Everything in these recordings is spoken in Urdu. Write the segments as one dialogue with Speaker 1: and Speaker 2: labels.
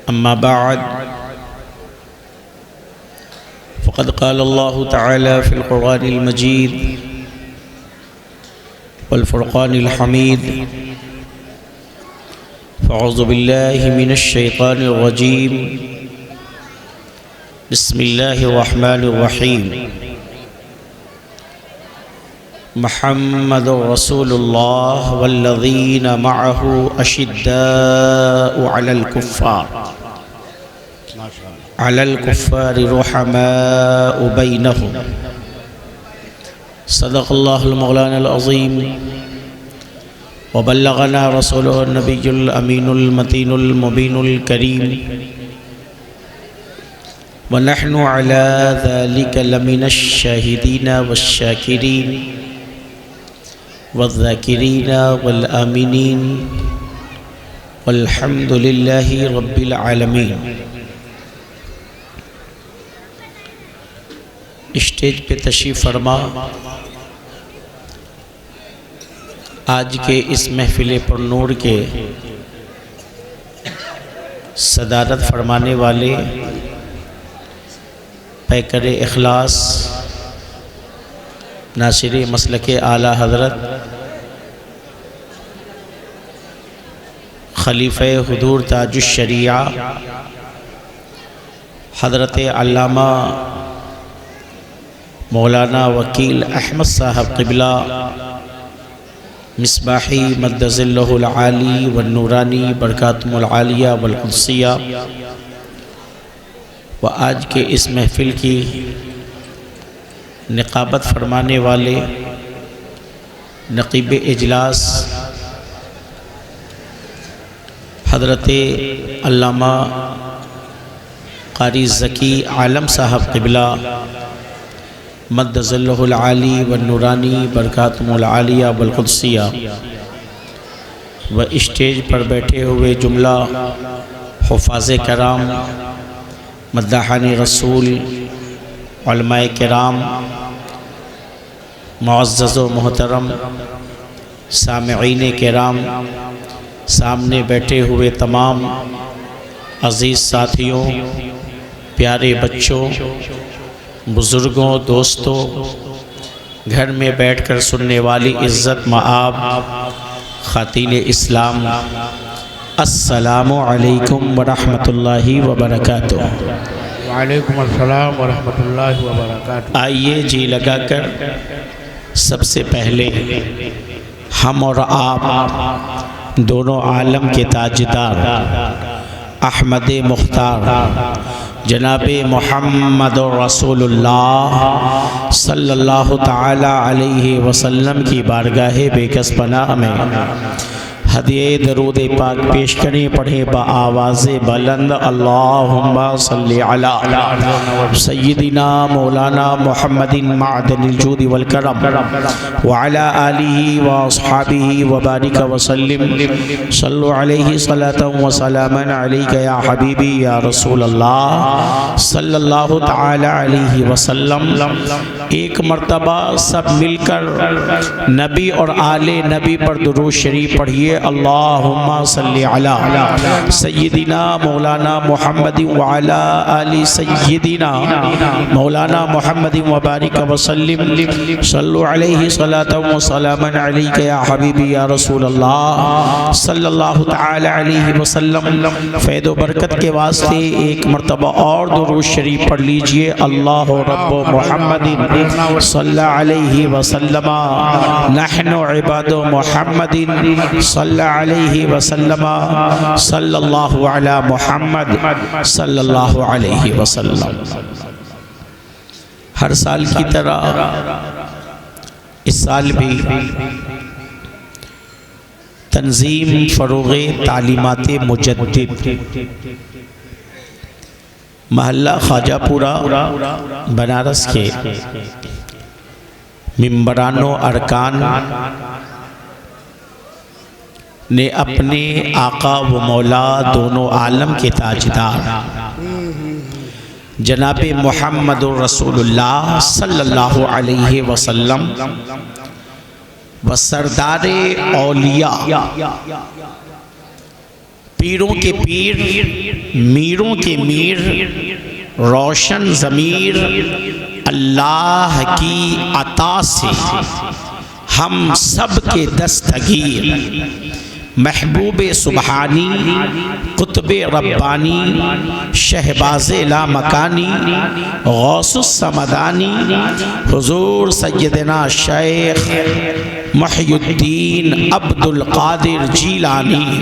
Speaker 1: أما بعد فقد قال الله تعالى في القرآن المجيد والفرقان الحميد فأعوذ بالله من الشيطان الرجيم بسم الله الرحمن الرحيم محمد رسول الله والذين معه أشداء على الكفار رحماء بينهم صدق الله المولانا العظيم وبلغنا رسوله النبي الأمين المتين المبين الكريم ونحن على ذلك لمن الشاهدين والشاكرين والذاكرين والآمنين والحمد لله رب العالمين۔ اسٹیج پہ تشریف فرما آج کے اس محفل پر نور کے صدارت فرمانے والے پیکر اخلاص ناصر مسلک اعلیٰ حضرت خلیفہ حضور تاج الشریعہ حضرت علامہ مولانا وکیل احمد صاحب قبلہ مصباحی مد ظلہ العالی والنورانی برکاتہ العالیہ والقدسیہ، و آج کے اس محفل کی نقابت فرمانے والے نقیب اجلاس حضرت علامہ قاری ذکی عالم صاحب قبلہ مد ظلہ العالی والنورانی برکاتہ العالیہ والقدسیہ، و اسٹیج پر بیٹھے ہوئے جملہ حفاظ کرام، مداحان رسول، علماء کرام، معزز و محترم سامعین کرام، سامنے بیٹھے ہوئے تمام عزیز ساتھیوں، پیارے بچوں، بزرگوں، دوستوں، گھر میں بیٹھ کر سننے والی عزت مآب خواتین اسلام، السلام علیکم ورحمۃ اللہ وبرکاتہ۔
Speaker 2: وعلیکم السلام ورحمۃ اللہ وبرکاتہ۔
Speaker 1: آئیے جی لگا کر سب سے پہلے ہم اور آپ دونوں عالم کے تاجدار احمد مختار جناب محمد رسول اللہ صلی اللہ تعالی علیہ وسلم کی بارگاہ بے کس پناہ میں ہدیہ درود پاک پیش کریں، پڑھیں بآواز بلند، اللہم صلی علی سیدنا مولانا محمد معدن الجود والکرم وعلی آلہ واصحابہ وبارک وسلم، صلو علیہ صلاة وسلاما علیک یا حبیبی یا رسول اللہ صلی اللہ تعالی علیہ وسلم۔ ایک مرتبہ سب مل کر نبی اور آل نبی پر درود شریف پڑھیے، اللہم صلی علی سیدنا مولانا محمد وعلا آل سیدنا مولانا محمد وبارک وسلم، صلو علیہ صلاة وسلاما علیک یا حبیبی یا رسول اللہ صلی اللہ تعالی علیہ وسلم۔ فیض و برکت کے واسطے ایک مرتبہ اور درود شریف پڑھ لیجئے، اللہ رب محمد صلی علیہ وسلم، نحن عباد محمد صلی علیہ وسلم، صلی اللہ علی محمد صلی اللہ علیہ وسلم۔ ہر سال کی طرح اس سال بھی تنظیم فروغ تعلیمات مجدد محلہ خواجہ پورہ بنارس کے ممبران و ارکان نے اپنے آقا و مولا دونوں عالم کے تاجدار جناب محمد رسول اللہ صلی اللہ علیہ وسلم و سردار اولیاء پیروں کے پیر میروں کے میر روشن ضمیر اللہ کی عطا سے ہم سب کے دستگیر، محبوب سبحانی قطب ربانی شہباز لامکانی غوث السمدانی حضور سیدنا شیخ محی الدین عبد القادر جیلانی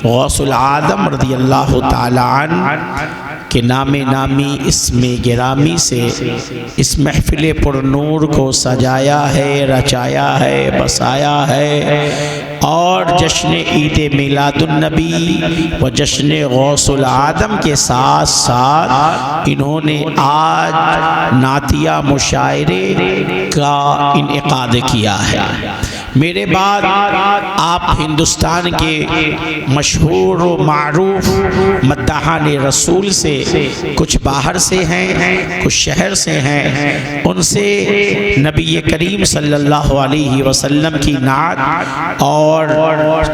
Speaker 1: غوث العالم رضی اللہ تعالی عنہ کہ نام نامی اسم گرامی سے اس محفل پر نور کو سجایا ہے، رچایا ہے، بسایا ہے، اور جشن عید میلاد النبی و جشن غوث العالم کے ساتھ ساتھ انہوں نے آج نعتیہ مشاعرے کا انعقاد کیا ہے۔ میرے بعد آپ ہندوستان کے مشہور و معروف مداحان رسول سے کچھ باہر سے ہیں، کچھ شہر سے ہیں، ان سے نبی کریم صلی اللہ علیہ وسلم کی نعت اور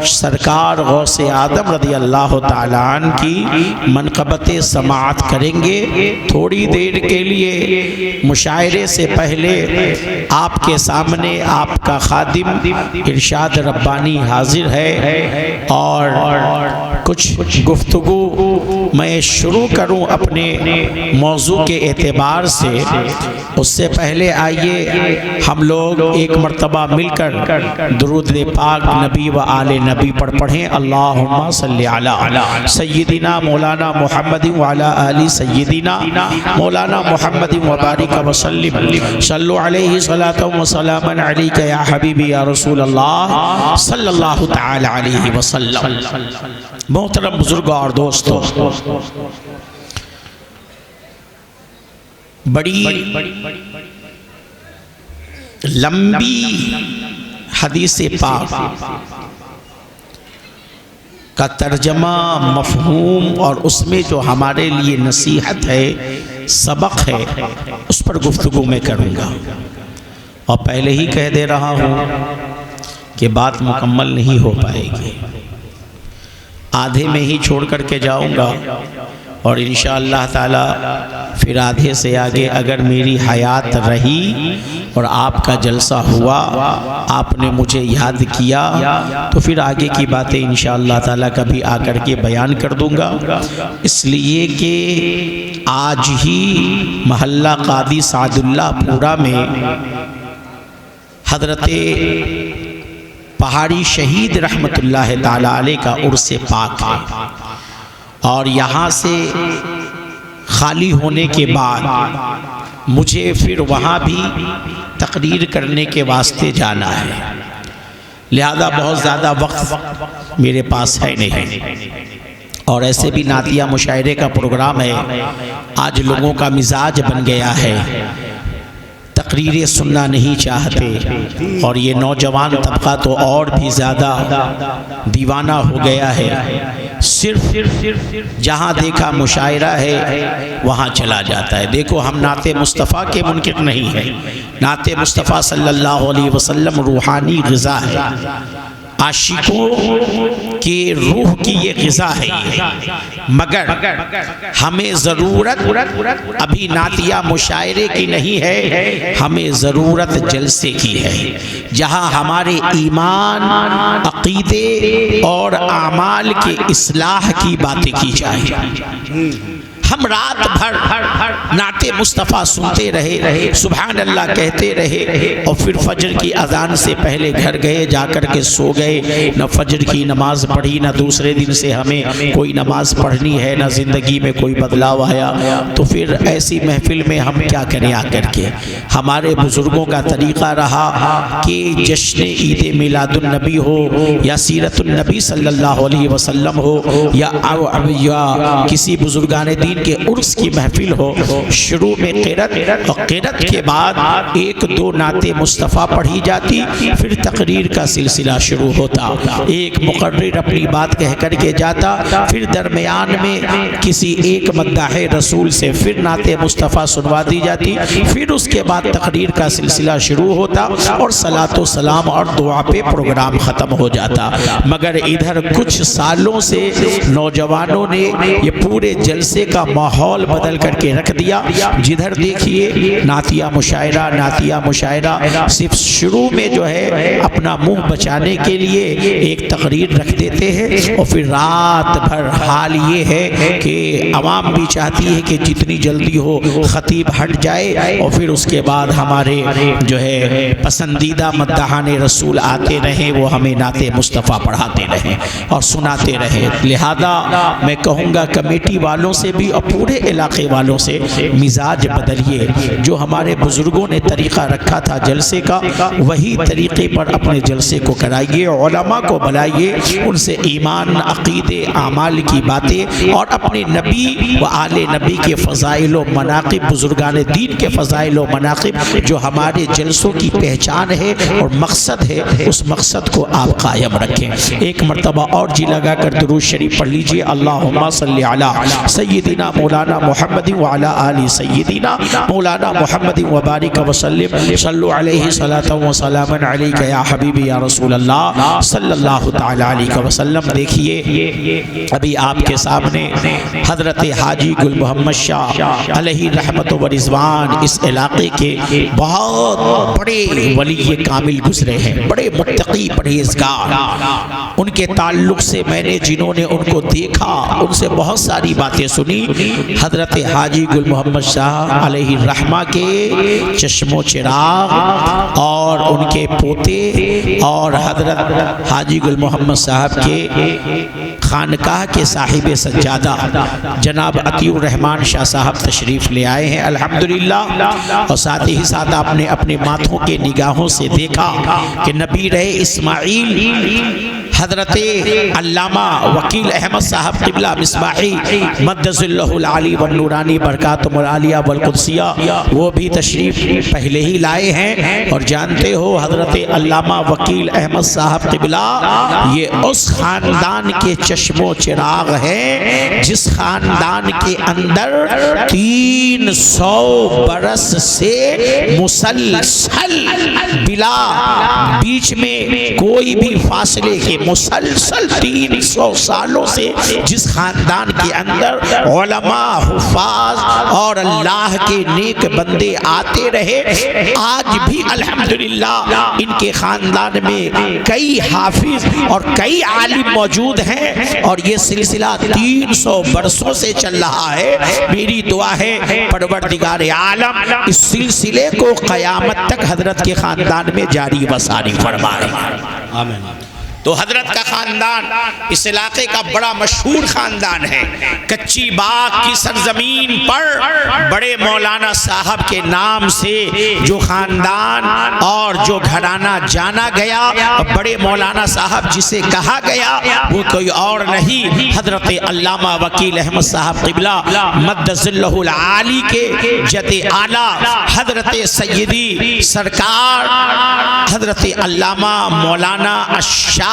Speaker 1: سرکار غوث آدم رضی اللہ تعالیٰ عنہ کی منقبت سماعت کریں گے۔ تھوڑی دیر کے لیے مشاعرے سے پہلے آپ کے سامنے آپ کا خادم ارشاد ربانی حاضر ہے، اور کچھ گفتگو میں شروع کروں اپنے موضوع کے اعتبار سے۔ اس سے پہلے آئیے ہم لوگ ایک مرتبہ مل کر درود پاک نبی و آل نبی پر پڑھیں۔ اللہم صلی علی سیدنا مولانا محمد وعلی آل سیدنا مولانا محمد وبارک وسلم، صلو علیہ صلاۃ و سلام علیک یا حبیبی یا رسول اللہ صلی اللہ تعالی علیہ وسلم۔ محترم بزرگوں اور دوستوں، بڑی لمبی حدیث پاک کا ترجمہ، مفہوم اور اس میں جو ہمارے لیے نصیحت ہے، سبق ہے، اس پر گفتگو میں کروں گا، اور پہلے ہی کہہ دے رہا ہوں کہ بات مکمل نہیں ہو پائے گی، آدھے میں ہی چھوڑ کر کے جاؤں گا، اور انشاءاللہ تعالی پھر آدھے سے آگے اگر میری حیات رہی اور آپ کا جلسہ ہوا، آپ نے مجھے یاد کیا، تو پھر آگے کی باتیں انشاءاللہ تعالی کبھی آ کر کے بیان کر دوں گا، اس لیے کہ آج ہی محلہ قاضی سعد اللہ پورہ میں حضرت پہاڑی شہید رحمت اللہ تعالی علیہ کا عرس پاک ہے، اور یہاں سے خالی ہونے کے بعد مجھے پھر وہاں بھی تقریر کرنے کے واسطے جانا ہے، لہذا بہت زیادہ وقت میرے پاس ہے نہیں، اور ایسے بھی نعتیہ مشاعرے کا پروگرام ہے، آج لوگوں کا مزاج بن گیا ہے، تقریریں سننا نہیں چاہتے، اور یہ نوجوان طبقہ تو اور بھی زیادہ دیوانہ ہو گیا ہے، صرف جہاں دیکھا مشاعرہ ہے وہاں چلا جاتا ہے۔ دیکھو ہم نعت مصطفیٰ کے منکر نہیں ہیں، نعت مصطفیٰ صلی اللہ علیہ وسلم روحانی غذا ہے، عاشقوں کی روح کی یہ غذا ہے، مگر ہمیں ضرورت ابھی نعتیہ مشاعرے کی نہیں ہے، ہمیں ضرورت جلسے کی ہے، جہاں ہمارے ایمان، عقیدے اور اعمال کے اصلاح کی باتیں کی جائیں۔ ہم رات بھر نعت مصطفیٰ سنتے رہے، سبحان اللہ کہتے رہے، اور پھر فجر کی اذان سے پہلے گھر گئے، جا کر کے سو گئے، نہ فجر کی نماز پڑھی، نہ دوسرے دن سے ہمیں کوئی نماز پڑھنی ہے، نہ زندگی میں کوئی بدلاؤ آیا، تو پھر ایسی محفل میں ہم کیا کریں آ کر کے؟ ہمارے بزرگوں کا طریقہ رہا کہ جشن عید میلاد النبی ہو یا سیرت النبی صلی اللہ علیہ وسلم ہو یا کسی بزرگان دین کہ عرس کی محفل ہو، شروع میں قرأت اور قرأت کے بعد ایک دو نعت مصطفیٰ پڑھی جاتی، پھر تقریر کا سلسلہ شروع ہوتا، ایک مقرر اپنی بات کہہ کر کے جاتا، پھر درمیان میں کسی ایک مداح رسول سے پھر نعت مصطفیٰ سنوا دی جاتی، پھر اس کے بعد تقریر کا سلسلہ شروع ہوتا اور صلاۃ و سلام اور دعا پہ پروگرام ختم ہو جاتا۔ مگر ادھر کچھ سالوں سے نوجوانوں نے یہ پورے جلسے کا ماحول بدل کر کے رکھ دیا، جدھر دیکھیے نعتیہ مشاعرہ صرف شروع میں جو ہے اپنا منہ بچانے کے لیے ایک تقریر رکھ دیتے ہیں، اور پھر رات بھر حال یہ ہے کہ عوام بھی چاہتی ہے کہ جتنی جلدی ہو خطیب ہٹ جائے، اور پھر اس کے بعد ہمارے جو ہے پسندیدہ مداحان رسول آتے رہیں، وہ ہمیں نعت مصطفیٰ پڑھاتے رہیں اور سناتے رہیں۔ لہذا میں کہوں گا کمیٹی والوں سے بھی اور پورے علاقے والوں سے مزاج بدلیے، جو ہمارے بزرگوں نے طریقہ رکھا تھا جلسے کا، وہی طریقے پر اپنے جلسے کو کرائیے، علماء کو بلائیے، ان سے ایمان، عقیدے، اعمال کی باتیں اور اپنے نبی و آل نبی کے فضائل و مناقب، بزرگان دین کے فضائل و مناقب جو ہمارے جلسوں کی پہچان ہے اور مقصد ہے، اس مقصد کو آپ قائم رکھیں۔ ایک مرتبہ اور جی لگا کر درود شریف پڑھ لیجئے، اللہم صلی علی سیدنا مولانا محمد وعلی آل سیدنا مولانا محمد وبارک وسلم، صلو علیہ صلاۃ و سلام علیک یا حبیبی یا رسول اللہ صلی اللہ تعالی علیہ وسلم۔ دیکھیے ابھی آپ کے سامنے حضرت حاجی گل محمد شاہ علیہ رحمت و رضوان اس علاقے کے بہت بڑے ولی کامل گزرے ہیں، بڑے متقی پرہیزگار۔ ان کے تعلق سے میں نے جنہوں نے ان کو دیکھا ان سے بہت ساری باتیں سنی۔ حضرت حاجی گل محمد شاہ علیہ الرحمہ کے چشم و چراغ اور ان کے پوتے اور حضرت حاجی گل محمد صاحب کے خانقاہ کے صاحب سجادہ جناب عطیہ الرحمن شاہ صاحب تشریف لے آئے ہیں الحمدللہ، اور ساتھ ہی ساتھ آپ نے اپنے ماتھوں کے نگاہوں سے دیکھا کہ نبی رہے اسماعیل حضرت علامہ وکیل احمد صاحب قبلہ مصباحی مدد اللہ العالی والنورانی برکاتہ العالیہ والقدسیہ وہ بھی تشریف پہلے ہی لائے ہیں، اور جانتے ہو حضرت علامہ وکیل احمد صاحب قبلہ یہ اس خاندان کے چشم و چراغ ہیں جس خاندان کے اندر 300 برس سے مسلسل بلا بیچ میں کوئی بھی فاصلے کے مسلسل 300 سالوں سے جس خاندان کے اندر علماء، حفاظ اور اللہ کے نیک بندے آتے رہے، آج بھی الحمدللہ ان کے خاندان میں کئی حافظ اور کئی عالم موجود ہیں، اور یہ سلسلہ 300 برسوں سے چل رہا ہے۔ میری دعا ہے پروردگار عالم اس سلسلے کو قیامت تک حضرت کے خاندان میں جاری و ساری فرمائے۔ آمین۔ تو حضرت کا خاندان اس علاقے کا بڑا مشہور خاندان ہے۔ کچی باغ کی سرزمین پر بڑے مولانا صاحب کے نام سے جو خاندان اور جو گھرانہ جانا گیا، بڑے مولانا صاحب جسے کہا گیا وہ کوئی اور نہیں حضرت علامہ وکیل احمد صاحب قبلہ مدد اللہ العالی کے جد اعلیٰ حضرت سیدی سرکار حضرت علامہ مولانا الشاہ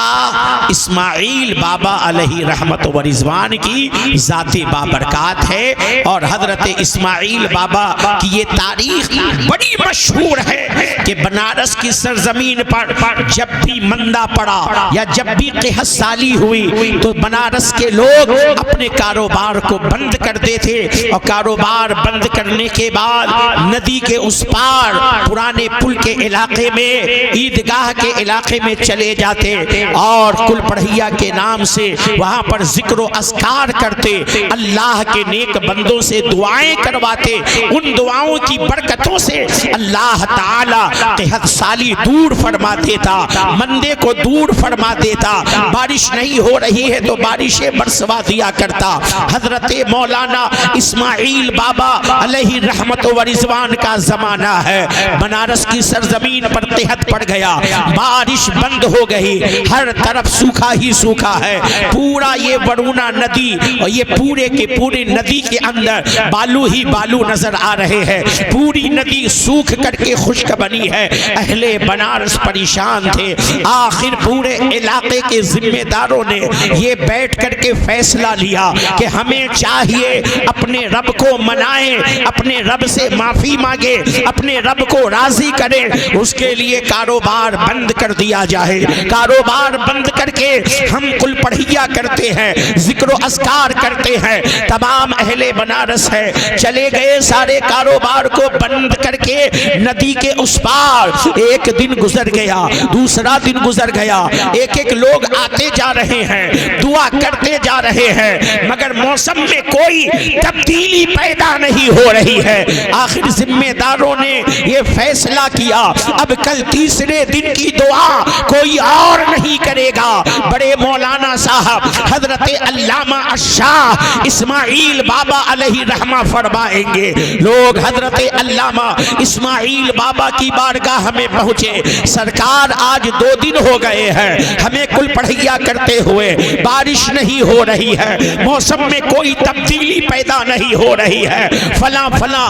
Speaker 1: اسماعیل بابا علیہ رحمت و رضوان کی ذات بابرکات ہے، اور حضرت اسماعیل بابا کی یہ تاریخ بڑی مشہور ہے کہ بنارس کی سرزمین پر جب بھی مندہ پڑا یا جب بھی قحط سالی ہوئی تو بنارس کے لوگ اپنے کاروبار کو بند کرتے تھے، اور کاروبار بند کرنے کے بعد ندی کے اس پار پرانے پل کے علاقے میں عیدگاہ کے علاقے میں چلے جاتے اور کل پڑھیا کے نام سے وہاں پر ذکر و اذکار کرتے، اللہ کے نیک بندوں سے دعائیں کرواتے، ان دعاؤں کی برکتوں سے اللہ تعالی قحط سالی دور فرما دیتا، مندے کو دور فرما دیتا، بارش نہیں ہو رہی ہے تو بارشیں برسوا دیا کرتا۔ حضرت مولانا اسماعیل بابا علیہ رحمت و رضوان کا زمانہ ہے، بنارس کی سرزمین پر قحط پڑ گیا، بارش بند ہو گئی، ہر ہر طرف سوکھا ہی سوکھا ہے. پورا یہ ورونا ندی اور یہ پورے کے پورے ندی کے اندر بالو ہی بالو نظر آ رہے ہیں. پوری ندی سوکھ کر کے خشک بنی ہے. اہل بنارس پریشان تھے. آخر پورے علاقے کے ذمہ داروں نے یہ بیٹھ کر کے فیصلہ لیا کہ ہمیں چاہیے اپنے رب کو منائیں, اپنے رب سے معافی مانگے, اپنے رب کو راضی کریں. اس کے لیے کاروبار بند کر دیا جائے. کاروبار بند کر کے ہم کل پڑھیا کرتے ہیں, ذکر و اذکار کرتے ہیں. تمام اہل بنارس ہے چلے گئے سارے کاروبار کو بند کر کے ندی کے اس پار. ایک دن گزر گیا, دوسرا دن گزر گیا, ایک ایک لوگ آتے جا رہے ہیں, دعا کرتے جا رہے ہیں, مگر موسم میں کوئی تبدیلی پیدا نہیں ہو رہی ہے. آخر ذمہ داروں نے یہ فیصلہ کیا اب کل تیسرے دن کی دعا کوئی اور نہیں کرے گا. بڑے مولانا صاحب حضرت علامہ الشاہ اسماعیل بابا علیہ رحمہ فرمائیں گے. لوگ حضرت علامہ اسماعیل بابا کی بارگاہ میں پہنچے. سرکار آج 2 دن ہو گئے ہیں ہمیں کل پڑھیا کرتے ہوئے, بارش نہیں ہو رہی ہے, موسم میں کوئی تبدیلی پیدا نہیں ہو رہی ہے. فلاں فلاں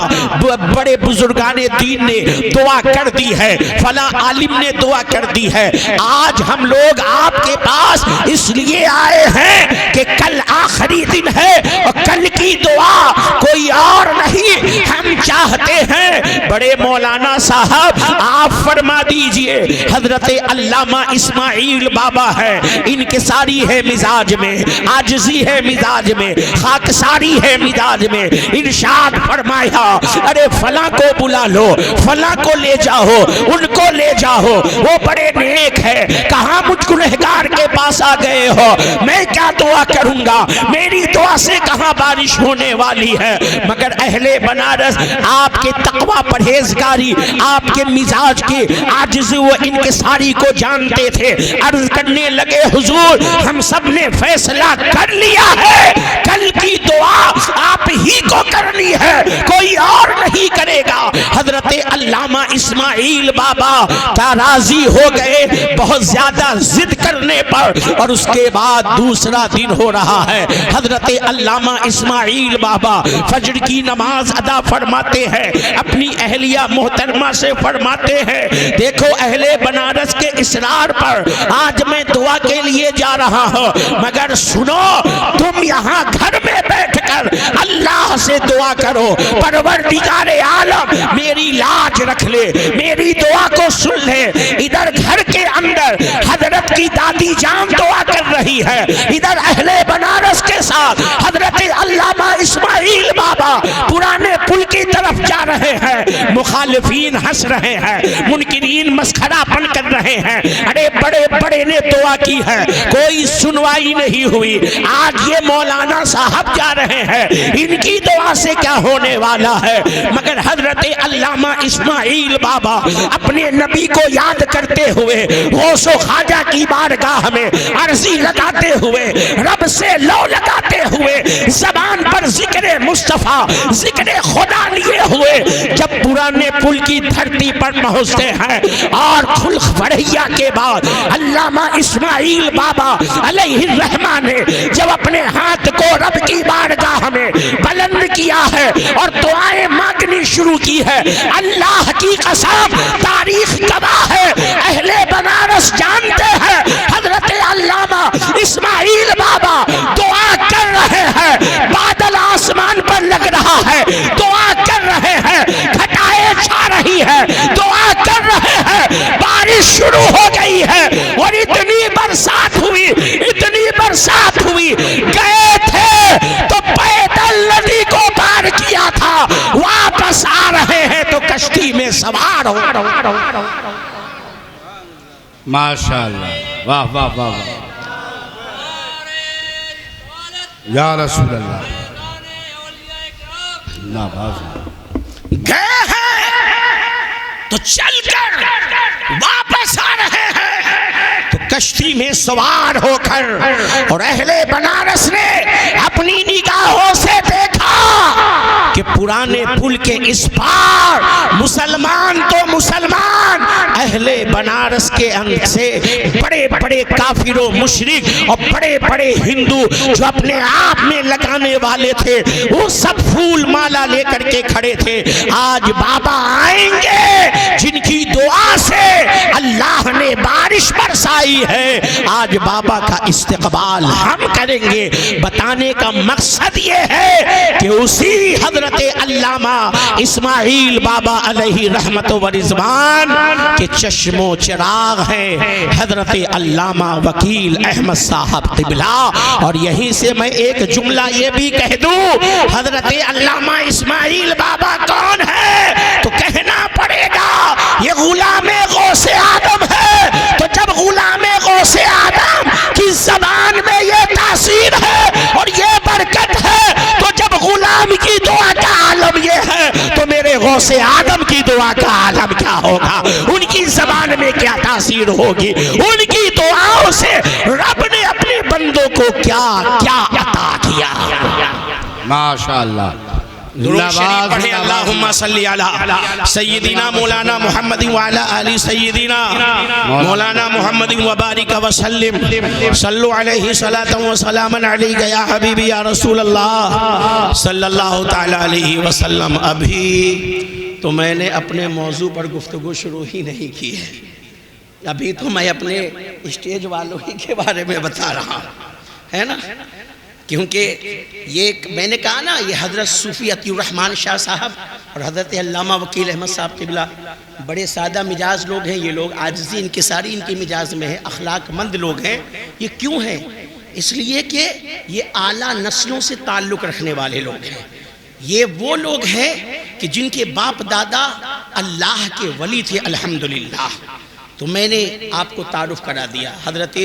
Speaker 1: بڑے بزرگان دین نے دعا کر دی ہے, فلاں عالم نے دعا کر دی ہے. آج ہم لوگ آپ کے پاس اس لیے آئے ہیں کہ کل آخری دن ہے اور کل کی دعا کوئی اور نہیں. ہم چاہتے ہیں بڑے مولانا صاحب آپ فرما دیجئے. حضرت علامہ اسماعیل بابا ہے, انکساری ہے مزاج میں, عاجزی ہے مزاج میں, خاکساری ہے مزاج میں. ارشاد فرمایا ارے فلاں کو بلا لو, فلاں کو لے جاؤ, ان کو لے جاؤ, وہ بڑے نیک ہے. کہاں مجھ گنہگار کے پاس آ گئے ہو, میں کیا دعا کروں گا, میری دعا سے کہاں بارش ہونے والی ہے. مگر اہل بنارس آپ کے تقوی پرہیزگاری, آپ کے مزاج کی عاجزی و انکساری کو جانتے تھے. عرض کرنے لگے حضور ہم سب نے فیصلہ کر لیا ہے, کل کی دعا آپ ہی کو کرنی ہے, کوئی اور نہیں کرے گا. حضرت علامہ اسماعیل بابا کا راضی ہو گئے بہت زیادہ ضد کرنے پر. اور اس کے بعد دوسرا دن ہو رہا ہے. حضرت علامہ اسماعیل بابا فجر کی نماز ادا فرماتے ہیں, اپنی اہلیہ محترمہ سے فرماتے ہیں دیکھو اہل بنارس کے اصرار پر آج میں دعا کے لیے جا رہا ہوں, مگر سنو تم یہاں گھر میں بیٹھ کر اللہ سے دعا کرو, پروردگار عالم میری لاج رکھ لے, میری دعا کو سن لے. ادھر گھر کے اندر حضرت کی دادی جان دعا کر رہی ہے, ادھر اہل بنارس کے ساتھ حضرت علامہ اسماعیل بابا پرانے پل کی طرف جا رہے ہیں. مخالفین ہنس رہے ہیں, منکرین مسخرہ پن کر رہے ہیں. ارے بڑے بڑے نے دعا کی ہے, کوئی سنوائی نہیں ہوئی. آج یہ مولانا صاحب جا رہے ہیں, ان کی دعا سے کیا ہونے والا ہے. مگر حضرت علامہ اسماعیل بابا اپنے نبی کو یاد کرتے ہوئے غوث و خواجہ کی بارگاہ میں عرضی لگاتے ہوئے, رب سے لو لگاتے ہوئے, زبان پر ذکر مصطفیٰ ذکر خدا لیے ہوئے جب پرانے پل کی دھرتی پر پہنچتے ہیں اور خلق بڑھیا کے بعد علامہ اسماعیل بابا علیہ الرحمہ نے جب اپنے ہاتھ کو رب کی بارگاہ میں بلند کیا ہے اور دعائیں مانگنی شروع کی ہے, اللہ کی قسم تاریخ گواہ ہے, اہل بنارس جانتے ہیں حضرت علامہ اسماعیل بابا دعا کر رہے ہیں, بادل آسمان پر لگ رہا ہے, دعا کر رہے ہیں, گھٹائیں چھا رہی ہے, دعا کر رہے ہیں, بارش شروع ہو گئی ہے. اور اتنی برسات ہوئی, اتنی برسات ہوئی, گئے تھے تو پیدل ندی کو پار کیا تھا, واپس آ رہے ہیں تو کشتی میں سوار ہو.
Speaker 2: ماشاءاللہ, واہ واہ واہ واہ, یا رسول اللہ.
Speaker 1: گئے ہیں تو چل کر واپس آ رہے ہیں تو کشتی میں سوار ہو کر, اور اہل بنارس نے اپنی نگاہوں سے دیکھا کہ پرانے پل کے اس پار مسلمان تو مسلمان, اہل بنارس کے اندر سے بڑے بڑے کافر و مشرک اور بڑے بڑے ہندو جو اپنے آپ میں لگانے والے تھے وہ سب پھول مالا لے کر کے کھڑے تھے. آج بابا آئیں گے جن کی دعا سے اللہ نے بارش برسائی ہے. آج بابا کا استقبال ہم کریں گے. بتانے کا مقصد یہ ہے کہ اسی حضرت علامہ اسماعیل بابا علیہ رحمت و رضوان کے چشم و چراغ ہیں حضرت علامہ وکیل احمد صاحب قبلہ. اور یہیں سے میں ایک جملہ یہ بھی کہہ دوں, حضرت علامہ اسماعیل بابا کون ہے تو کہنا پڑے گا یہ غلام غوث آدم ہے. تو جب غلام غوث آدم کی زبان میں یہ تاثیر ہے اور یہ برکت ہے, تو جب غلام کی دعا کا عالم یہ ہے تو میرے غوث آدم کی دعا کا عالم کیا ہوگا, ان کی زبان میں کیا تاثیر ہوگی, ان کی دعاؤں سے رب نے اپنے بندوں کو کیا کیا عطا کیا.
Speaker 2: ماشاءاللہ.
Speaker 1: درود شریف پڑھیں. اللہم صلی علی سیدنا مولانا محمد وعلی آل سیدنا مولانا محمد وبارک وسلم. صلو علیہ صلاۃ و سلام علیک یا حبیبی یا رسول اللہ صلی اللہ تعالی علیہ وسلم. ابھی تو میں نے اپنے موضوع پر گفتگو شروع ہی نہیں کی ہے, ابھی تو میں اپنے اسٹیج والوں ہی کے بارے میں بتا رہا ہوں, ہے نا. کیونکہ یہ میں نے کہا نا, یہ حضرت صوفی عطی الرحمن شاہ صاحب اور حضرت علامہ وکیل احمد صاحب قبلہ بڑے سادہ مزاج لوگ ہیں. یہ لوگ عاجزی انکساری ان کی مزاج میں ہے, اخلاق مند لوگ ہیں. یہ کیوں ہیں؟ اس لیے کہ یہ اعلیٰ نسلوں سے تعلق رکھنے والے لوگ ہیں. یہ وہ لوگ ہیں کہ جن کے باپ دادا اللہ کے ولی تھے الحمدللہ. تو میں نے آپ کو تعارف کرا دیا. حضرت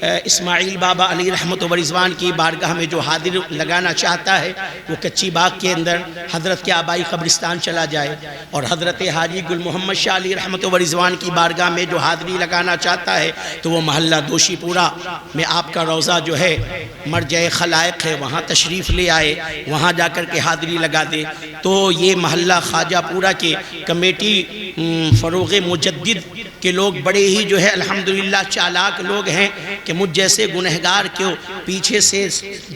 Speaker 1: اسماعیل بابا علی رحمت و رضوان کی بارگاہ میں جو حاضر لگانا چاہتا ہے وہ کچی باغ کے اندر حضرت کے آبائی قبرستان چلا جائے, اور حضرت حاجی گل محمد شاہ علی رحمت و رضوان کی بارگاہ میں جو حاضری لگانا چاہتا ہے تو وہ محلہ دوشی پورہ میں آپ کا روضہ جو ہے مرجع خلائق ہے, وہاں تشریف لے آئے, وہاں جا کر کے حاضری لگا دے. تو یہ محلہ خواجہ پورہ کے کمیٹی فروغ مجدد کے لوگ بڑے ہی جو ہے الحمدللہ چالاک لوگ ہیں کہ مجھ جیسے گنہگار کو پیچھے سے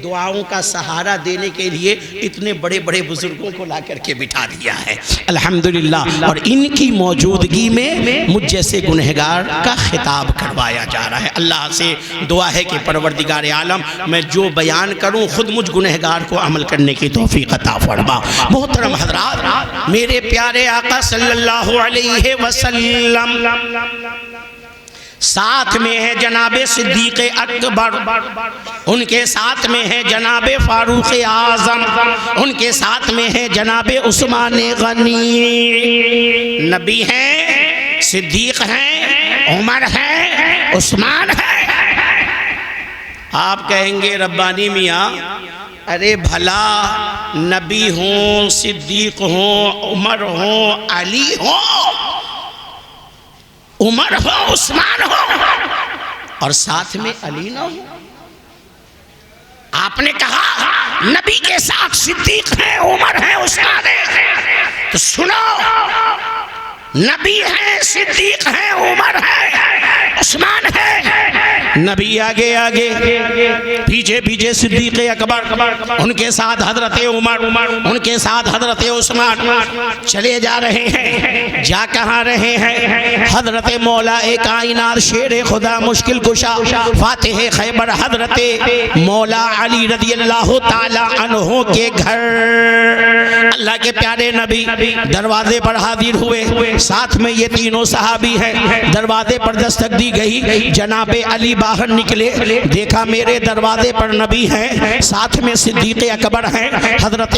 Speaker 1: دعاؤں کا سہارا دینے کے لیے اتنے بڑے بڑے بزرگوں کو لا کر کے بٹھا دیا ہے الحمدللہ. اور ان کی موجودگی میں مجھ جیسے گنہگار کا خطاب کروایا جا رہا ہے. اللہ سے دعا ہے کہ پروردگار عالم میں جو بیان کروں خود مجھ گنہگار کو عمل کرنے کی توفیق عطا فرما. محترم حضرات, میرے پیارے آقا صلی اللہ علیہ وسلم ساتھ میں ہے جناب صدیق اکبر, ان کے ساتھ میں ہے جناب فاروق اعظم, ان کے ساتھ میں ہے جناب عثمان غنی. نبی ہیں, صدیق ہیں, عمر ہیں, عثمان ہیں. آپ کہیں گے ربانی میاں ارے بھلا نبی ہوں, صدیق ہوں, عمر ہوں, علی ہوں, عمر ہو, عثمان ہو, اور ساتھ میں علی نہ ہو. آپ نے کہا نبی کے ساتھ صدیق ہیں, عمر ہیں, عثمان ہیں. تو سنو, نبی ہیں, صدیق ہیں, عمر ہیں, عثمان ہیں. نبی آگے آگے, پیچھے پیچھے صدیق اکبر, ان کے ساتھ حضرت عمر, ان کے ساتھ حضرت عثمان. چلے جا رہے ہیں, جا کہاں رہے ہیں؟ حضرت مولا کائنات شیر خدا مشکل کشا فاتح خیبر حضرت مولا علی رضی اللہ تعالی عنہ کے گھر. اللہ کے پیارے نبی دروازے پر حاضر ہوئے, ساتھ میں یہ تینوں صحابی ہیں. دروازے پر دستک دی گئی, جناب علی باہر نکلے, دیکھا میرے دروازے پر نبی ہیں, ساتھ میں صدیق اکبر ہیں, حضرت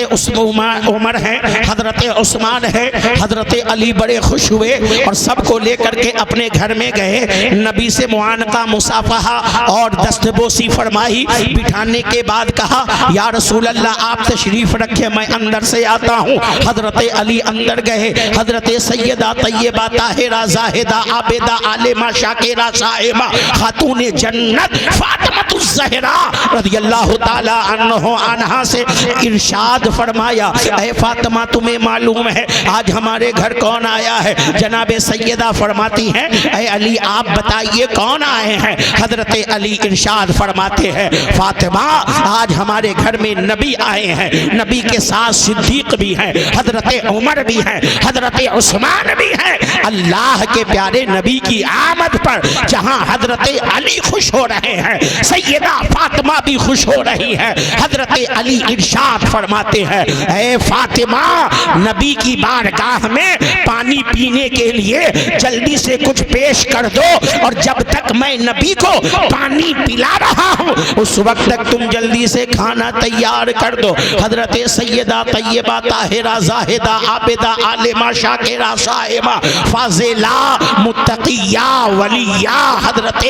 Speaker 1: عمر ہیں, حضرت عثمان ہیں. حضرت علی بڑے خوش ہوئے اور سب کو لے کر کے اپنے گھر میں گئے. نبی سے معانقہ, مصافحہ اور دست بوسی فرمائی. بٹھانے کے بعد کہا یا رسول اللہ آپ تشریف رکھے, میں اندر سے آتا ہوں. حضرت علی اندر گئے. حضرت سیدہ طیبہ طاہرہ زاہدہ عابدہ عالمہ شاکرہ شاکرہ صائمہ خاتون جنت فاطمہ الزہرا رضی اللہ تعالی عنہا سے ارشاد فرمایا اے فاطمہ تمہیں معلوم ہے آج ہمارے گھر کون آیا ہے؟ جناب سیدہ فرماتی ہیں اے علی آپ بتائیے کون آئے ہیں؟ حضرت علی ارشاد فرماتے ہیں فاطمہ آج ہمارے گھر میں نبی آئے ہیں، نبی کے ساتھ صدیق بھی ہیں، حضرت عمر بھی ہیں، حضرت عثمان بھی ہیں۔ اللہ کے پیارے نبی کی آمد پر جہاں حضرت علی خوش ہو رہے ہیں سیدہ فاطمہ بھی خوش ہو رہی ہے۔ حضرت علی ارشاد فرماتے ہیں اے فاطمہ نبی کی بارگاہ میں پانی پینے کے لیے جلدی سے کچھ پیش کر دو، اور جب تک میں نبی کو پانی پلا رہا ہوں اس وقت تک تم جلدی سے کھانا تیار کر دو۔ حضرت سیدہ طیبہ طاہرہ زاہدہ عابدہ عالمہ شاکرہ صائمہ فاضلہ متقیہ ولیہ حضرت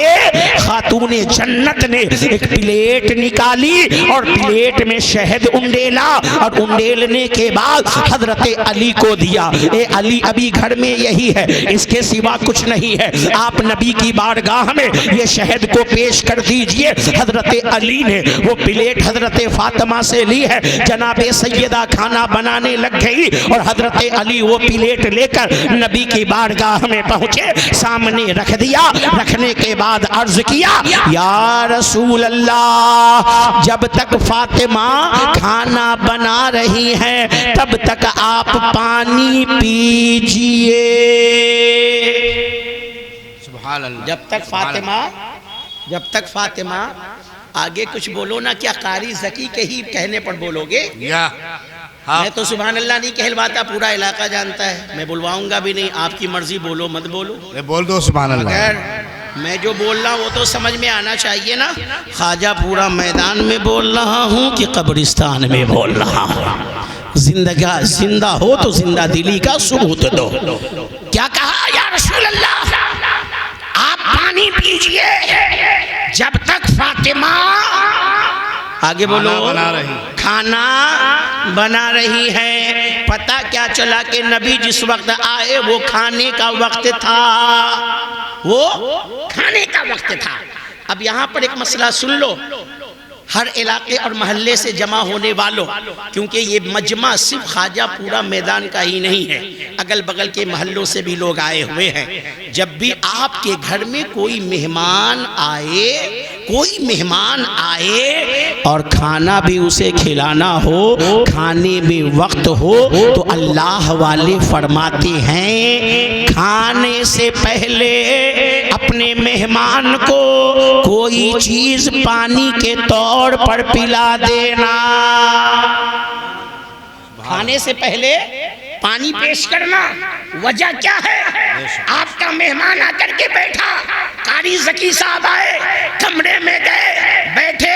Speaker 1: خاتون جنت نے ایک پلیٹ نکالی اور پلیٹ میں شہد انڈیلا، اور انڈیلنے کے بعد حضرت علی کو دیا۔ اے علی ابھی گھر میں یہی ہے، اس کے سوا کچھ نہیں ہے، آپ نبی کی بارگاہ میں یہ شہد کو پیش کر دیجئے۔ حضرت علی نے وہ پلیٹ حضرت فاطمہ سے لی ہے، جناب سیدہ کھانا بنانے لگ گئی اور حضرت علی وہ پلیٹ لے کر نبی کی بارگاہ میں پہنچے، سامنے رکھ دیا، رکھنے کے بعد عرض کیا یا رسول اللہ جب تک فاطمہ کھانا بنا رہی ہیں تب تک آپ پانی پیجئے۔
Speaker 2: سبحان اللہ۔ جب تک فاطمہ
Speaker 1: آگے کچھ بولو نا، کیا قاری ذکی کے ہی کہنے پر بولو گے؟ میں تو سبحان اللہ نہیں کہلواتا، پورا علاقہ جانتا ہے، میں بلواؤں گا بھی نہیں، آپ کی مرضی بولو مت بولو،
Speaker 2: بول دو سبحان اللہ۔
Speaker 1: مگر میں جو بول رہا ہوں وہ تو سمجھ میں آنا چاہیے نا، خواجہ پورا میدان میں بول رہا ہوں کہ قبرستان میں بول رہا ہوں، زندہ ہو تو زندہ دلی کا ثبوت دو۔ کیا کہا یا رسول اللہ آپ پانی پیجئے جب تک فاطمہ آگے بولو کھانا بنا رہی ہے۔ پتہ کیا چلا کہ نبی جس وقت آئے وہ کھانے کا وقت تھا، وہ کھانے کا وقت تھا۔ اب یہاں پر ایک مسئلہ سن لو، ہر علاقے اور محلے سے جمع ہونے والوں، کیونکہ یہ مجمع صرف خواجہ پورا میدان کا ہی نہیں ہے، اگل بغل کے محلوں سے بھی لوگ آئے ہوئے ہیں۔ جب بھی آپ کے گھر میں کوئی مہمان آئے اور کھانا بھی اسے کھلانا ہو، کھانے میں وقت ہو، تو اللہ والے فرماتے ہیں کھانے سے پہلے اپنے مہمان کو کوئی چیز پانی کے طور پر پلا دینا۔ کھانے سے پہلے پانی پیش کرنا، وجہ کیا ہے؟ آپ کا مہمان آ کر کے بیٹھا، قاری ذکی صاحب آئے، کمرے میں گئے، بیٹھے،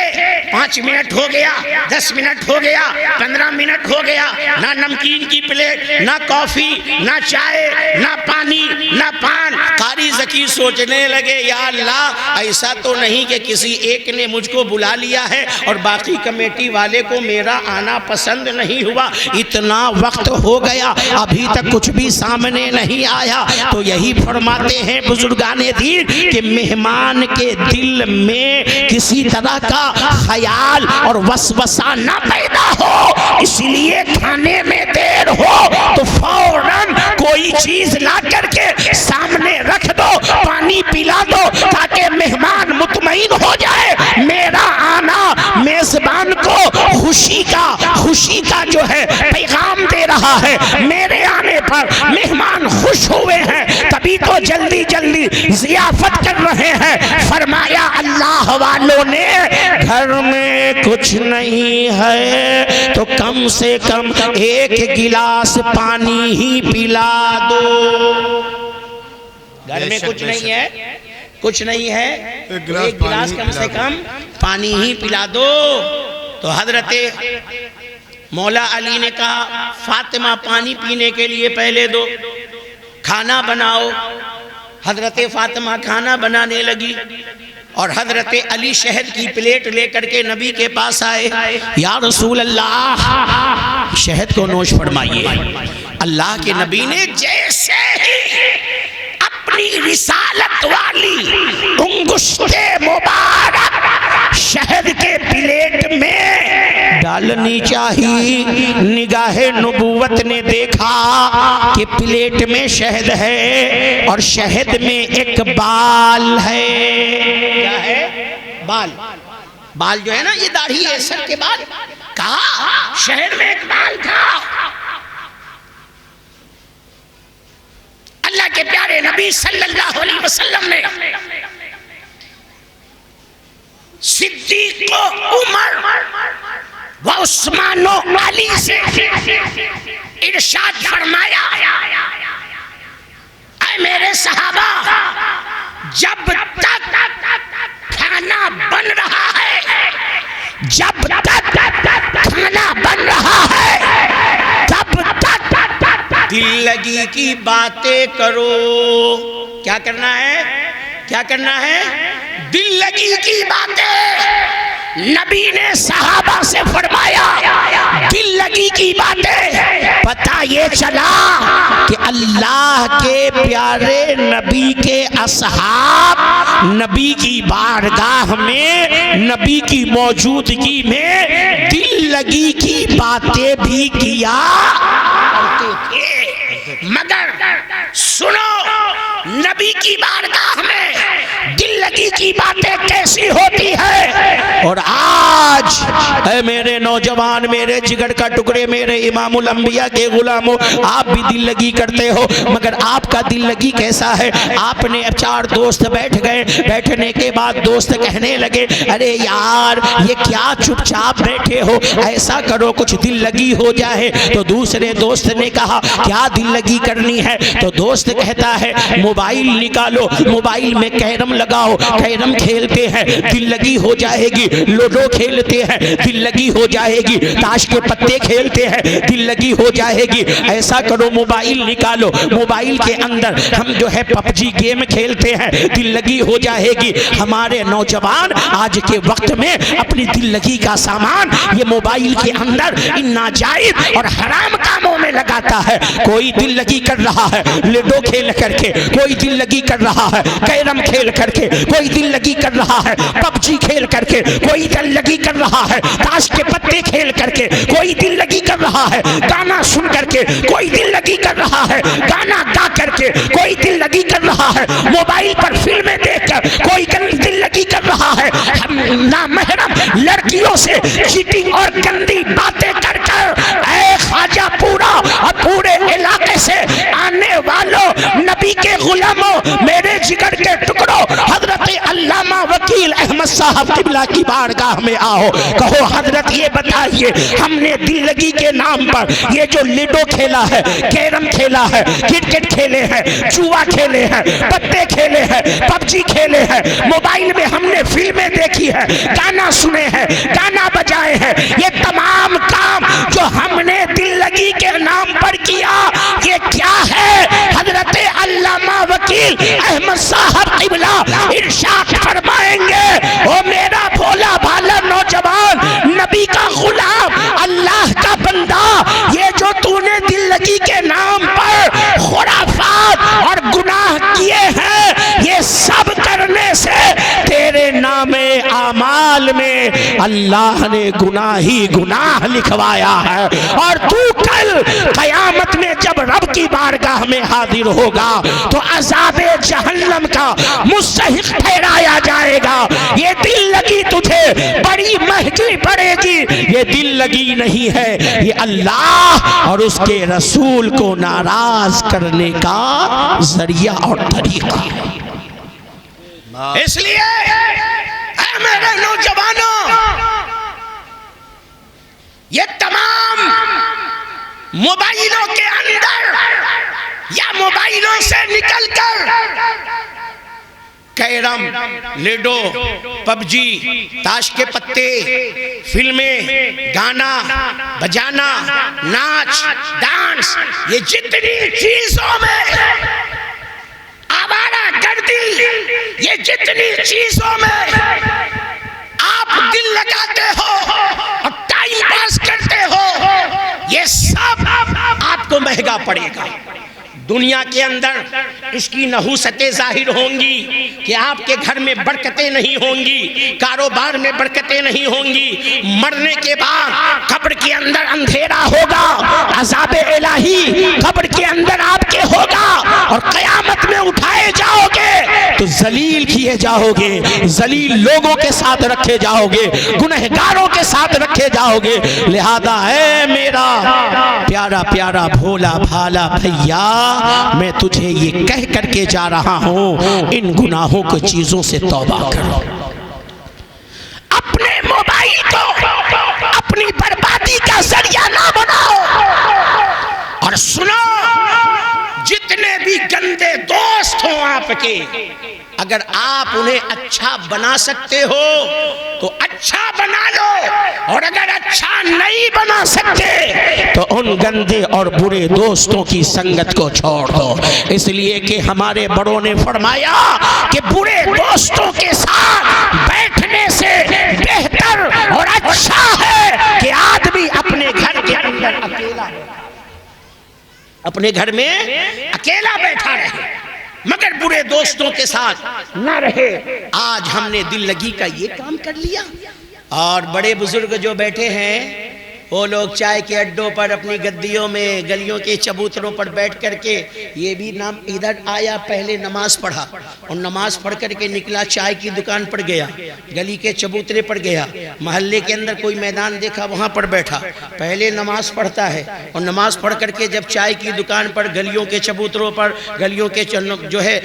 Speaker 1: 5 منٹ ہو گیا، 10 منٹ ہو گیا، 15 منٹ ہو گیا، نہ نمکین کی پلیٹ، نہ کافی، نہ چائے، نہ پانی، نہ پان۔ قاری ذکی سوچنے لگے یا اللہ ایسا تو نہیں کہ کسی ایک نے مجھ کو بلا لیا ہے اور باقی کمیٹی والے کو میرا آنا پسند نہیں ہوا، اتنا وقت ہو گیا ابھی تک کچھ بھی سامنے نہیں آیا۔ تو یہی فرماتے ہیں بزرگان دین کہ مہمان کے دل میں کسی طرح کا خیال اور وسوسہ نہ پیدا ہو، اس لیے کھانے میں دیر ہو تو فوراً کوئی چیز لا کر کے سامنے رکھ دو، پانی پلا دو، تاکہ مہمان مطمئن ہو جائے میرا آنا میزبان کو خوشی کا جو ہے پیغام دے رہا ہے، میرے آنے پر مہمان خوش ہوئے ہیں، تبھی تو جلدی جلدی ضیافت کر رہے ہیں۔ فرمایا اللہ والوں نے گھر میں کچھ نہیں ہے تو کم سے کم ایک گلاس پانی ہی پلا دو۔ گھر میں کچھ نہیں ہے، ایک گلاس کم سے کم پانی ہی پلا دو۔ تو حضرت مولا علی نے کہا فاطمہ پانی پینے کے لیے پہلے دو، کھانا بناؤ۔ حضرت فاطمہ کھانا بنانے لگی اور حضرت علی شہد کی پلیٹ لے کر کے نبی کے پاس آئے، یا رسول اللہ شہد کو نوش فرمائیے۔ اللہ کے نبی نے جیسے ہی اپنی رسالت والی انگشت مبارک شہد کے پلیٹ میں ڈالنی چاہیے۔ نگاہ نبوت نے دیکھا کہ پلیٹ میں شہد ہے اور شہد میں ایک بال ہے۔ کیا ہے؟ بال۔ بال جو ہے نا، یہ داڑھی ہے، سر کے بال۔ کہا شہد میں ایک بال تھا۔ اللہ کے پیارے نبی صلی اللہ علیہ وسلم نے صدیق و عمر و عثمان و علی سے ارشاد فرمایا، اے میرے صحابہ، جب تک کھانا بن رہا ہے، جب تک کھانا بن رہا ہے، تب تک دل لگی کی باتیں کرو۔ کیا کرنا ہے؟ کیا کرنا ہے؟ دل لگی کی باتیں۔ نبی نے صحابہ سے فرمایا دل لگی کی باتیں۔ پتہ یہ چلا کہ اللہ کے پیارے نبی کے اصحاب نبی کی بارگاہ میں، نبی کی موجودگی میں دل لگی کی باتیں بھی کیا کرتے تھے۔ مگر سنو، نبی کی بارگاہ میں دل لگی کی باتیں کیسی ہوتی ہے؟ اور آج اے میرے نوجوان، میرے جگر کا ٹکڑے، میرے امام الانبیاء کے غلاموں، آپ بھی دل لگی کرتے ہو، مگر آپ کا دل لگی کیسا ہے؟ آپ نے چار دوست بیٹھ گئے، بیٹھنے کے بعد دوست کہنے لگے، ارے یار یہ کیا چپ چاپ بیٹھے ہو، ایسا کرو کچھ دل لگی ہو جائے۔ تو دوسرے دوست نے کہا کیا دل لگی کرنی ہے؟ تو دوست کہتا ہے موبائل نکالو، موبائل میں کیرم لگاؤ، کیرم کھیلتے ہیں دل لگی ہو جائے گی، لوڈو کھیلتے ہیں دل لگی ہو جائے گی، تاش کے پتے کھیلتے ہیں دل لگی ہو جائے گی۔ ایسا کرو موبائل نکالو، موبائل کے اندر ہم جو ہے پب جی گیم کھیلتے ہیں دل لگی ہو جائے گی۔ ہمارے نوجوان آج کے وقت میں اپنی دل لگی کا سامان یہ موبائل کے اندر ان ناجائز اور حرام کاموں میں لگاتا ہے۔ کوئی دل لگی کر رہا ہے لوڈو کھیل کر کے، کوئی دل لگی کر رہا ہے کیرم کھیل کر کے، کوئی دل لگی کر رہا ہے پب جی کھیل کر کے، کوئی دل لگی کر رہا ہے تاش کے پتے کھیل کر کے، کوئی دل لگی کر رہا ہے گانا سن کر کے، کوئی دل لگی کر رہا ہے گانا گا کر کے، کوئی دل لگی کر رہا ہے موبائل پر فلمیں دیکھ کر، کوئی دل لگی کر رہا ہے نامحرم لڑکیوں سے چیٹنگ اور گندی باتیں کر کر۔ اے خواجہ پورا اور پورے علاقے سے آنے والوں نبی کے غلاموں، میرے جگر کے ٹکڑوں، حضرت علامہ وکیل احمد صاحب قبلہ کی بارگاہ میں آؤ، کہو حضرت یہ بتائیے ہم نے دل لگی کے نام پر یہ جو لوڈو کھیلا ہے، کیرم کھیلا ہے، کرکٹ کھیلے ہیں، جوا کھیلے ہیں، پتے کھیلے ہیں، پب جی کھیلے ہیں، موبائل میں ہم نے فلمیں دیکھی ہے، گانا سنے ہیں، گانا بجائے ہیں، یہ تمام کام جو ہم نے دل لگی کے نام پر کیا یہ کیا ہے؟ حضرت علامہ وکیل احمد صاحب قبلہ ارشاد فرمائیں گے، او میرا بھولا بھالا نوجوان، نبی کا غلام، اللہ کا بندہ، یہ جو تو نے دل لگی کے نام پر خرافات اور گناہ کیے ہیں، یہ سب کرنے سے تیرے نام اعمال میں اللہ نے گناہ ہی گناہ لکھوایا ہے، اور تو کل قیامت میں جب رب کی بارگاہ میں حاضر ہوگا تو عذاب جہنم کا مستحق ٹھہرایا جائے گا۔ یہ دل لگی تجھے بڑی مہنگی پڑے گی، یہ دل لگی نہیں ہے، یہ اللہ اور اس کے رسول کو ناراض کرنے کا ذریعہ اور طریقہ ہے۔ اس لیے اے میرے نوجوانوں، یہ تمام موبائلوں کے اندر یا موبائلوں سے نکل کر کیرم، لوڈو، پب جی، تاش کے پتے، فلمیں، گانا بجانا، ناچ ڈانس، یہ جتنی چیزوں میں آوارہ گردی، یہ جتنی چیزوں میں آپ دل لگاتے ہو اور ٹائم پاس کرتے ہو، یہ سب آپ کو مہنگا پڑے گا۔ دنیا کے اندر اس کی نحوستیں ظاہر ہوں گی کہ آپ کے گھر میں برکتیں نہیں ہوں گی، کاروبار میں برکتیں نہیں ہوں گی، مرنے کے بعد قبر کے اندر اندھیرا ہوگا، عذاب الہی قبر کے اندر آپ کے ہوگا، اور قیامت میں اٹھائے جاؤ گے تو ذلیل کیے جاؤ گے، ذلیل لوگوں کے ساتھ رکھے جاؤ گے، گنہگاروں کے ساتھ رکھے جاؤ گے۔ لہذا اے میرا پیارا پیارا بھولا بھالا بھیا، میں تجھے یہ کہہ کر کے جا رہا ہوں، ان گناہوں کو چیزوں سے توبہ کرو، اپنے موبائل کو اپنی بربادی کا ذریعہ نہ بناؤ، اور سنو، جتنے بھی گندے دوست ہوں آپ کے، اگر آپ انہیں اچھا بنا سکتے ہو تو اچھا بنا لو، اور اگر اچھا نہیں بنا سکتے تو ان گندے اور برے دوستوں کی سنگت کو چھوڑ دو، اس لیے کہ ہمارے بڑوں نے فرمایا کہ برے دوستوں کے ساتھ بیٹھنے سے بہتر اور اچھا ہے کہ آدمی اپنے گھر کے اندر اکیلا ہے، اپنے گھر میں اکیلا بیٹھا رہے مگر برے دوستوں کے ساتھ نہ رہے۔ آج ہم نے دل لگی کا یہ کام کر لیا، اور بڑے بزرگ جو بیٹھے ہیں وہ لوگ چائے کے اڈوں پر اپنی گدیوں میں گلیوں کے چبوتروں پر بیٹھ کر کے یہ بھی نام ادھر آیا، پہلے نماز پڑھا اور نماز پڑھ کر کے نکلا، چائے کی دکان پر گیا، گلی کے چبوترے پر گیا، محلے کے اندر کوئی میدان دیکھا وہاں پر بیٹھا، پہلے نماز پڑھتا ہے اور نماز پڑھ کر کے جب چائے کی دکان پر گلیوں کے چبوتروں پر گلیوں کے جو ہے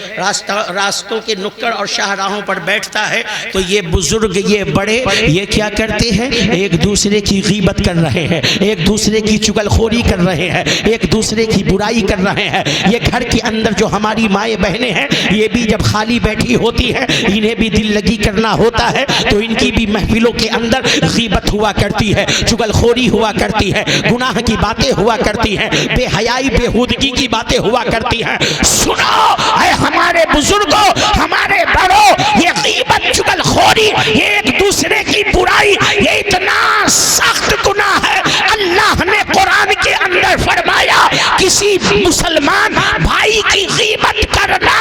Speaker 1: راستوں کے نکڑ اور شاہراہوں پر بیٹھتا ہے، تو یہ بزرگ یہ بڑے یہ کیا کرتے ہیں؟ ایک دوسرے کی غیبت کر رہے ہیں، ایک دوسرے کی چغل خوری کر رہے ہیں، ایک دوسرے کی برائی کر رہے ہیں۔ یہ گھر کے اندر جو ہماری مائیں بہنیں ہیں یہ بھی جب خالی بیٹھی ہوتی ہیں انہیں بھی دل لگی کرنا ہوتا ہے تو ان کی بھی محفلوں کے اندر غیبت ہوا کرتی ہے، چغل خوری ہوا کرتی ہے، گناہ کی باتیں ہوا کرتی ہیں، بے حیائی بےہودگی کی باتیں ہوا کرتی ہیں۔ سنو اے ہمارے بزرگوں، ہمارے بڑوں، یہ غیبت چغل خوری، یہ ایک دوسرے کی برائی، یہ اتنا سخت گناہ ہے۔ اللہ نے قرآن کے اندر فرمایا کسی مسلمان بھائی کی غیبت کرنا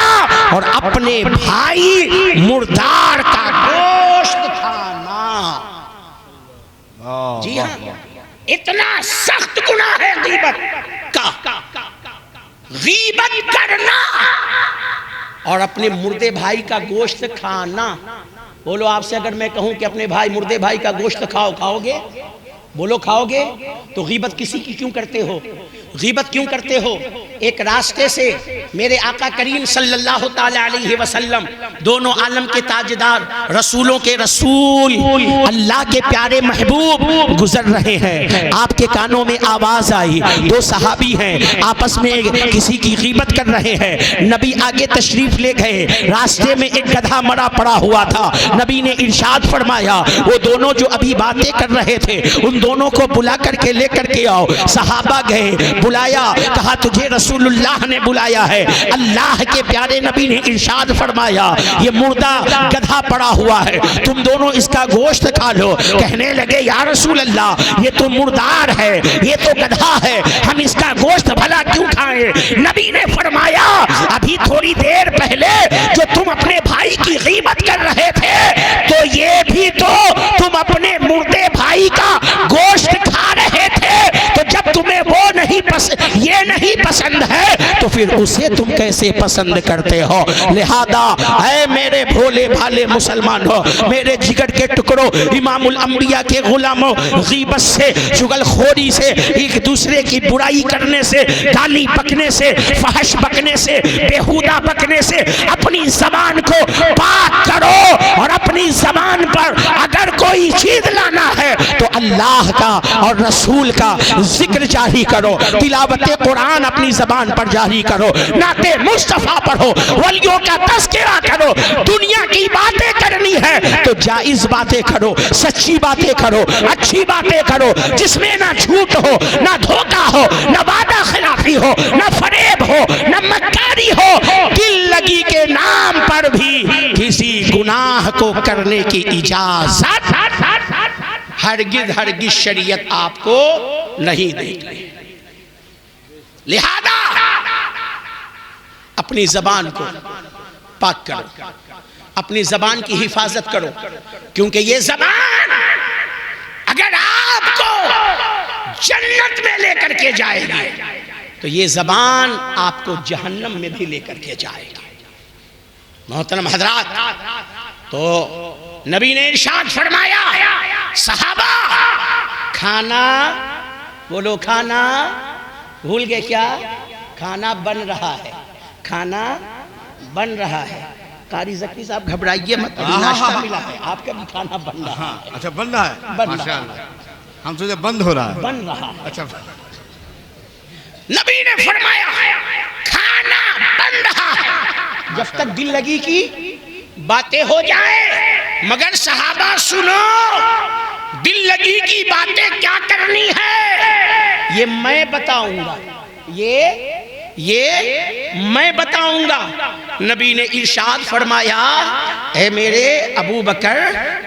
Speaker 1: اور اپنے بھائی مردار کا گوشت کھانا، جی ہاں اتنا سخت گناہ ہے غیبت کا، غیبت کرنا اور اپنے مردے بھائی کا گوشت کھانا۔ بولو آپ سے اگر میں کہوں کہ اپنے مردے بھائی کا گوشت کھاؤ گے؟ بولو کھاؤ گے؟ تو غیبت کسی کی کیوں کرتے ہو؟ غیبت کیوں کرتے ہو؟ ایک راستے سے میرے آقا کریم صلی اللہ تعالی علیہ وسلم، دونوں عالم کے تاجدار، رسولوں کے رسول، اللہ کے پیارے محبوب گزر رہے ہیں۔ آپ کے کانوں میں آواز آئی، دو صحابی ہیں آپس میں کسی کی غیبت کر رہے ہیں۔ نبی آگے تشریف لے گئے، راستے میں ایک گدھا مرا پڑا ہوا تھا، نبی نے ارشاد فرمایا وہ دونوں جو ابھی باتیں کر رہے تھے ان دونوں کو بلا کر کے لے کر کے آؤ۔ صحابہ گئے، بلایا، کہا تجھے رسول اللہ نے بلایا ہے۔ اللہ کے پیارے نبی نے ارشاد فرمایا یہ مردہ گدھا پڑا ہوا ہے، تم دونوں اس کا گوشت کھا لو۔ کہنے لگے یا رسول اللہ یہ تو مردار ہے، یہ تو گدھا ہے، ہم اس کا گوشت بھلا کیوں کھائیں؟ نبی نے فرمایا ابھی تھوڑی دیر پہلے جو تم اپنے بھائی کی غیبت کر رہے تھے تو یہ بھی تو تم اپنے مردے بھائی کا گوشت کھا رہے تھے، تو جب تمہیں وہ یہ نہیں پسند ہے تو پھر اسے تم کیسے پسند کرتے ہو؟ لہذا اے میرے بھولے بھالے مسلمانوں، میرے جگر کے ٹکڑوں، امام الانبیاء کے غلاموں، غیبت سے، چغل خوری سے، ایک دوسرے کی برائی کرنے سے، گالی بکنے سے، فحش بکنے سے، بیہودہ بکنے سے اپنی زبان کو پاک کرو، اور اپنی زبان پر اگر کوئی چیز لانا ہے تو اللہ کا اور رسول کا ذکر جاری کرو، تلاوت قرآن اپنی زبان پر جاری کرو، نعت مصطفیٰ پڑھو، ولیوں کا تذکرہ کرو۔ دنیا کی باتیں کرنی ہے تو جائز باتیں کرو، سچی باتیں کرو، اچھی باتیں کرو، جس میں نہ جھوٹ ہو، نہ دھوکہ ہو، نہ وعدہ خلافی ہو، نہ فریب ہو، نہ مکاری ہو۔ دل لگی کے نام پر بھی کسی گناہ کو کرنے کی اجازت ہرگز شریعت آپ کو نہیں دے گی۔ لہذا اپنی زبان کو پاک کرو، اپنی زبان کی حفاظت کرو، کیونکہ یہ زبان اگر آپ کو جنت میں لے کر کے جائے گی تو یہ زبان آپ کو جہنم میں بھی لے کر کے جائے گی۔ محترم حضرات، تو نبی نے ارشاد فرمایا، صحابہ کھانا بولو، کھانا بھول گئے کیا؟ کھانا بن رہا ہے، کھانا بن رہا ہے۔ قاری ذکی صاحب گھبرائیے مت، ابھی ناشتہ ملا ہے، آپ کا بھی کھانا بن رہا ہے۔
Speaker 2: اچھا بن رہا ہے، ماشاءاللہ، ہم سوچے بند ہو رہا ہے،
Speaker 1: بن رہا ہے۔
Speaker 2: اچھا
Speaker 1: نبی نے فرمایا کھانا بن رہا ہے، جب تک دل لگی کی باتیں ہو جائیں، مگر صحابہ سنو، دل لگی کی باتیں کیا کرنی ہے یہ میں بتاؤں گا، یہ میں بتاؤں گا۔ نبی نے ارشاد فرمایا، اے میرے ابو بکر،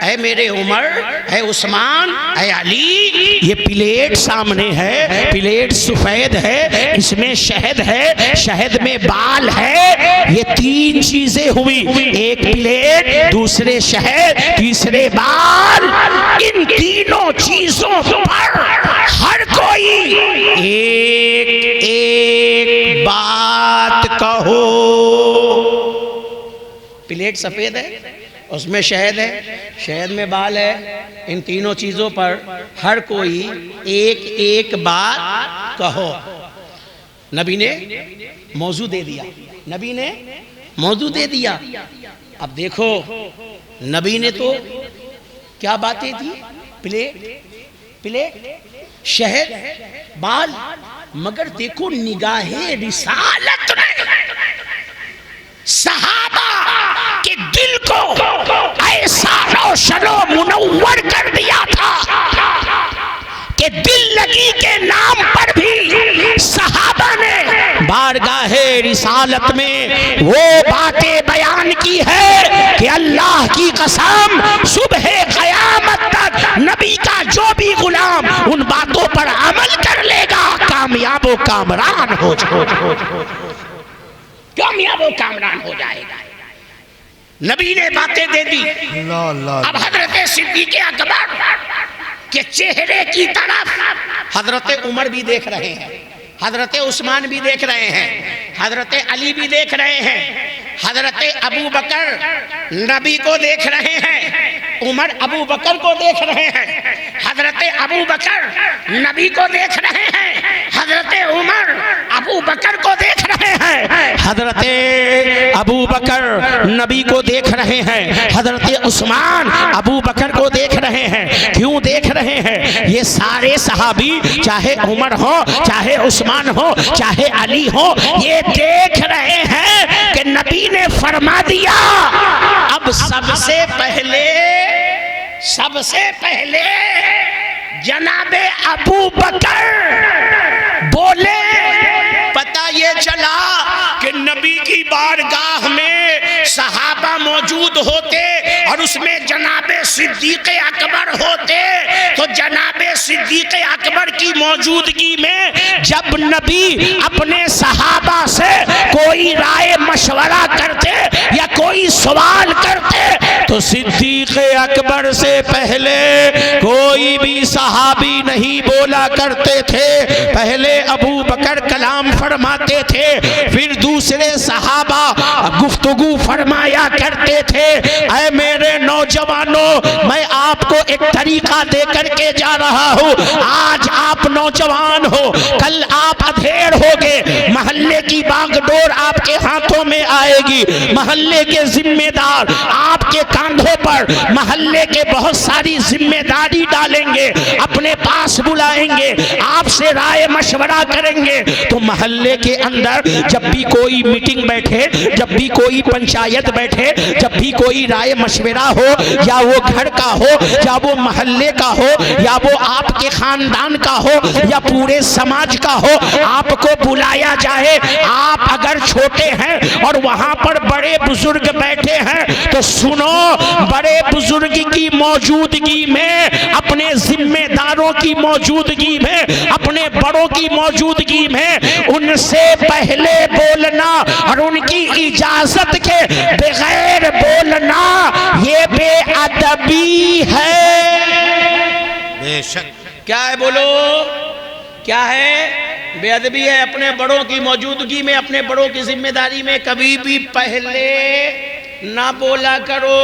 Speaker 1: اے میرے عمر، اے عثمان، اے علی، یہ پلیٹ سامنے ہے، پلیٹ سفید ہے، اس میں شہد ہے، شہد میں بال ہے، یہ تین چیزیں ہوئی، ایک پلیٹ، دوسرے شہد، تیسرے بال۔ ان تینوں چیزوں پر ہر کوئی ایک ایک بات کہو۔ پلیٹ سفید ہے، اس میں شہد ہے، شہد میں بال ہے، ان تینوں چیزوں پر ہر کوئی ایک ایک بات کہو۔ نبی نے موضوع دے دیا، نبی نے موضوع دے دیا۔ اب دیکھو نبی نے تو کیا باتیں تھی؟ پلیٹ، شہد، بال، مگر دیکھو نگاہ رسالت نے صحابہ کے دل کو ایسا روشن و منور کر دیا تھا کہ دل لگی کے نام پر بھی صحابہ نے بارگاہ رسالت میں وہ باتیں بیان کی ہے کہ اللہ کی قسم صبح قیامت تک نبی کا جو بھی غلام ان باتوں پر عمل کر لے گا کامیاب و کامران ہو جائے گا، کامیاب و کامران ہو جائے گا۔ نبی نے باتیں دے دی۔ اب حضرت صدیق اکبر کے چہرے کی طرف حضرت عمر بھی دیکھ رہے ہیں، حضرت عثمان بھی دیکھ رہے ہیں، حضرت علی بھی دیکھ رہے ہیں، حضرت ابو بکر نبی کو دیکھ رہے ہیں، عمر ابو بکر کو دیکھ رہے ہیں، حضرت ابو بکر نبی کو دیکھ رہے ہیں، حضرت عمر ابو بکر کو دیکھ رہے ہیں، حضرت ابو بکر نبی کو دیکھ رہے ہیں، حضرت عثمان ابو بکر کو دیکھ رہے ہیں۔ کیوں دیکھ رہے ہیں؟ یہ سارے صحابی چاہے عمر ہو، چاہے عثمان ہو، چاہے علی ہو، یہ دیکھ رہے ہیں کہ نبی نے فرما دیا اب سب سے پہلے جناب ابو بکر بولے۔ پتہ یہ چلا کہ نبی کی بارگاہ میں صحابہ موجود ہوتے اور اس میں جناب صدیق اکبر ہوتے، تو جناب صدیق اکبر کی موجودگی میں جب نبی اپنے صحابہ سے کوئی رائے مشورہ کرتے یا کوئی سوال کرتے تو صدیق اکبر سے پہلے کوئی بھی صحابی نہیں بولا کرتے تھے، پہلے ابو بکر کلام فرماتے تھے، پھر دوسرے صحابہ گفتگو فرمایا کرتے تھے۔ اے میرے نوجوانوں، میں آپ کو ایک طریقہ دے کر کے جا رہا ہوں۔ آج آپ نوجوان ہو، کل آپ ادھیڑ ہوگے، محلے کی باغ ڈور آپ کے ہاتھوں میں آئے گی، محلے کے ذمہ دار آپ کے کاندھوں پر محلے کے بہت ساری ذمہ داری ڈالیں گے، اپنے پاس بلائیں گے، آپ سے رائے مشورہ کریں گے۔ تو محلے کے اندر جب بھی کوئی میٹنگ بیٹھے، جب بھی کوئی پنچایت بیٹھے، جب بھی کوئی رائے مشورہ ہو، یا وہ گھر کا ہو یا وہ محلے کا ہو یا وہ آپ کے خاندان کا ہو یا پورے سماج کا ہو، آپ کو بلایا جائے۔ آپ اگر چھوٹے ہیں اور وہاں پر بڑے بزرگ بیٹھے ہیں تو سنو، بڑے بزرگ کی موجودگی میں اپنے ذمہ داروں کی موجودگی میں، اپنے بڑوں کی موجودگی میں ان سے پہلے بولنا اور ان کی اجازت کے بغیر بولنا یہ بے ادبی ہے۔
Speaker 2: بے شک
Speaker 1: کیا ہے بولو؟ کیا ہے؟ بے ادبی ہے۔ اپنے بڑوں کی موجودگی میں، اپنے بڑوں کی ذمہ داری میں کبھی بھی پہلے نہ بولا کرو،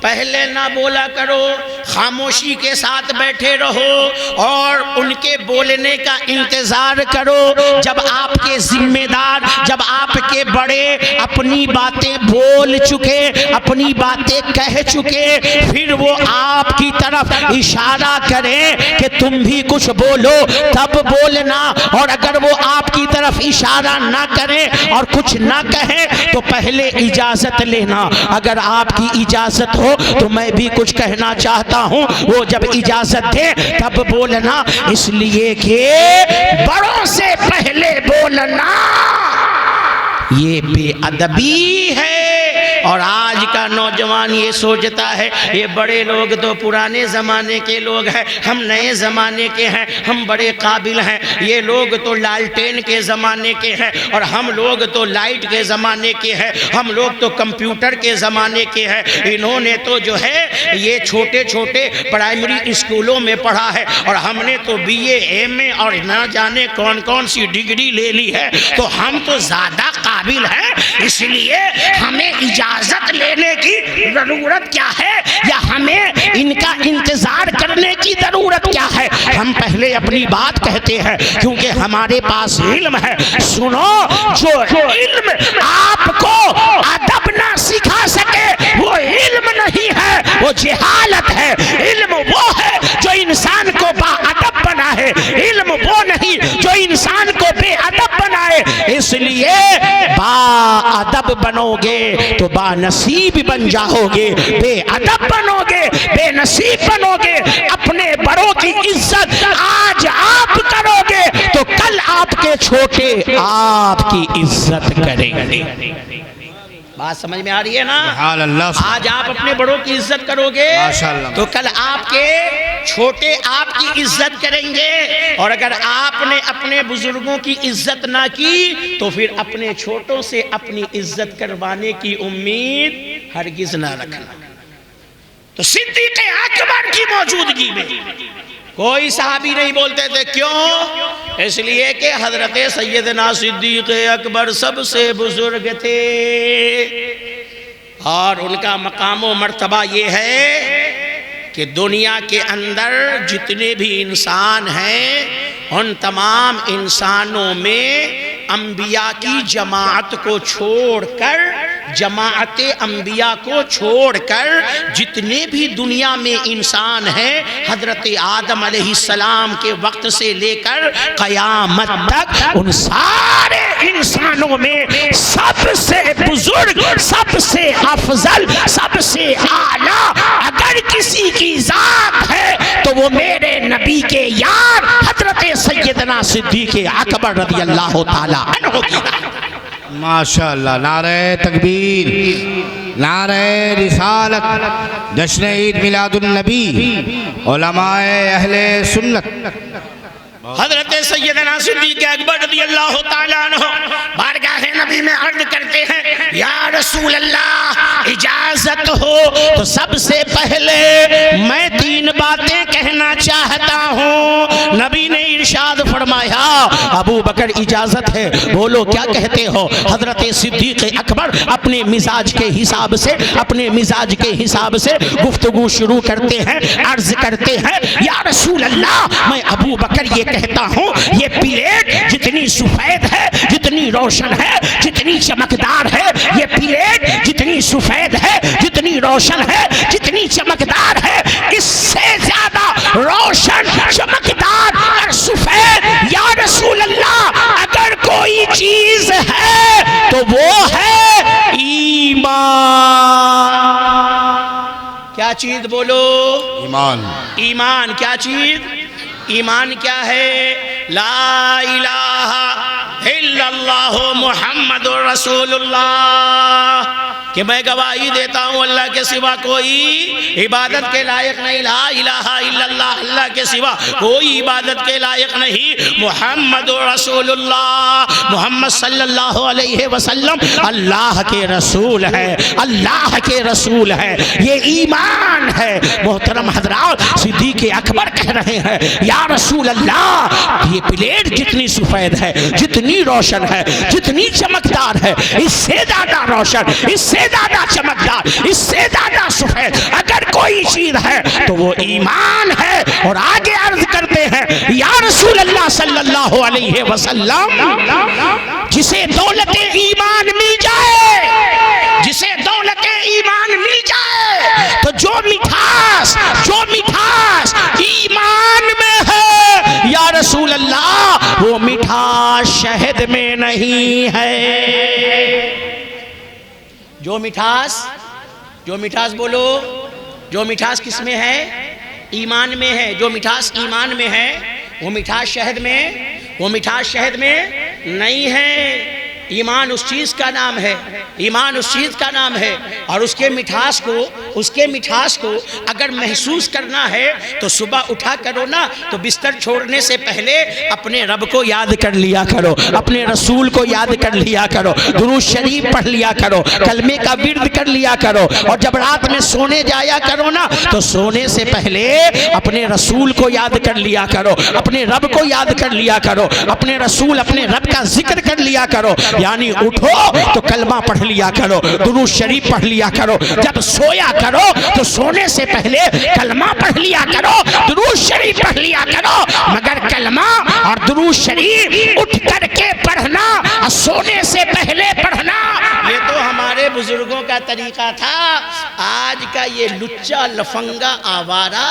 Speaker 1: پہلے نہ بولا کرو، خاموشی کے ساتھ بیٹھے رہو اور ان کے بولنے کا انتظار کرو۔ جب آپ کے ذمہ دار، جب آپ کے بڑے اپنی باتیں بول چکے، اپنی باتیں کہہ چکے، پھر وہ آپ کی طرف اشارہ کریں کہ تم بھی کچھ بولو، تب بولنا۔ اور اگر وہ آپ کی طرف اشارہ نہ کریں اور کچھ نہ کہیں تو پہلے اجازت لینا۔ اگر آپ کی اجازت ہو تو میں بھی کچھ کہنا چاہتا ہوں، وہ جب اجازت دے تب بولنا، اس لیے کہ بڑوں سے پہلے بولنا یہ بے ادبی ہے۔ اور آج کا نوجوان یہ سوچتا ہے یہ بڑے لوگ تو پرانے زمانے کے لوگ ہیں، ہم نئے زمانے کے ہیں، ہم بڑے قابل ہیں، یہ لوگ تو لالٹین کے زمانے کے ہیں اور ہم لوگ تو لائٹ کے زمانے کے ہیں، ہم لوگ تو کمپیوٹر کے زمانے کے ہیں، انہوں نے تو جو ہے یہ چھوٹے چھوٹے پرائمری اسکولوں میں پڑھا ہے اور ہم نے تو بی اے ایم اے اور نہ جانے کون کون سی ڈگری لے لی ہے، تو ہم تو زیادہ قابل ہیں، اس لیے ہمیں اجازت لینے کی ضرورت کیا ہے یا ہمیں ان کا انتظار کرنے کی ضرورت کیا ہے؟ ہم پہلے اپنی بات کہتے ہیں کیونکہ ہمارے پاس علم ہے۔ سنو، جو علم آپ کو ادب نہ سکھا سکے وہ علم نہیں ہے، وہ جہالت ہے۔ علم وہ ہے جو انسان کو با ادب بنائے، علم وہ نہیں جو انسان کو بے ادب بنائے۔ اس لیے با ادب بنو گے تو با نصیب بن جاؤ گے، بے ادب بنو گے بے نصیب بنو گے۔ اپنے بڑوں کی عزت آج آپ کرو گے تو کل آپ کے چھوٹے آپ کی عزت کریں گے۔ بات سمجھ میں آ رہی ہے نا؟
Speaker 2: سبحان اللہ۔
Speaker 1: آج آپ اپنے بڑوں کی عزت کرو گے تو کل آپ کے چھوٹے آپ کی عزت کریں گے، اور اگر آپ نے اپنے بزرگوں کی عزت نہ کی تو پھر اپنے چھوٹوں سے اپنی عزت کروانے کی امید ہرگز نہ رکھنا۔ تو صدیق اکبر کی موجودگی میں کوئی صحابی نہیں بولتے تھے، کیوں؟ اس لیے کہ حضرت سیدنا صدیق اکبر سب سے بزرگ تھے اور ان کا مقام و مرتبہ یہ ہے کہ دنیا کے اندر جتنے بھی انسان ہیں ان تمام انسانوں میں انبیاء کی جماعت کو چھوڑ کر، جماعت انبیاء کو چھوڑ کر جتنے بھی دنیا میں انسان ہیں حضرت آدم علیہ السلام کے وقت سے لے کر قیامت تک ان سارے انسانوں میں سب سے بزرگ، سب سے افضل، سب سے اعلیٰ اگر کسی کی ذات ہے تو وہ میرے نبی کے یار حضرت سیدنا صدیق اکبر رضی اللہ تعالی عنہ کی ذات۔
Speaker 2: ماشاءاللہ، نعرہ تکبیر، نعرہ رسالت، جشن عید میلاد النبی، علماء اہل سنت۔
Speaker 1: حضرت سیدنا صدیق اکبر رضی اللہ تعالیٰ عنہ بارگاہ نبی میں عرض کرتے ہیں یا رسول اللہ اجازت ہو تو سب سے پہلے میں 3 باتیں کہنا چاہتا ہوں۔ نبی نے ارشاد فرمایا ابو بکر اجازت ہے، بولو کیا کہتے ہو؟ حضرت صدیق اکبر اپنے مزاج کے حساب سے، اپنے مزاج کے حساب سے گفتگو شروع کرتے ہیں، عرض کرتے ہیں یا رسول اللہ میں ابو بکر یہ کہتا ہوں یہ پلیٹ جتنی سفید ہے، جتنی روشن ہے، جتنی چمکدار ہے، یہ پلیٹ جتنی سفید ہے، جتنی روشن ہے، جتنی چمکدار ہے، اس سے زیادہ روشن، چمکدار اور سفید یا رسول اللہ اگر کوئی چیز ہے تو وہ ہے ایمان۔ کیا چیز بولو؟
Speaker 2: ایمان۔
Speaker 1: ایمان کیا چیز؟ ایمان کیا ہے؟ لا الہ الا اللہ محمد رسول اللہ۔ کہ میں گواہی دیتا ہوں اللہ کے سوا کوئی عبادت کے لائق نہیں، لا الہ الا اللہ، اللہ کے سوا کوئی عبادت کے لائق نہیں، محمد رسول اللہ، محمد صلی اللہ علیہ وسلم اللہ کے رسول ہے، اللہ کے رسول ہے، یہ ایمان ہے۔ محترم حضرات، صدیق اکبر کہہ رہے ہیں یا رسول اللہ، یہ پلیٹ جتنی سفید ہے، جتنی روشن ہے، جتنی چمکدار ہے، اس سے زیادہ روشن، اس سے زیادہ چمکدار، اس سے زیادہ سفید اگر کوئی چیز ہے تو وہ ایمان ہے۔ اور آگے عرض کرتے ہیں یا رسول اللہ صلی اللہ علیہ وسلم، جسے دولت ایمان مل جائے، جسے دولت ایمان مل جائے تو جو مٹھاس ایمان میں ہے یا رسول اللہ، وہ مٹھاس شہد میں نہیں ہے۔ جو مٹھاس بولو، جو مٹھاس کس میں ہے؟ ایمان میں ہے۔ جو مٹھاس ایمان میں ہے وہ مٹھاس شہد میں نہیں ہے۔ ایمان اس چیز کا نام ہے، ایمان اس چیز کا نام ہے، اور اس کے مٹھاس کو اگر محسوس کرنا ہے تو صبح اٹھا کرو نا تو بستر چھوڑنے سے پہلے اپنے رب کو یاد کر لیا کرو، اپنے رسول کو یاد کر لیا کرو، درود شریف پڑھ لیا کرو، کلمے کا ورد کر لیا کرو، اور جب رات میں سونے جایا کرو نا تو سونے سے پہلے اپنے رسول کو یاد کر لیا کرو، اپنے رب کو یاد کر لیا کرو، اپنے رسول اپنے رب کا ذکر کر لیا کرو، یعنی اٹھو تو کلمہ پڑھ لیا کرو، درود شریف پڑھ لیا کرو، جب سویا کرو تو سونے سے پہلے کلمہ پڑھ لیا کرو، درود شریف پڑھ لیا کرو، مگر کلمہ اور درود شریف اٹھ کر کے پڑھنا اور سونے سے پہلے پڑھنا، یہ تو ہمارے بزرگوں کا طریقہ تھا۔ آج کا یہ لچا لفنگا آوارہ،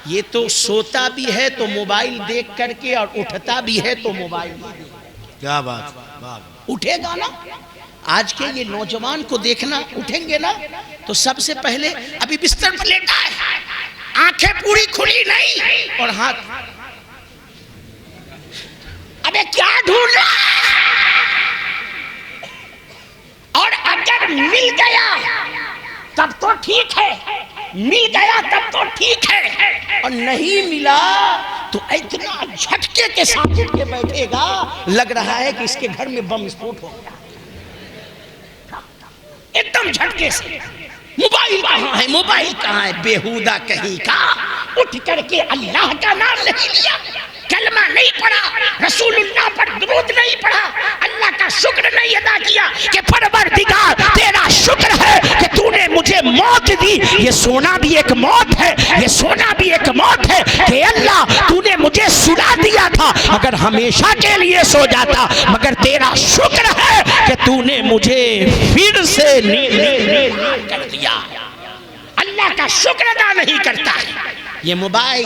Speaker 1: یہ تو سوتا بھی ہے تو موبائل دیکھ کر کے، اور اٹھتا بھی ہے تو موبائل دیکھ کر کے۔
Speaker 2: کیا بات،
Speaker 1: اٹھے گا نا، آج کے یہ نوجوان کو دیکھنا، اٹھیں گے نا تو سب سے پہلے ابھی بستر پر لیٹا ہے، آنکھیں پوری کھلی نہیں، اور ہاتھ ابے کیا ڈھونڈ رہا ہے، اور اگر مل گیا تب تو ٹھیک ہے، مل گیا تب تو ٹھیک ہے، اور نہیں ملا تو اتنا جھٹکے کے ساتھ اٹھ کے بیٹھے گا، لگ رہا ہے کہ اس کے گھر میں بم اسفوٹ ہو گیا، ایک دم جھٹکے سے۔ موبائل کہاں ہے بےہودہ کہیں کا، اٹھ کر کے اللہ کا نام نہیں لیا، کلمہ نہیں پڑھا، رسول اللہ پر درود نہیں پڑھا، اللہ کا شکر نہیں ادا کیا کہ پروردگار تیرا شکر ہے کہ تو نے مجھے موت دی، یہ سونا بھی ایک موت ہے، یہ سونا بھی ایک موت ہے، کہ اللہ تو نے مجھے سلا دیا تھا اگر ہمیشہ کے لیے سو جاتا، مگر تیرا شکر ہے کہ تو نے مجھے پھر سے نیند کر دیا۔ اللہ کا شکر ادا نہیں کرتا ہے، یہ موبائل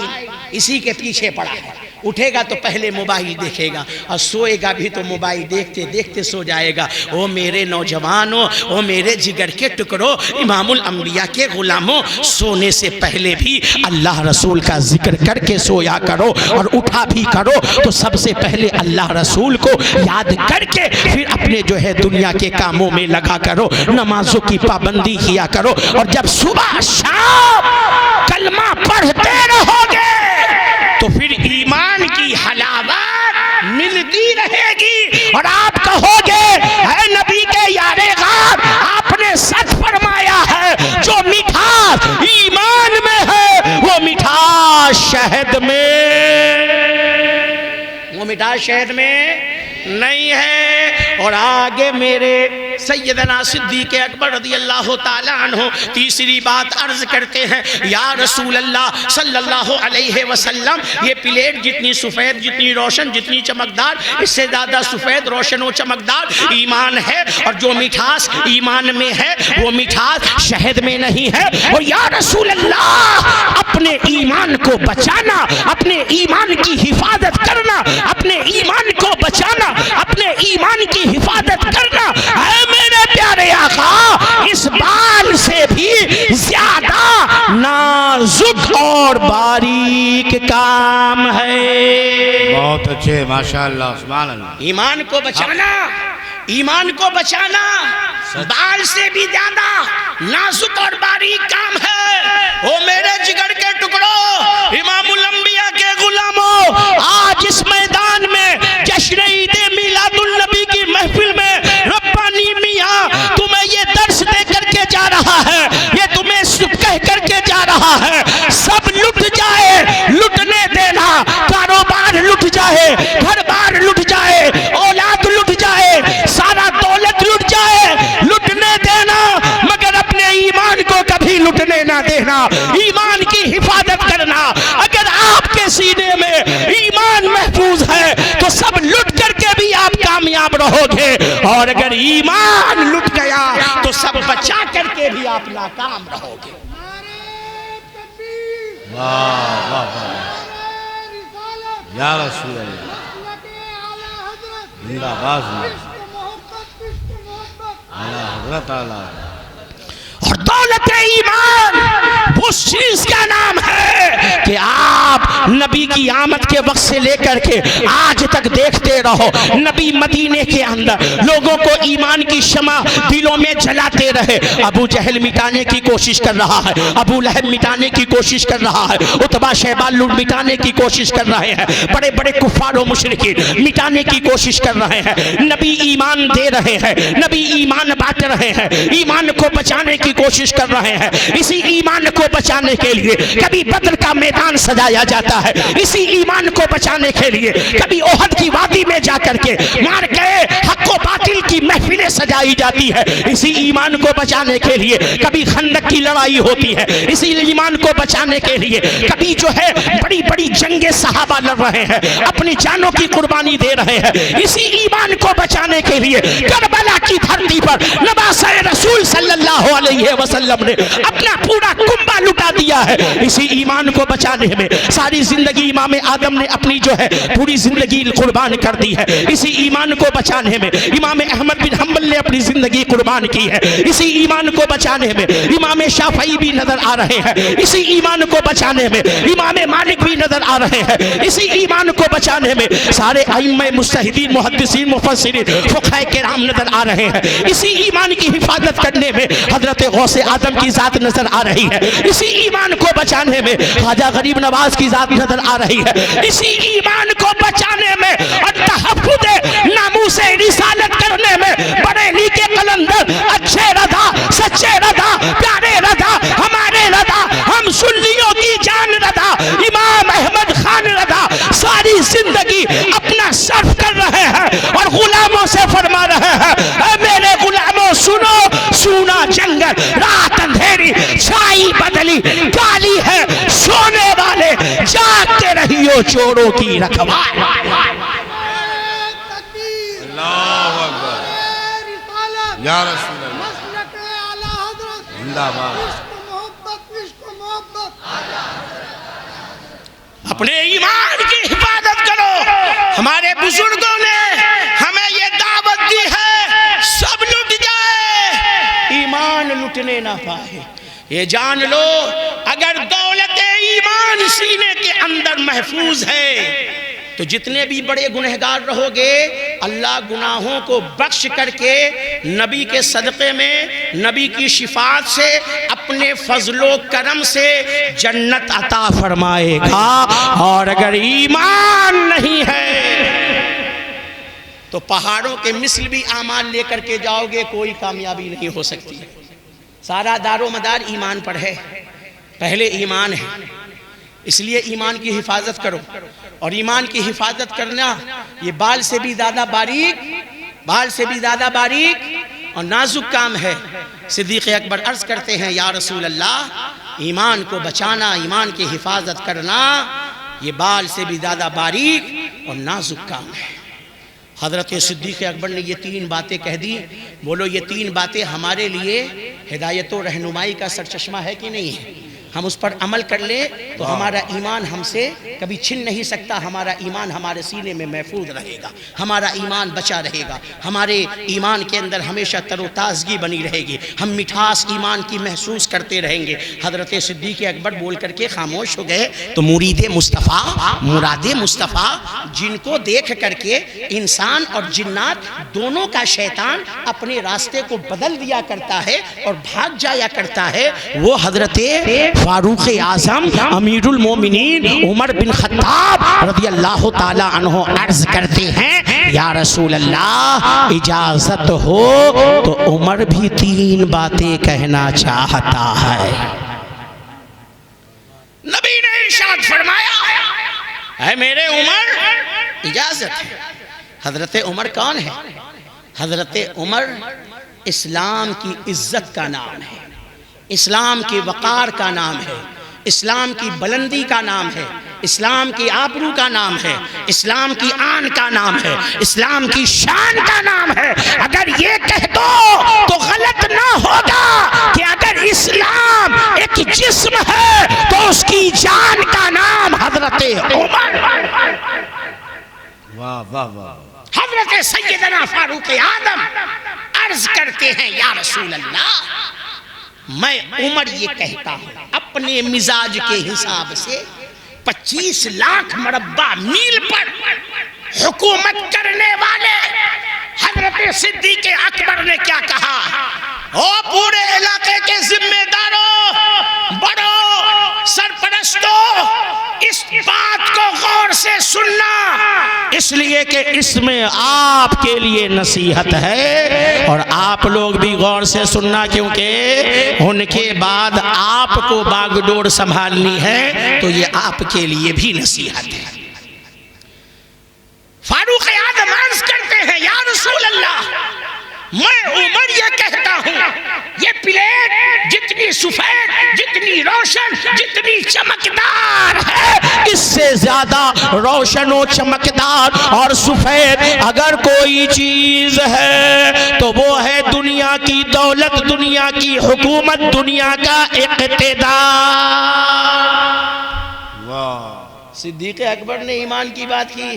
Speaker 1: اسی کے پیچھے پڑا ہے، اٹھے گا تو پہلے موبائل دیکھے گا، اور سوئے گا بھی تو موبائل دیکھتے دیکھتے سو جائے گا۔ او میرے نوجوانوں، او میرے جگر کے ٹکڑوں، امام الانبیاء کے غلاموں، سونے سے پہلے بھی اللہ رسول کا ذکر کر کے سویا کرو، اور اٹھا بھی کرو تو سب سے پہلے اللہ رسول کو یاد کر کے پھر اپنے جو ہے دنیا کے کاموں میں لگا کرو، نمازوں کی پابندی کیا کرو، اور جب صبح شام کلمہ پڑھتے رہو گے تو پھر ایمان کی حلاوت ملتی رہے گی، اور آپ کہو گے اے نبی کے یار غار، آپ نے سچ فرمایا ہے، جو مٹھاس ایمان میں ہے وہ مٹھاس شہد میں نہیں ہے۔ اور آگے میرے سیدنا صدیق اکبر رضی اللہ تعالیٰ عنہ تیسری بات عرض کرتے ہیں یا رسول اللہ صلی اللہ علیہ وسلم، یہ پلیٹ جتنی سفید، جتنی روشن، جتنی چمکدار، اس سے زیادہ سفید، روشن و چمکدار ایمان ہے، اور جو مٹھاس ایمان میں ہے وہ مٹھاس شہد میں نہیں ہے۔ اور یا رسول اللہ، اپنے ایمان کو بچانا، اپنے ایمان کی حفاظت کرنا، اپنے ایمان کو بچانا، اپنے ایمان کی حفاظت کرنا، اے میرے پیارے آقا، اس بال سے بھی زیادہ نازک اور باریک کام ہے۔
Speaker 2: بہت اچھے، ماشاءاللہ، سبحان اللہ۔
Speaker 1: ایمان کو بچانا ایمان کو بچانا بال سے بھی زیادہ نازک اور باریک کام ہے۔ او میرے جگر کے ٹکڑوں، امام الانبیاء کے غلاموں، آج اس میدان میں جشن عید میلاد النبی کی محفل میں ربانی میاں تمہیں یہ درس دے کر کے جا رہا ہے، یہ تمہیں کہہ کر کے جا رہا ہے، سب لٹ جائے لٹنے دینا، کاروبار لٹ جائے، گھر بار لٹ جائے، اولاد لٹ جائے، سارا دولت لٹ جائے، لٹنے دینا، مگر اپنے ایمان کو کبھی لٹنے نہ دینا، ایمان کی حفاظت کرنا۔ اگر آپ کے سینے میں ایمان محفوظ ہے تو سب لٹ کر کے بھی آپ کامیاب رہو گے، اور اگر ایمان لٹ گیا تو سب بچا کر کے بھی آپ ناکام رہو گے۔
Speaker 2: واہ واہ واہ یا رسول اللہ، زندہ باد اعلیٰ حضرت اعلیٰ۔
Speaker 1: اور دولت ایمان اس چیز کا نام ہے کہ آپ نبی کی آمد کے وقت سے لے کر کے آج تک دیکھتے رہو، نبی مدینے کے اندر لوگوں کو ایمان کی شمع دلوں میں جلاتے رہے۔ ابو جہل مٹانے کی کوشش کر رہا ہے، ابو لہب مٹانے کی کوشش کر رہا ہے، عتبہ شیبہ لوٹ مٹانے کی کوشش کر رہے ہیں، بڑے بڑے کفار و مشرکین مٹانے کی کوشش کر رہے ہیں۔ نبی ایمان دے رہے ہیں، نبی ایمان بانٹ رہے ہیں، ایمان کو بچانے کی کوشش کر رہے ہیں۔ اسی ایمان کو بچانے کے لیے کبھی بدر کا میدان سجایا جاتا ہے، اسی ایمان کو بچانے کے لیے کبھی احد کی وادی میں جا کر کے مار گئے حق و باطل کی محفلیں سجائی جاتی ہے، اسی ایمان کو بچانے کے لیے کبھی خندق کی لڑائی ہوتی ہے، اسی ایمان کو بچانے کے لیے کبھی جو ہے بڑی بڑی جنگیں صحابہ لڑ رہے ہیں، اپنی جانوں کی قربانی دے رہے ہیں۔ اسی ایمان کو بچانے کے لیے کربلا کی دھرتی پر نواسۂ رسول صلی اللہ علیہ وسلم نے اپنا پورا کنبہ لٹا دیا ہے۔ اسی ایمان کو بچانے میں ساری زندگی امام آدم نے اپنی جو ہے پوری زندگی قربان کر دی ہے، اسی ایمان کو بچانے میں امام احمد بن حنبل نے اپنی زندگی قربان کی ہے، اسی ایمان کو بچانے میں امام شافعی بھی نظر آ رہے ہیں، اسی ایمان کو بچانے میں امام مالک بھی نظر آ رہے ہیں، اسی ایمان کو بچانے میں سارے ائمہ مجتہدین محدثین مفسرین فقہاء کرام نظر آ رہے ہیں، اسی ایمان کی حفاظت کرنے میں حضرت غوث آدم کی ذات نظر آ رہی ہے، اسی ایمان کو بچانے میں خواجہ غریب نواز کی ذات نظر آ رہی ہے، اسی ایمان کو بچانے میں اور تحفظ ناموس رسالت کرنے میں بریلی کے قلندر اچھے رضا، سچے رضا، پیارے رضا، ہمارے رضا، ہم سنیوں کی جان رضا امام احمد خان رضا ساری زندگی اپنا صرف کر رہے ہیں اور غلاموں سے فرما رہے ہیں، اے میرے غلاموں سنو، سونا جنگل رات اندھیری چھائی بدلی کالی ہے، سونے والے جاگتے رہیو چوروں کی رکھوائی۔
Speaker 2: اللہ اکبر یا رسول اللہ، زندہ باد۔
Speaker 1: اپنے ایمان کی حفاظت کرو، ہمارے بزرگوں نے ہمیں یہ دعوت دی ہے، سب لٹ جائے ایمان لٹنے نہ پائے۔ یہ جان لو اگر دولت ایمان سینے کے اندر محفوظ ہے تو جتنے بھی بڑے گنہگار رہو گے اللہ گناہوں کو بخش کر کے نبی کے صدقے میں نبی کی شفاعت سے اپنے فضل و کرم سے جنت عطا فرمائے گا، اور اگر ایمان نہیں ہے تو پہاڑوں کے مثل بھی اعمال لے کر کے جاؤ گے کوئی کامیابی نہیں ہو سکتی۔ سارا دار و مدار ایمان پر ہے، پہلے ایمان ہے، اس لیے ایمان کی حفاظت کرو، اور ایمان کی حفاظت کرنا یہ بال سے بھی زیادہ باریک اور نازک کام ہے۔ صدیق اکبر عرض کرتے ہیں یا رسول اللہ، ایمان کو بچانا، ایمان کی حفاظت کرنا یہ بال سے بھی زیادہ باریک اور نازک کام ہے۔ حضرت صدیق اکبر نے یہ تین باتیں کہہ دی، بولو یہ تین باتیں ہمارے لیے ہدایت و رہنمائی کا سرچشمہ ہے کہ نہیں ہے؟ ہم اس پر عمل کر لیں تو ہمارا ایمان ہم سے کبھی چھن نہیں سکتا. ہمارا ایمان ہمارے سینے میں محفوظ رہے گا, ہمارا ایمان بچا رہے گا, ہمارے ایمان کے اندر ہمیشہ تر و تازگی بنی رہے گی, ہم مٹھاس ایمان کی محسوس کرتے رہیں گے. حضرت صدیق اکبر بول کر کے خاموش ہو گئے تو مرید مصطفیٰ, مراد مصطفیٰ, جن کو دیکھ کر کے انسان اور جنات دونوں کا شیطان اپنے راستے کو بدل دیا کرتا ہے اور بھاگ جایا کرتا ہے, وہ حضرت فاروق اعظم امیر المومنین عمر بن خطاب رضی اللہ تعالی عنہ عرض کرتے ہیں یا رسول اللہ اجازت ہو تو عمر بھی 3 باتیں کہنا چاہتا ہے. نبی نے ارشاد فرمایا اے میرے عمر اجازت ہے. حضرت عمر کون ہے؟ حضرت عمر اسلام کی عزت کا نام ہے, اسلام کی وقار کا نام ہے, اسلام کی بلندی کا نام ہے, اسلام کی آبرو کا نام ہے, اسلام کی آن کا نام ہے, اسلام کی شان کا نام ہے. اگر یہ کہہ دو تو غلط نہ ہوگا کہ اگر اسلام ایک جسم ہے تو اس کی جان کا نام حضرت عمر.
Speaker 2: واہ واہ واہ.
Speaker 1: حضرت سیدنا فاروق اعظم عرض کرتے ہیں یا رسول اللہ میں عمر یہ کہتا ہوں اپنے مزاج کے حساب سے 25 لاکھ مربع میل پر حکومت کرنے والے حضرت صدیق اکبر نے کیا کہا, او پورے علاقے کے ذمہ داروں, بڑوں, سرپرستوں, اس بات کو غور سے سننا, اس لیے کہ اس میں آپ کے لیے نصیحت ہے اور آپ لوگ بھی غور سے سننا, کیونکہ ان کے بعد آپ کو باغ ڈور سنبھالنی ہے تو یہ آپ کے لیے بھی نصیحت ہے. فاروق اعظم عرض کرتے ہیں یا رسول اللہ میں عمر یہ کہتا ہوں یہ پلیٹ جتنی سفید, جتنی روشن, جتنی چمکدار ہے, اس سے زیادہ روشن و چمکدار اور سفید اگر کوئی چیز ہے تو وہ ہے دنیا کی دولت, دنیا کی حکومت, دنیا کا اقتدار. صدیق اکبر نے ایمان کی بات کی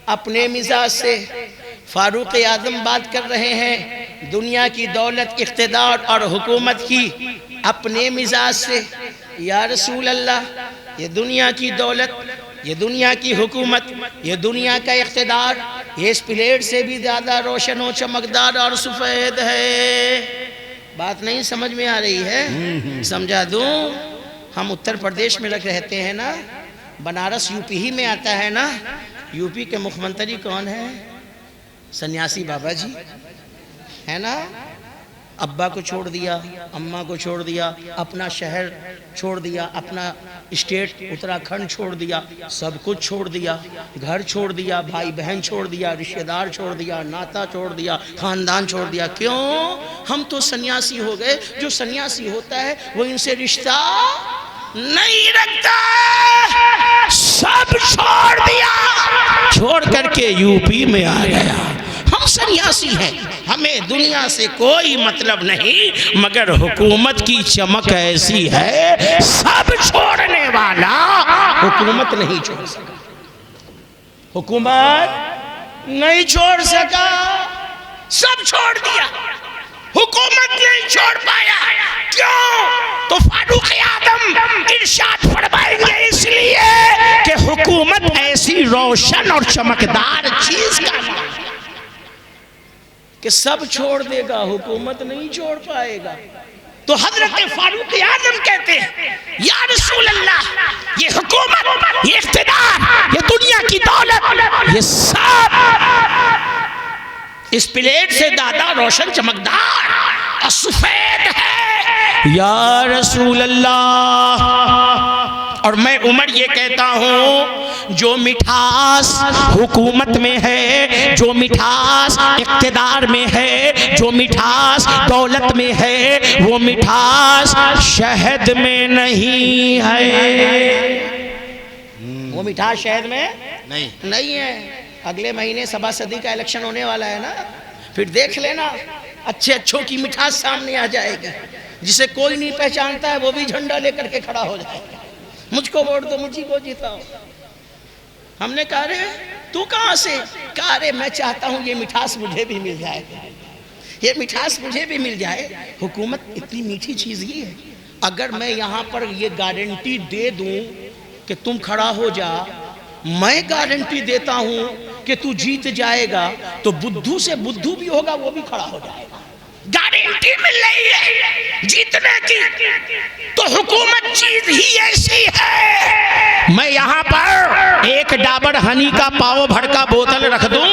Speaker 1: اپنے مزاج سے, فاروق اعظم بات کر رہے ہیں دنیا کی دولت, اقتدار اور حکومت کی اپنے مزاج سے. یا رسول اللہ یہ دنیا کی دولت, یہ دنیا کی حکومت, یہ دنیا کا اقتدار, یہ اس پلیٹ سے بھی زیادہ روشن و چمکدار اور سفید ہے. بات نہیں سمجھ میں آ رہی ہے؟ سمجھا دوں. ہم اتر پردیش میں رہتے ہیں نا, بنارس یو پی ہی میں آتا ہے نا. یو پی کے مکھ منتری کون ہے؟ سنیاسی بابا جی ہے نا. ابا کو چھوڑ دیا, اماں کو چھوڑ دیا, اپنا شہر چھوڑ دیا, اپنا اسٹیٹ اتراکھنڈ چھوڑ دیا, سب کچھ چھوڑ دیا, گھر چھوڑ دیا, بھائی بہن چھوڑ دیا, رشتہ دار چھوڑ دیا, ناتا چھوڑ دیا, خاندان چھوڑ دیا. کیوں؟ ہم تو سنیاسی ہو گئے. جو سنیاسی ہوتا ہے وہ ان سے رشتہ نہیں رکھتا, سب چھوڑ دیا, چھوڑ کر کے یو پی میں آ گیا. ہم سنیاسی ہیں, ہمیں دنیا سے کوئی مطلب نہیں, مگر حکومت کی چمک ایسی ہے سب چھوڑنے والا حکومت نہیں چھوڑ سکا, حکومت نہیں چھوڑ سکا, سب چھوڑ دیا, حکومت نہیں چھوڑ پایا. کیوں؟ تو فاروق اعظم ارشاد فرمائیں گے اس لیے کہ حکومت ایسی روشن اور چمکدار چیز کا نام کہ سب چھوڑ دے گا, حکومت نہیں چھوڑ پائے گا. تو حضرت فاروق اعظم کہتے ہیں یا رسول اللہ یہ حکومت, یہ اقتدار, یہ دنیا کی دولت, یہ سب اس پلیٹ سے زیادہ روشن, چمکدار اور سفید ہے. یا رسول اللہ اور میں عمر یہ کہتا ہوں جو مٹھاس حکومت میں ہے, جو مٹھاس اقتدار میں ہے, جو مٹھاس دولت میں ہے, وہ مٹھاس شہد میں نہیں ہے. وہ مٹھاس شہد میں نہیں ہے. اگلے مہینے سبا صدی کا الیکشن ہونے والا ہے نا, پھر دیکھ لینا اچھے اچھوں کی مٹھاس سامنے آ جائے گی. جسے کوئی نہیں پہچانتا ہے وہ بھی جھنڈا لے کر کے کھڑا ہو جائے گا، مجھ کو ووٹ دو، مجھے کو جیتاؤ۔ ہم نے کہا رے تو کہاں سے؟ کہا رے میں چاہتا ہوں یہ مٹھاس مجھے بھی مل جائے، یہ مٹھاس مجھے بھی مل جائے۔ حکومت اتنی میٹھی چیز یہ ہے، اگر میں یہاں پر یہ گارنٹی دے دوں کہ تم کھڑا ہو جا، میں گارنٹی دیتا ہوں کہ تو جیت جائے گا، تو بدھو سے بدھو بھی ہوگا وہ بھی کھڑا ہو جائے گا۔ گارنٹی مل رہی ہے جیتنے کی، تو حکومت چیز ہی ایسی ہے۔ میں یہاں پر ایک ڈابر ہنی کا پاؤ بھر کا بوتل رکھ دوں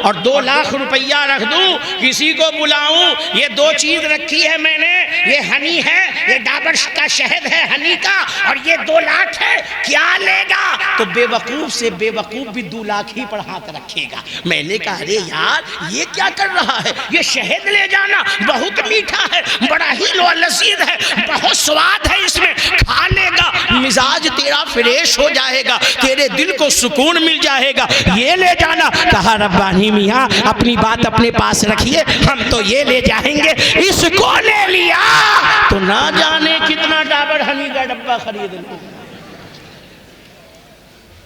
Speaker 1: اور 2 لاکھ روپیہ رکھ دوں، کسی کو بلاؤں، یہ 2 چیز رکھی ہے میں نے، یہ ہنی ہے، یہ ڈابر کا شہد ہے ہنی کا، اور یہ 2 لاکھ ہے، کیا لے گا؟ تو بے وقوف سے بے وقوف بھی 2 لاکھ ہی پر ہاتھ رکھے گا۔ میں نے کہا ارے یار یہ کیا کر رہا ہے؟ یہ شہد لے جانا بہت میٹھا ہے، بڑا ہی لذیذ ہے، بہت سواد ہے اس میں، کھا لے گا مزاج تیرا فریش ہو جائے گا، تیرے دل کو سکون مل جائے گا، یہ لے جانا۔ کہا ربانی میاں اپنی بات اپنے پاس رکھیے، ہم تو یہ لے جائیں گے۔ اس کو لے لیا تو نہ جانے کتنا ڈابر ہنی کا ڈبہ خرید لوں۔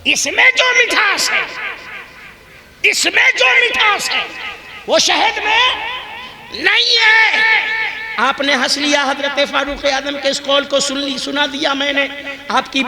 Speaker 1: اس میں جو مٹھاس ہے، اس میں جو مٹھاس ہے وہ شہد میں نہیں ہے۔ آپ نے ہنس لیا، حضرت فاروق اعظم کے اس قول کو سنا دیا میں نے، آپ کی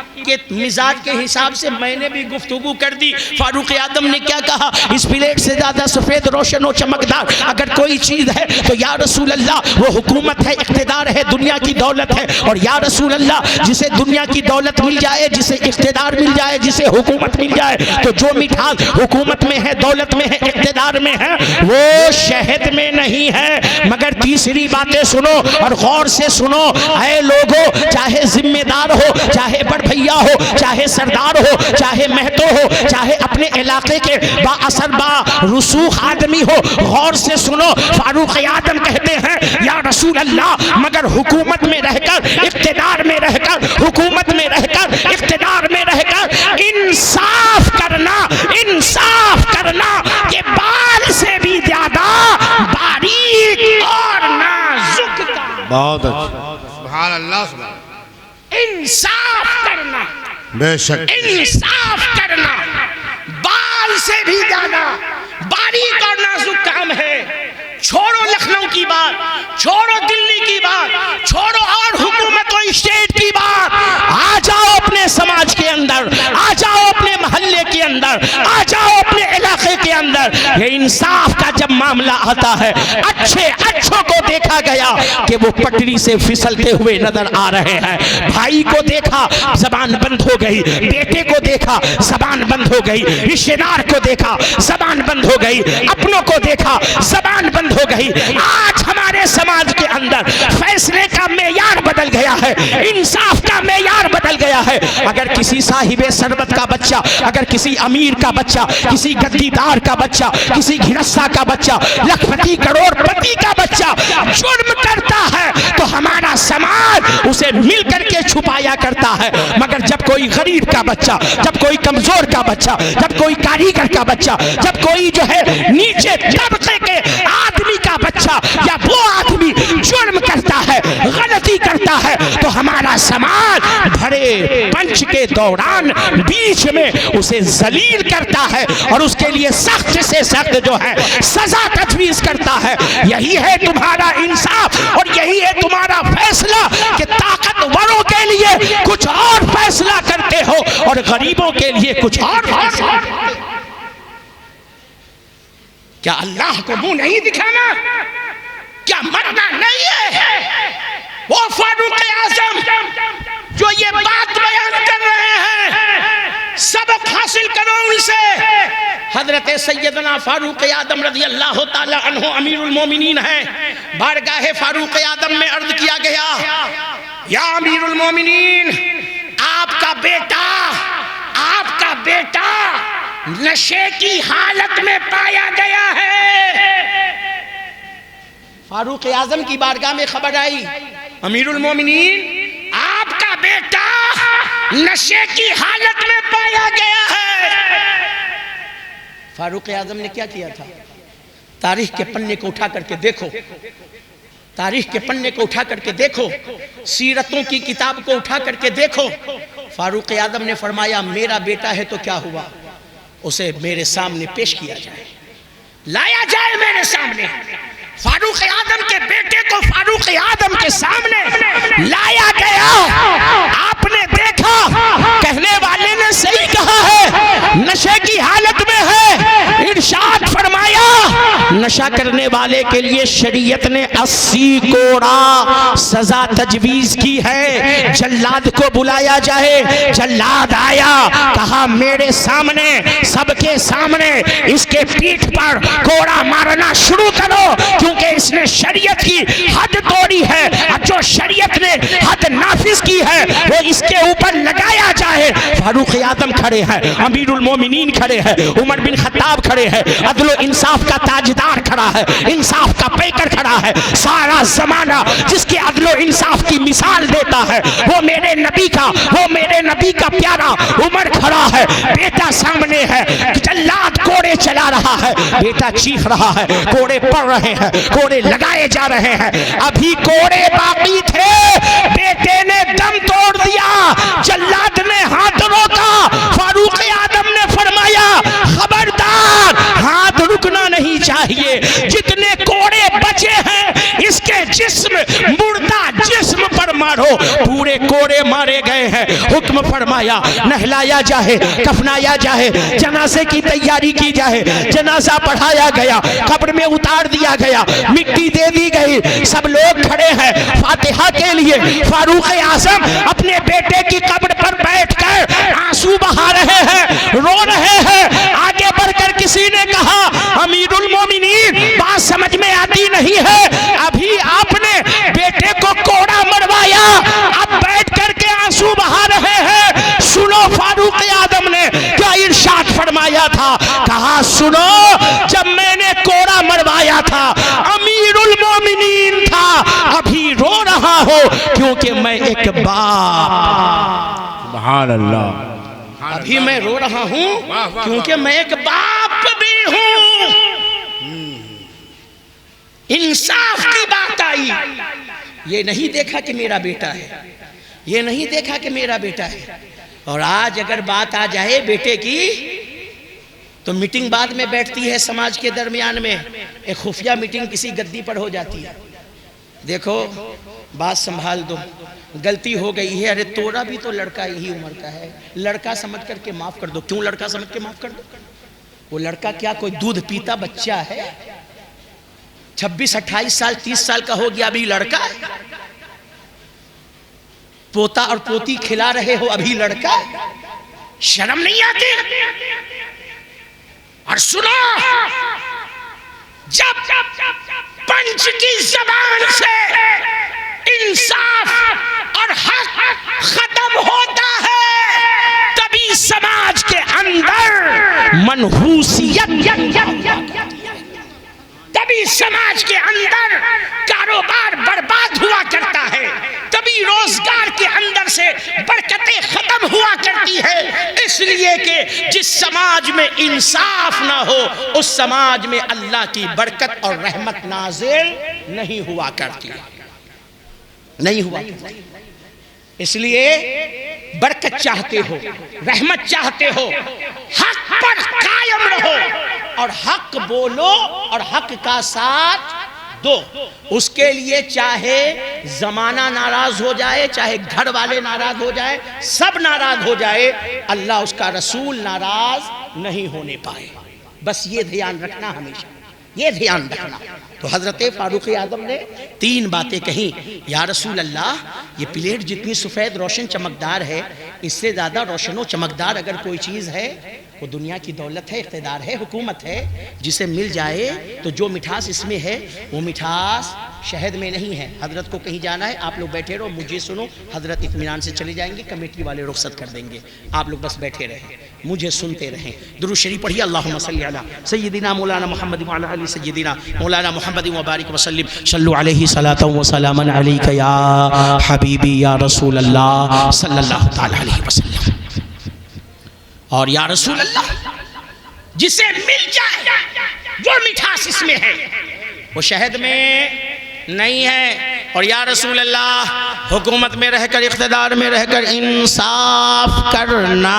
Speaker 1: مزاج کے حساب سے میں نے بھی گفتگو کر دی۔ فاروق اعظم نے کیا کہا؟ اس پلیٹ سے زیادہ سفید روشن و چمکدار اگر کوئی چیز ہے تو یا رسول اللہ وہ حکومت ہے، اقتدار ہے، دنیا کی دولت ہے، اور یا رسول اللہ جسے دنیا کی دولت مل جائے، جسے اقتدار مل جائے، جسے حکومت مل جائے، تو جو مٹھاس حکومت میں ہے، دولت میں ہے، اقتدار میں ہے، وہ شہد میں نہیں ہے۔ مگر تیسری باتیں سنو اور غور سے سنو، اے لوگو، چاہے ذمہ دار ہو، چاہے بڑ بھیا ہو، چاہے سردار ہو، چاہے مہتو ہو، چاہے اپنے علاقے کے با اثر با رسوخ آدمی ہو، غور سے سنو۔ فاروق اعظم کہتے ہیں یا رسول اللہ مگر حکومت میں رہ کر، اقتدار میں رہ کر، حکومت میں رہ کر، اقتدار میں رہ کر انصاف کرنا، انصاف کرنا کہ بال سے بھی زیادہ باریک اور نازک،
Speaker 2: بہت اچھا، سبحان اللہ، سبحان،
Speaker 1: انصاف کرنا،
Speaker 2: بے شک
Speaker 1: انصاف کرنا بال سے بھی زیادہ باریک اور نازک کام ہے۔ چھوڑو لکھنؤ کی بات، چھوڑو دلی کی بات، چھوڑو اور حکومت و اسٹیٹ کی بات، آ جاؤ اپنے سماج کے اندر، آ جاؤ اپنے محلے کے اندر، آ جاؤ اپنے علاقے کے اندر۔ یہ انصاف کا جب معاملہ آتا ہے، اچھوں کو دیکھا گیا کہ وہ پٹری سے پھسلتے ہوئے نظر آ رہے ہیں۔ بھائی کو دیکھا زبان بند ہو گئی، بیٹے کو دیکھا زبان بند ہو گئی، رشتہ دار کو دیکھا زبان بند ہو گئی، اپنوں کو دیکھا زبان بند ہو گئی۔ آج ہمارے سماج کے اندر فیصلے کا معیار بدل گیا ہے، انصاف کا معیار بدل گیا ہے۔ اگر کسی صاحب ثروت کا بچہ، اگر کسی امیر کا بچہ، کسی گدی دار کا بچہ، کسی گھرستہ کا بچہ، لاکھ پتی کروڑ پتی کا بچہ جرم کرتا ہے تو ہمارا سماج اسے مل کر کے چھپایا کرتا ہے، مگر جب کوئی غریب کا بچہ، جب کوئی کمزور کا بچہ، جب کوئی کاریگر کا بچہ، جب کوئی جو ہے نیچے طبقے کے آدمی کا بچہ یا وہ آدمی جرم کرتا ہے، غلطی کرتا ہے، تو ہمارا سماج بھرے پنچ کے دوران بیچ میں اسے ذلیل کرتا ہے اور اس کے لیے سخت سے سخت جو ہے سزا تجویز کرتا ہے۔ یہی ہے تمہارا انصاف اور یہی ہے تمہارا فیصلہ کہ طاقتوروں کے لیے کچھ اور فیصلہ کرتے ہو اور غریبوں کے لیے کچھ اور فیصلہ کرتے ہو۔ کیا اللہ کو منہ نہیں دکھانا؟ کیا مرنا نہیں ہے؟ وہ فاروق اعظم جو یہ بات بیان کر رہے ہیں، سبق حاصل کرو ان سے۔ حضرت سیدنا فاروق اعظم رضی اللہ تعالی عنہ امیر المومنین ہیں۔ بارگاہ فاروق اعظم میں عرض کیا گیا یا امیر المومنین، آپ کا بیٹا نشے کی حالت میں پایا گیا ہے۔ فاروق اعظم کی بارگاہ میں خبر آئی، امیر المومنین آپ کا بیٹا نشے کی حالت میں پایا گیا ہے۔ فاروق اعظم نے کیا کیا تھا؟ تاریخ کے پنے کو اٹھا کر کے دیکھو، تاریخ کے پنے کو اٹھا کر کے دیکھو، سیرتوں کی کتاب کو اٹھا کر کے دیکھو، فاروق اعظم نے فرمایا میرا بیٹا ہے تو کیا ہوا، اسے میرے سامنے پیش کیا جائے، لایا جائے میرے سامنے۔ فاروق اعظم کے بیٹے کو فاروق اعظم کے سامنے لایا گیا۔ آپ نے دیکھا کہنے والے نے صحیح کہا ہے، نشے کی حالت میں ہے، ارشاد فرمایا نشہ کرنے والے کے لیے شریعت نے 80 کوڑا سزا تجویز کی ہے، جلاد کو بلایا جائے۔ جلاد آیا، کہا میرے سامنے سب کے سامنے اس کے پیٹھ پر کوڑا مارنا شروع کرو، کیونکہ اس نے شریعت کی حد توڑی ہے، اور جو شریعت نے حد نافذ کی ہے وہ اس کے اوپر لگایا جائے۔ فاروق اعظم کھڑے ہیں، امیر المومنین کھڑے ہیں، عمر بن خطاب کھڑے ہیں، عدل و انصاف کا تاجدار کھڑا ہے، انصاف کا پیکر کھڑا ہے، سارا زمانہ جس کے عدل و انصاف کی مثال دیتا ہے وہ میرے نبی کا پیارا عمر کھڑا ہے، بیٹا سامنے ہے، جلاد کوڑے چلا رہا ہے، بیٹا چیخ رہا ہے، کوڑے پڑ رہے ہیں، کوڑے لگائے جا رہے ہیں، ابھی کوڑے باقی تھے، بیٹے نے دم توڑ دیا، جلاد نے ہاتھ روکا، فاروق اعظم نے فرمایا خبردار، ہاتھ رکنا نہیں چاہیے، جتنے کوڑے بچے ہیں اس کے جسم مردہ جسم پر مارو۔ پورے کوڑے مارے گئے ہیں، حکم فرمایا نہلایا جائے، کفنایا جائے، جنازے کی تیاری کی جائے، جنازہ پڑھایا گیا، قبر میں اتار دیا گیا، مٹی دے دی گئی، سب لوگ کھڑے ہیں فاتحہ کے لیے۔ فاروق اعظم اپنے بیٹے کی قبر پر بیٹھ کر آنسو بہا رہے ہیں، رو رہے ہیں۔ آگے بڑھ کر کسی نے کہا امیر المومنین بات سمجھ میں آتی نہیں ہے، ابھی آپ نے بیٹے کو کوڑا مروایا، اب بیٹھ کر کے آنسو بہا رہے ہیں۔ سنو فاروق اعظم نے کیا ارشاد فرمایا تھا، کہا سنو جب میں نے کوڑا مروایا تھا امیر المومنین تھا، ابھی رو رہا ہوں کیونکہ میں ایک باپ،
Speaker 2: سبحان اللہ،
Speaker 1: ابھی میں رو رہا ہوں کیونکہ میں ایک باپ بھی ہوں۔ انصاف کی بات آئی، یہ نہیں دیکھا کہ میرا بیٹا ہے، یہ نہیں دیکھا کہ میرا بیٹا ہے۔ اور آج اگر بات آ جائے بیٹے کی تو میٹنگ بعد میں بیٹھتی ہے سماج کے درمیان میں، ایک خفیہ میٹنگ کسی گدی پر ہو جاتی ہے، دیکھو بات سنبھال دو، غلطی ہو گئی ہے، ارے تورا بھی تو لڑکا یہی عمر کا ہے، لڑکا سمجھ کر کے معاف کر دو۔ کیوں لڑکا سمجھ کے معاف کر دو؟ وہ لڑکا کیا کوئی دودھ پیتا بچہ ہے؟ 26 28 سال 30 سال کا ہو گیا ابھی لڑکا ہے، پوتا اور پوتی کھلا رہے ہو ابھی لڑکا ہے، شرم نہیں آتی؟ اور سنو جب پنچ کی زبان سے انصاف اور حق ختم ہوتا ہے تبھی سماج کے اندر منحوسیت، تبھی سماج کے اندر کاروبار برباد ہوا کرتا ہے، تبھی روزگار کے اندر سے برکتیں ختم ہوا کرتی ہے، اس لیے کہ جس سماج میں انصاف نہ ہو اس سماج میں اللہ کی برکت اور رحمت نازل نہیں ہوا کرتی، نہیں ہوا کرتی۔ اس لیے برکت چاہتے ہو، رحمت چاہتے ہو، حق پر قائم رہو اور حق بولو اور حق کا ساتھ دو۔ اس کے لیے چاہے زمانہ ناراض ہو جائے، چاہے گھر والے ناراض ہو جائے، سب ناراض ہو جائے، اللہ اس کا رسول ناراض نہیں ہونے پائے۔ بس یہ دھیان رکھنا ہمیشہ، یہ دھیان رکھنا۔ تو حضرت فاروق اعظم نے 3 باتیں کہیں، یا رسول اللہ یہ پلیٹ جتنی سفید روشن چمکدار ہے، اس سے زیادہ روشن و چمکدار اگر کوئی چیز ہے وہ دنیا کی دولت ہے، اقتدار ہے، حکومت ہے، جسے مل جائے تو جو مٹھاس اس میں ہے وہ مٹھاس شہد میں نہیں ہے۔ حضرت کو کہیں جانا ہے، آپ لوگ بیٹھے رہو، مجھے سنو، حضرت اطمینان سے چلے جائیں گے، کمیٹی والے رخصت کر دیں گے، آپ لوگ بس بیٹھے رہیں، مجھے سنتے رہیں۔ درود شریف پڑھیے، اللہم صلی علی سیدنا مولانا محمد وعلی آل سیدنا مولانا محمد وبارک وسلم، صلو علیہ صلاۃ و سلاما علیک یا حبیبی یا رسول اللہ صلی اللہ تعالی علیہ وسلم۔ اور یا رسول اللہ جسے مل جائے جو مٹھاس اس میں ہے وہ شہد میں نہیں ہے۔ اور یا رسول اللہ حکومت میں رہ کر اقتدار میں رہ کر انصاف کرنا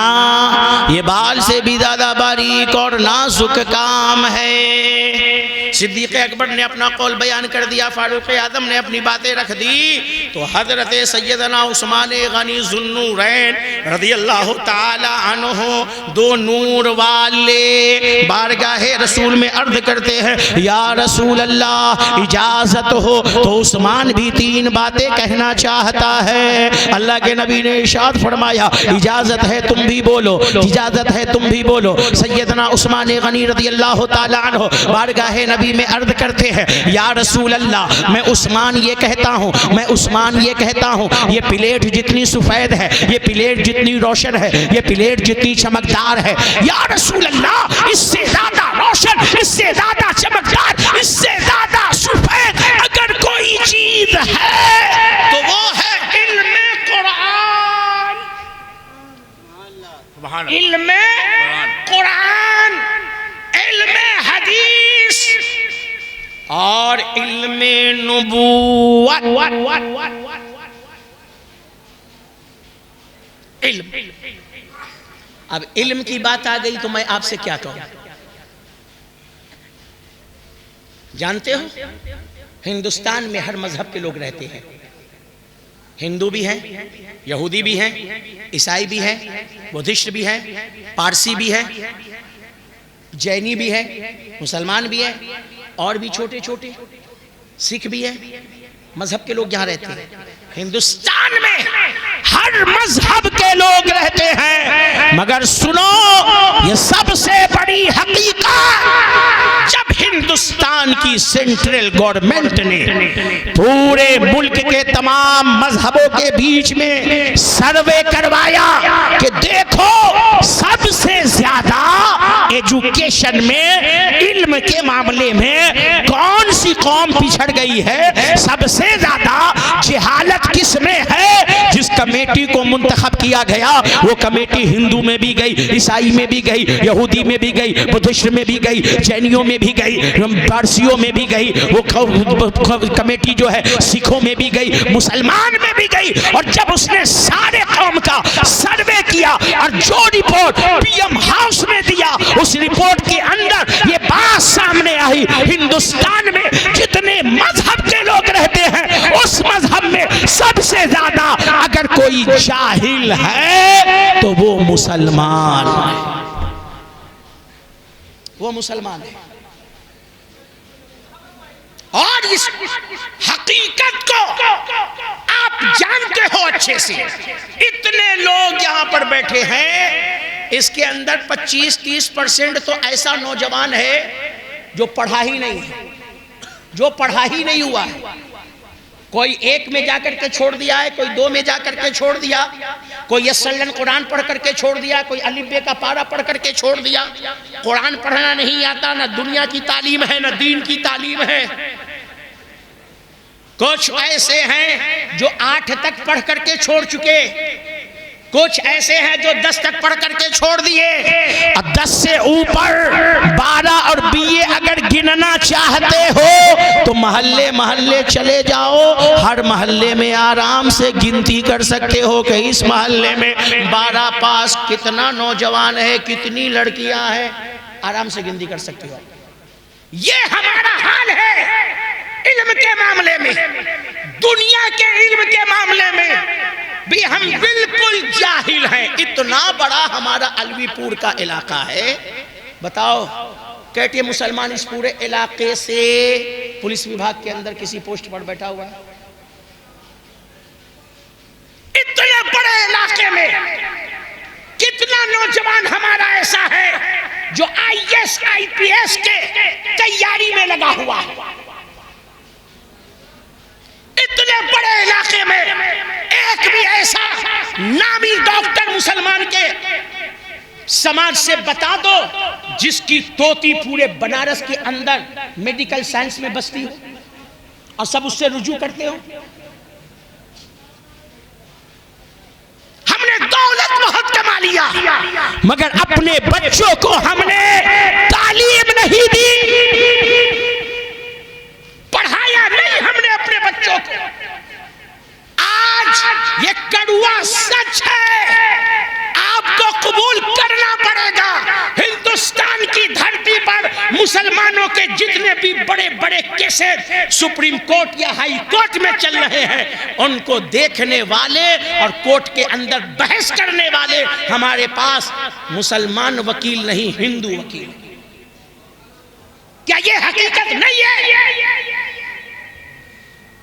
Speaker 1: یہ بال سے بھی زیادہ باریک اور نازک کام ہے۔ صدیق اکبر نے اپنا قول بیان کر دیا، فاروق اعظم نے اپنی باتیں رکھ دی، تو حضرت سیدنا عثمان غنی ذو النورین رضی اللہ تعالی عنہ دو نور والے بارگاہ رسول میں عرض کرتے ہیں یا رسول اللہ اجازت ہو، تو عثمان بھی تین باتیں کہنا چاہتا ہے۔ اللہ کے نبی نے ارشاد فرمایا اجازت ہے تم بھی بولو، اجازت ہے تم بھی بولو۔ سیدنا عثمان غنی رضی اللہ تعالی عنہ بارگاہ نبی میں عرض کرتے ہیں یا رسول اللہ میں عثمان یہ کہتا ہوں، میں عثمان یہ کہتا ہوں، یہ پلیٹ جتنی سفید ہے، یہ پلیٹ جتنی روشن ہے، یہ پلیٹ جتنی چمکدار ہے، یا رسول اللہ اس سے زیادہ روشن، اس سے زیادہ چمکدار، اس سے زیادہ سفید اگر کوئی چیز ہے تو وہ ہے علم قرآن، علم قرآن، علم حدیث اور علم نبوت۔ علم، اب علم کی بات آ گئی تو میں آپ سے کیا کہوں؟ جانتے ہو ہندوستان میں ہر مذہب کے لوگ رہتے ہیں، ہندو بھی ہیں، یہودی بھی ہیں، عیسائی بھی ہیں، بدھسٹ بھی ہیں، پارسی بھی ہیں، جینی بھی ہے، مسلمان بھی ہے، اور بھی چھوٹے چھوٹے سکھ بھی ہیں، مذہب کے لوگ یہاں رہتے ہیں۔ ہندوستان میں ہر مذہب کے لوگ رہتے ہیں، مگر سنو یہ سب سے بڑی حقیقت، جب ہندوستان کی سینٹرل گورنمنٹ نے پورے ملک کے تمام مذہبوں کے بیچ میں سروے کروایا کہ دیکھو سب سے زیادہ ایجوکیشن میں، علم کے معاملے میں کون سی قوم پچھڑ گئی ہے، سب سے زیادہ جہالت کس میں ہے، جس کمیٹی کو منتخب کیا گیا وہ کمیٹی ہندو میں بھی گئی، عیسائی میں بھی گئی، یہودی میں بھی گئی، بدھسٹ میں بھی گئی، جینیوں میں بھی گئی، پارسیوں میں بھی گئی، وہ کمیٹی جو ہے سکھوں میں بھی گئی، مسلمان میں بھی گئی، اور جب اس نے سارے قوم کا سروے کیا اور جو رپورٹ پی ایم ہاؤس میں دیا، اس رپورٹ کے اندر یہ بات سامنے آئی ہندوستان میں جتنے مذہب کے لوگ رہتے ہیں اس مذہب میں سب سے زیادہ اگر کوئی جاہل ہے تو وہ مسلمان ہے، وہ مسلمان ہے۔ اور اس حقیقت کو آپ جانتے ہو اچھے سے، اتنے لوگ یہاں پر بیٹھے ہیں، اس کے اندر 25-30% تو ایسا نوجوان ہے جو پڑھا ہی نہیں ہے، جو پڑھا ہی نہیں ہوا ہے، کوئی 1 میں جا کر کے چھوڑ دیا ہے، کوئی 2 میں جا کر کے چھوڑ دیا، کوئی یسلن قرآن پڑھ کر کے چھوڑ دیا، کوئی الف بے کا پارا پڑھ کر کے چھوڑ دیا۔ قرآن پڑھنا نہیں آتا، نہ دنیا کی تعلیم ہے نہ دین کی تعلیم ہے۔ کچھ ایسے ہیں جو 8 تک پڑھ کر کے چھوڑ چکے، کچھ ایسے ہیں جو 10 تک پڑھ کر کے چھوڑ دیے، اور 10 سے اوپر 12 اور BA اگر گننا چاہتے ہو تو محلے محلے چلے جاؤ، ہر محلے میں آرام سے گنتی کر سکتے ہو کہ اس محلے میں 12 پاس کتنا نوجوان ہے، کتنی لڑکیاں ہیں، آرام سے گنتی کر سکتے ہو۔ یہ ہمارا حال ہے علم کے معاملے میں، دنیا کے علم کے معاملے میں بھی ہم بالکل جاہل ہیں۔ اتنا بڑا ہمارا علوی پور کا علاقہ ہے، بتاؤ کہتے مسلمان اس پورے علاقے سے پولیس وبھاگ کے اندر کسی پوسٹ پر بیٹھا ہوا ہے؟ اتنے بڑے علاقے میں کتنا نوجوان ہمارا ایسا ہے جو IAS IPS کے تیاری میں لگا ہوا ہے؟ اتنے بڑے علاقے میں ایک بھی ایسا نامی ڈاکٹر مسلمان کے سماج سے بتا دو جس کی توتی پورے بنارس کے اندر میڈیکل سائنس میں بستی ہو اور سب اس سے رجوع کرتے ہو۔ ہم نے دولت بہت کما لیا مگر اپنے بچوں کو ہم نے تعلیم نہیں دی، پڑھایا نہیں ہم نے مسلمانوں کے جتنے بھی بڑے بڑے کیسز سپریم کورٹ یا ہائی کورٹ میں چل رہے ہیں ان کو دیکھنے والے اور کورٹ کے اندر بحث کرنے والے ہمارے پاس مسلمان وکیل نہیں، ہندو وکیل۔ کیا یہ حقیقت نہیں ہے؟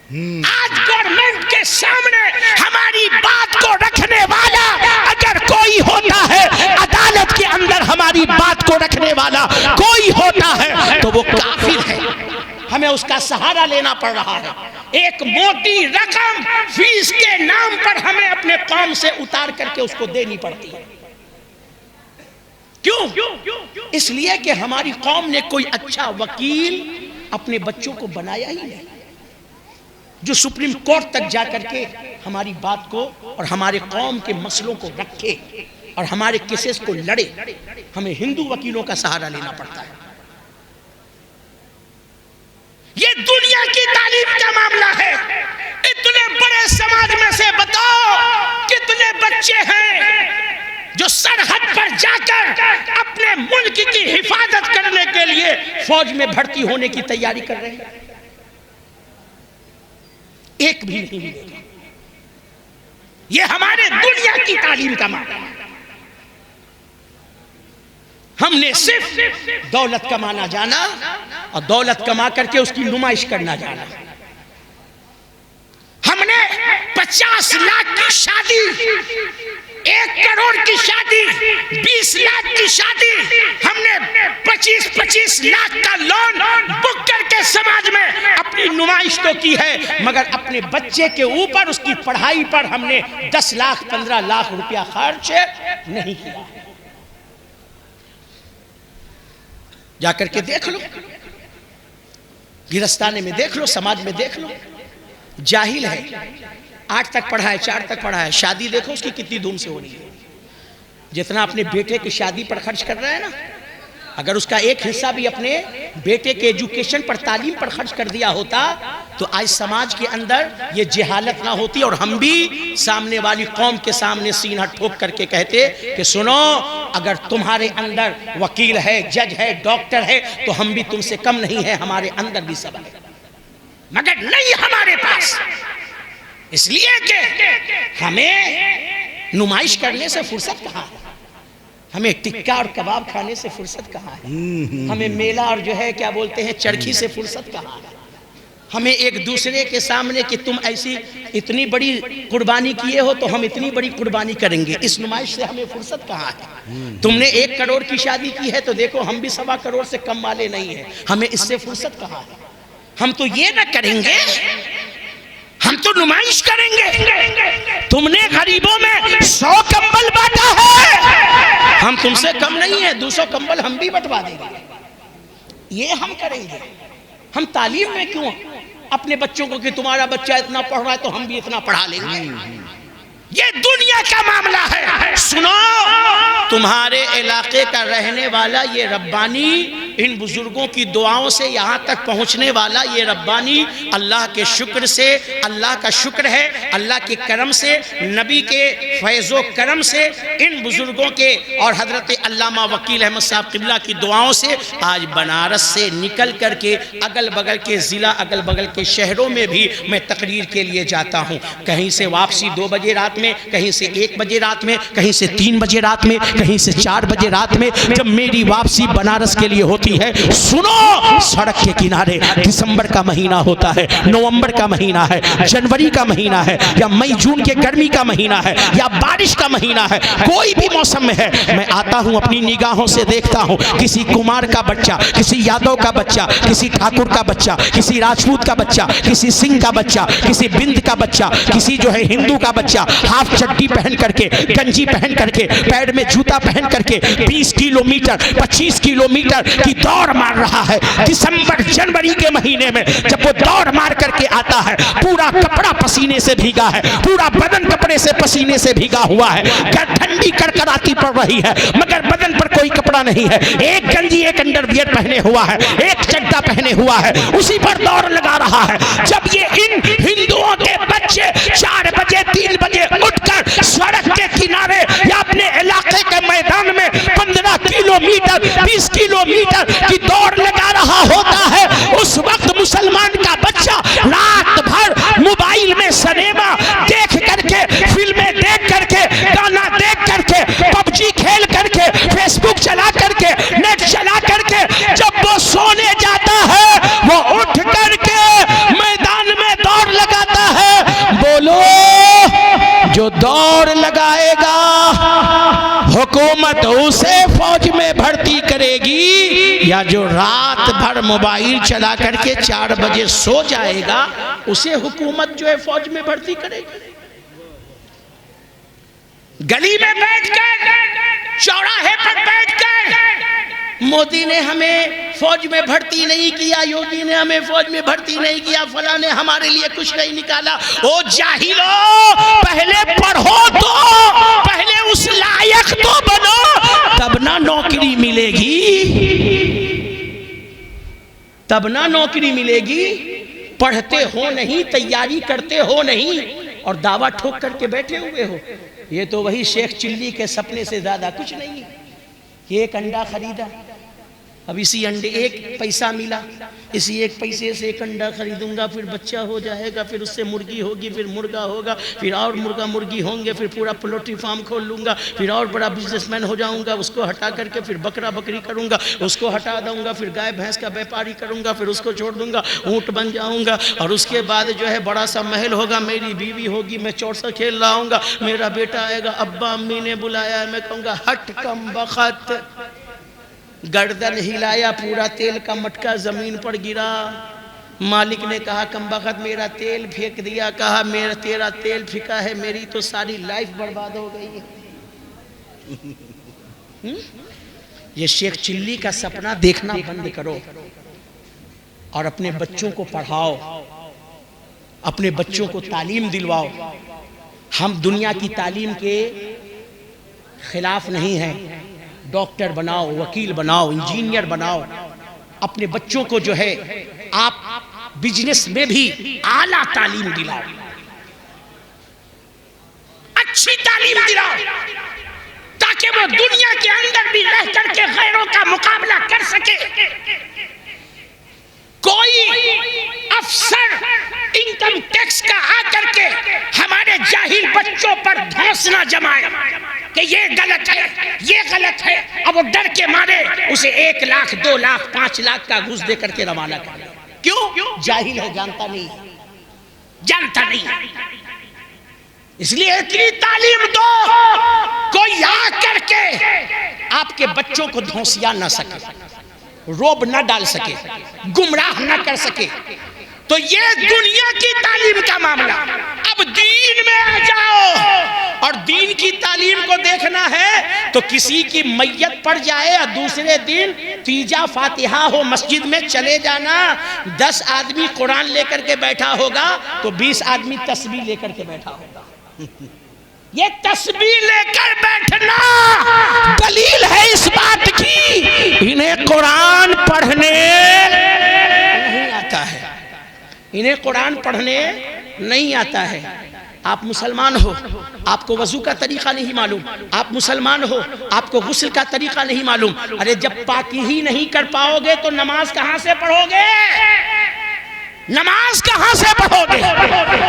Speaker 1: آج گورنمنٹ کے سامنے ہماری بات کو رکھنے والا اگر کوئی ہوتا ہے، عدالت کے اندر ہماری بات کو رکھنے والا کوئی ہوتا ہے تو وہ کافر ہے، ہمیں اس کا سہارا لینا پڑ رہا ہے۔ ایک موٹی رقم فیس کے نام پر ہمیں اپنے قوم سے اتار کر کے اس کو دینی پڑتی ہے۔ کیوں؟ اس لیے کہ ہماری قوم نے کوئی اچھا وکیل اپنے بچوں کو بنایا ہی نہیں جو سپریم کورٹ تک جا کر کے ہماری بات کو اور ہمارے قوم کے مسئلوں کو رکھے اور ہمارے کیسز کو لڑے۔ ہمیں ہندو وکیلوں کا سہارا لینا پڑتا ہے۔ یہ دنیا کی تعلیم کا معاملہ ہے۔ اتنے بڑے سماج میں سے بتاؤ کتنے بچے ہیں جو سرحد پر جا کر اپنے ملک کی حفاظت کرنے کے لیے فوج میں بھرتی ہونے کی تیاری کر رہے ہیں؟ ایک بھی نہیں ملے گا۔ یہ ہمارے دنیا کی تعلیم کا معاملہ ہے۔ ہم نے صرف دولت کمانا جانا اور دولت کما کر کے اس کی نمائش کرنا جانا۔ ہم نے 50 لاکھ کی شادی، 1 کروڑ کی شادی، 20 لاکھ کی شادی، ہم نے 25 لاکھ کا لون بک کر کے سماج میں اپنی نمائش تو کی ہے، مگر اپنے بچے کے اوپر اس کی پڑھائی پر ہم نے 10 لاکھ 15 لاکھ روپیہ خرچ نہیں کیا۔ جا کر کے دیکھ لو، گرستانے میں دیکھ لو، سماج میں دیکھ لو، جاہل ہے، 8 تک پڑھا ہے، 4 تک پڑھا ہے، شادی دیکھو اس کی کتنی دھوم سے ہو رہی ہے۔ جتنا اپنے بیٹے کی شادی پر خرچ کر رہا ہے نا، اگر اس کا ایک حصہ بھی اپنے بیٹے کے ایجوکیشن پر، تعلیم پر خرچ کر دیا ہوتا تو آج سماج کے اندر یہ جہالت نہ ہوتی اور ہم بھی سامنے والی قوم کے سامنے سینہ ٹھوک کر کے کہتے کہ سنو، اگر تمہارے اندر وکیل ہے، جج ہے، ڈاکٹر ہے تو ہم بھی تم سے کم نہیں ہیں، ہمارے اندر بھی سب ہے، مگر نہیں ہمارے پاس۔ اس لیے کہ ہمیں نمائش کرنے سے فرصت کہاں ہے، ہمیں ٹکا اور کباب کھانے سے فرصت کہاں ہے، ہمیں میلہ اور جو ہے کیا بولتے ہیں چرخی سے فرصت کہاں ہے، ہمیں ایک دوسرے کے سامنے کہ تم ایسی اتنی بڑی قربانی کیے ہو تو ہم اتنی بڑی قربانی کریں گے، اس نمائش سے ہمیں فرصت کہاں ہے۔ تم نے 1 کروڑ کی شادی کی ہے تو دیکھو ہم بھی 1.25 کروڑ سے کم والے نہیں ہیں، ہمیں اس سے فرصت کہاں ہے۔ ہم تو یہ نہ کریں گے، ہم تو نمائش کریں گے۔ تم نے غریبوں میں 100 کمبل بانٹا ہے، ہم تم سے کم نہیں ہیں، 200 کمبل ہم بھی بٹوا دیں گے، یہ ہم کریں گے۔ ہم تعلیم میں کیوں اپنے بچوں کو کہ تمہارا بچہ اتنا پڑھ رہا ہے تو ہم بھی اتنا پڑھا لیں گے؟ یہ دنیا کا معاملہ ہے۔ سنو، تمہارے علاقے کا رہنے والا یہ ربانی، ان بزرگوں کی دعاؤں سے یہاں تک پہنچنے والا یہ ربانی اللہ کے شکر سے، اللہ کا شکر ہے، اللہ کے کرم سے، نبی کے فیض و کرم سے، ان بزرگوں کے اور حضرت علامہ وکیل احمد صاحب قبلہ کی دعاؤں سے آج بنارس سے نکل کر کے اگل بگل کے ضلع، اگل بگل کے شہروں میں بھی میں تقریر کے لیے جاتا ہوں۔ کہیں سے واپسی 2 بجے رات میں، کہیں سے 1 بجے رات میں، کہیں سے 3 بجے رات میں، کہیں سے 4 بجے رات میں، جب میری واپسی بنارس کے لیے ہوتی ہے، سنو، سڑک کے کنارے دسمبر کا مہینہ ہوتا ہے، نومبر کا مہینہ ہے، جنوری کا مہینہ ہے، یا مئی جون کے گرمی کا مہینہ ہے، یا بارش کا مہینہ ہے، کوئی بھی موسم میں ہے، میں آتا ہوں، اپنی نگاہوں سے دیکھتا ہوں کسی کمار کا بچہ، کسی یادو کا بچہ، کسی ٹھاکر کا بچہ، کسی راجپوت کا بچہ، کسی سنگھ کا بچہ، کسی بند کا بچہ، کسی جو ہے ہندو کا بچہ ہاف چڈی پہن کر کے، گنجی پہن کر کے، پیر میں جوتا پہن کر کے 20 کلومیٹر 25 کلومیٹر کی دوڑ مار رہا ہے۔ دسمبر جنوری کے مہینے میں جب وہ دوڑ مار کر کے آتا ہے، پورا کپڑا پسینے سے بھیگا ہے، پورا بدن کپڑے سے پسینے سے بھیگا ہوا ہے، ٹھنڈی کڑکڑاتی پڑ رہی ہے، مگر بدن پر کوئی کپڑا نہیں ہے، ایک گنجی ایک انڈر ویئر پہنے ہوا ہے، ایک چڈا پہنے ہوا ہے، اسی پر دوڑ لگا رہا ہے۔ جب یہ ان ہندوؤں کے بچے 4 بجے 3 بجے اٹھ کر سڑک کے کنارے یا اپنے علاقے کے میدان میں 15 کلومیٹر 20 کلومیٹر کی دوڑ لگا حکومت اسے فوج میں بھرتی کرے گی یا جو رات بھر موبائل چلا کر کے 4 بجے سو جائے گا اسے حکومت جو ہے فوج میں بھرتی کرے گی؟ گلی میں بیٹھ کر، چوراہے پر بیٹھ کر مودی نے ہمیں فوج میں بھرتی نہیں کیا، یوگی نے ہمیں فوج میں بھرتی نہیں کیا، فلاں نے ہمارے لیے کچھ نہیں نکالا۔ او جاہلو، پہلے پڑھو تو، پہلے اس لائق تو بنو، تب نہ نوکری ملے گی، تب نہ نوکری ملے گی۔ پڑھتے ہو نہیں، تیاری کرتے ہو نہیں، اور دعویٰ ٹھوک کر کے بیٹھے ہوئے ہو۔ یہ تو وہی شیخ چلی کے سپنے سے زیادہ کچھ نہیں ہے۔ یہ ایک انڈا خریدا، اب اسی انڈے 1 پیسہ ملا، اسی 1 پیسے سے 1 انڈا خریدوں گا، پھر بچہ ہو جائے گا، پھر اس سے مرغی ہوگی، پھر مرغا ہوگا، پھر اور مرغا مرغی ہوں گے، پھر پورا پولٹری فارم کھول لوں گا، پھر اور بڑا بزنس مین ہو جاؤں گا، اس کو ہٹا کر کے پھر بکرا بکری کروں گا، اس کو ہٹا دوں گا، پھر گائے بھینس کا بیپاری کروں گا، پھر اس کو چھوڑ دوں گا، اونٹ بن جاؤں گا، اور اس کے بعد جو ہے بڑا سا محل ہوگا، میری بیوی ہوگی، میں چورسا کھیل رہا ہوں گا، میرا بیٹا آئے گا، ابا امی نے بلایا ہے، میں کہوں گا ہٹ کم بخت، گردن ہلایا، پورا تیل کا مٹکا زمین پر گرا۔ مالک نے کہا کم بخت میرا تیل پھینک دیا، کہا میرا تیرا تیل پھینکا ہے، میری تو ساری لائف برباد ہو گئی ہے۔ یہ شیخ چلی کا سپنا دیکھنا بند کرو اور اپنے بچوں کو پڑھاؤ، اپنے بچوں کو تعلیم دلواؤ۔ ہم دنیا کی تعلیم کے خلاف نہیں ہیں، ڈاکٹر بناؤ، وکیل بناؤ، انجینئر بناؤ، اپنے بچوں کو جو ہے آپ بزنس میں بھی اعلیٰ تعلیم دلاؤ، اچھی تعلیم دلاؤ، تاکہ وہ دنیا کے اندر بھی رہ کر کے غیروں کا مقابلہ کر سکے۔ کوئی افسر انکم ٹیکس کا آ کر کے ہمارے جاہل بچوں پر دھوس نہ جمائے کہ یہ غلط ہے، یہ غلط ہے، اب وہ ڈر کے مارے اسے 1 لاکھ 2 لاکھ 5 لاکھ کا گھوس دے کر کے روانہ کر۔ کیوں؟ جاہل ہے، جانتا نہیں، جانتا نہیں۔ اس لیے اتنی تعلیم دو کوئی آ کر کے آپ کے بچوں کو دھوسیا نہ سکے، روب نہ ڈال سکے، گمراہ نہ کر سکے۔ تو یہ دنیا کی تعلیم کا معاملہ۔ اب دین میں آ جاؤ، اور دین کی تعلیم کو دیکھنا ہے تو کسی کی میت پڑ جائے اور دوسرے دن تیجا فاتحہ ہو مسجد میں چلے جانا، 10 آدمی قرآن لے کر کے بیٹھا ہوگا تو 20 آدمی تسبیح لے کر کے بیٹھا ہوگا۔ یہ تسبیح لے کر بیٹھنا دلیل ہے اس بات کی انہیں قرآن پڑھنے نہیں آتا ہے، انہیں قرآن پڑھنے نہیں آتا ہے۔ آپ مسلمان ہو، آپ کو وضو کا طریقہ نہیں معلوم، آپ مسلمان ہو، آپ کو غسل کا طریقہ نہیں معلوم، ارے جب پاکی ہی نہیں کر پاؤ گے تو نماز کہاں سے پڑھو گے؟ نماز کہاں سے پڑھو گے؟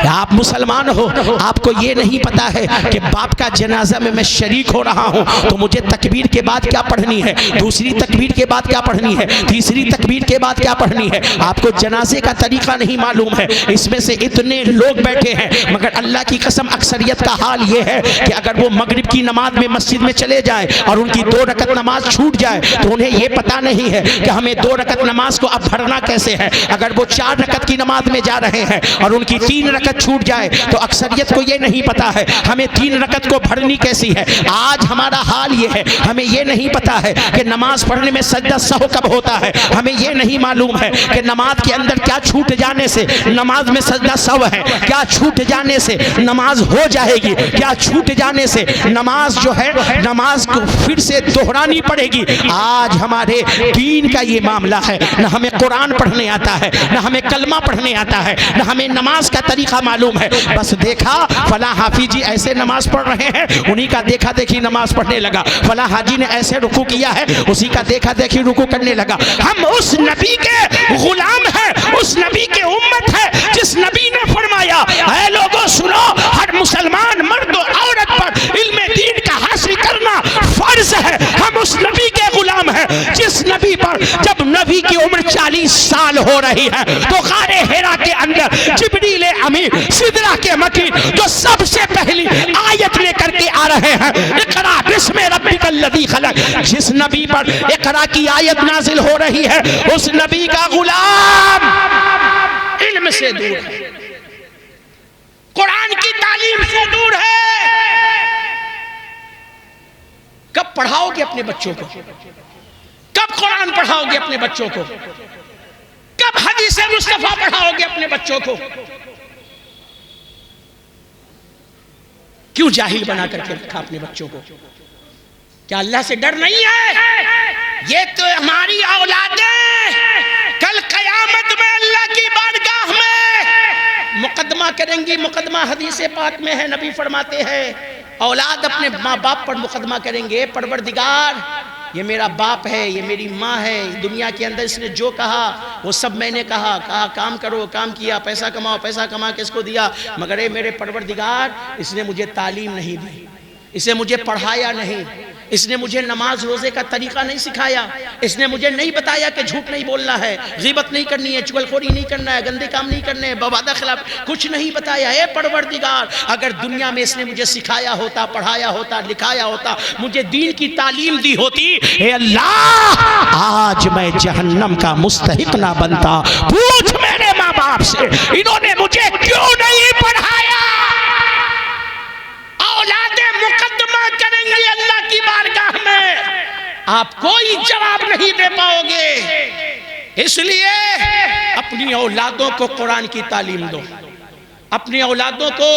Speaker 1: آپ مسلمان ہو، آپ کو یہ نہیں پتا ہے کہ باپ کا جنازہ میں میں شریک ہو رہا ہوں تو مجھے تکبیر کے بعد کیا پڑھنی ہے، دوسری تکبیر کے بعد کیا پڑھنی ہے، تیسری تکبیر کے بعد کیا پڑھنی ہے، آپ کو جنازے کا طریقہ نہیں معلوم ہے۔ اس میں سے اتنے لوگ بیٹھے ہیں مگر اللہ کی قسم اکثریت کا حال یہ ہے کہ اگر وہ مغرب کی نماز میں مسجد میں چلے جائے اور ان کی 2 رکعت نماز چھوٹ جائے تو انہیں یہ پتا نہیں ہے کہ ہمیں 2 رکعت نماز کو اب بھرنا کیسے ہے۔ اگر وہ 4 رکعت کی نماز میں جا رہے ہیں اور ان کی 3 رکعت چھوٹ جائے تو اکثریت کو یہ نہیں پتا ہے ہمیں 3 رکعت کو بھرنی کیسی ہے۔ آج ہمارا حال یہ ہے، ہمیں یہ نہیں پتا ہے کہ نماز پڑھنے میں سجدہ سہو کب ہوتا ہے، ہمیں یہ نہیں معلوم ہے کہ نماز کے اندر کیا چھوٹ جانے سے نماز میں سجدہ سہو ہے، کیا چھوٹ جانے سے نماز ہو جائے گی، کیا چھوٹ جانے سے نماز جو ہے نماز کو پھر سے دہرانی پڑے گی۔ آج ہمارے دین کا یہ معاملہ ہے، نہ ہمیں قرآن پڑھنے آتا ہے، نہ ہمیں کلمہ پڑھنے آتا ہے، نہ ہمیں نماز کا طریقہ معلوم ہے۔ بس دیکھا فلاں حافظ جی ایسے نماز پڑھ رہے ہیں، انہی کا دیکھا دیکھی نماز پڑھنے لگا، فلاں حاجی نے ایسے رکوع کیا ہے، اسی کا دیکھا دیکھی رکوع کرنے لگا۔ ہم اس نبی کے غلام ہیں، اس نبی کے امت ہے جس نبی نے فرمایا اے لوگوں سنو، ہر مسلمان مرد و عورت پر علم دین کا حاصل کرنا فرض ہے۔ ہم اس نبی کے غلام ہیں جس نبی پر جب نبی کی عمر 40 سال ہو رہی ہے تو غار حرا کے اندر جبریل امین سدرہ کے مکین جو سب سے پہلی آیت لے کر کے آ رہے ہیں، اقرا بسم ربک الذی خلق، جس نبی پر اقرا کی آیت نازل ہو رہی ہے اس نبی کا غلام علم سے دور ہے، قرآن کی تعلیم سے دور ہے۔ کب پڑھاؤ گے اپنے بچوں کو؟ کب قرآن پڑھاؤ گے اپنے بچوں کو؟ کب حدیث مصطفیٰ پڑھاؤ گے اپنے بچوں کو؟ کیوں جاہل بنا کر کے رکھا اپنے بچوں کو؟ کیا اللہ سے ڈر نہیں ہے؟ یہ تو ہماری اولادیں کل قیامت میں اللہ کی بارگاہ میں مقدمہ کریں گی۔ مقدمہ حدیث پاک میں ہے، نبی فرماتے ہیں اولاد اپنے ماں باپ پر مقدمہ کریں گے، پروردگار یہ میرا باپ ہے، یہ میری ماں ہے، دنیا کے اندر اس نے جو کہا وہ سب میں نے کہا کام کرو، کام کیا، پیسہ کماؤ، پیسہ کما کے اس کو دیا، مگر اے میرے پروردگار اس نے مجھے تعلیم نہیں دی، اسے مجھے پڑھایا نہیں، اس نے مجھے نماز روزے کا طریقہ نہیں سکھایا، اس نے مجھے نہیں بتایا کہ جھوٹ نہیں بولنا ہے، غیبت نہیں کرنی ہے، چغلخوری نہیں کرنا ہے، گندے کام نہیں کرنے ہیں، بوادہ خلاف کچھ نہیں بتایا۔ اے پروردگار اگر دنیا میں اس نے مجھے سکھایا ہوتا، پڑھایا ہوتا، لکھایا ہوتا، مجھے دین کی تعلیم دی ہوتی، اے اللہ آج میں جہنم کا مستحق نہ بنتا۔ پوچھ میرے ماں باپ سے انہوں نے مجھے کیوں نہیں پڑھایا؟ اولادیں مقدمہ کریں گے اللہ کی بارگاہ میں، آپ کوئی جواب نہیں دے پاؤ گے۔ اس لیے اپنی اولادوں کو قرآن کی تعلیم دو، اپنی اولادوں کو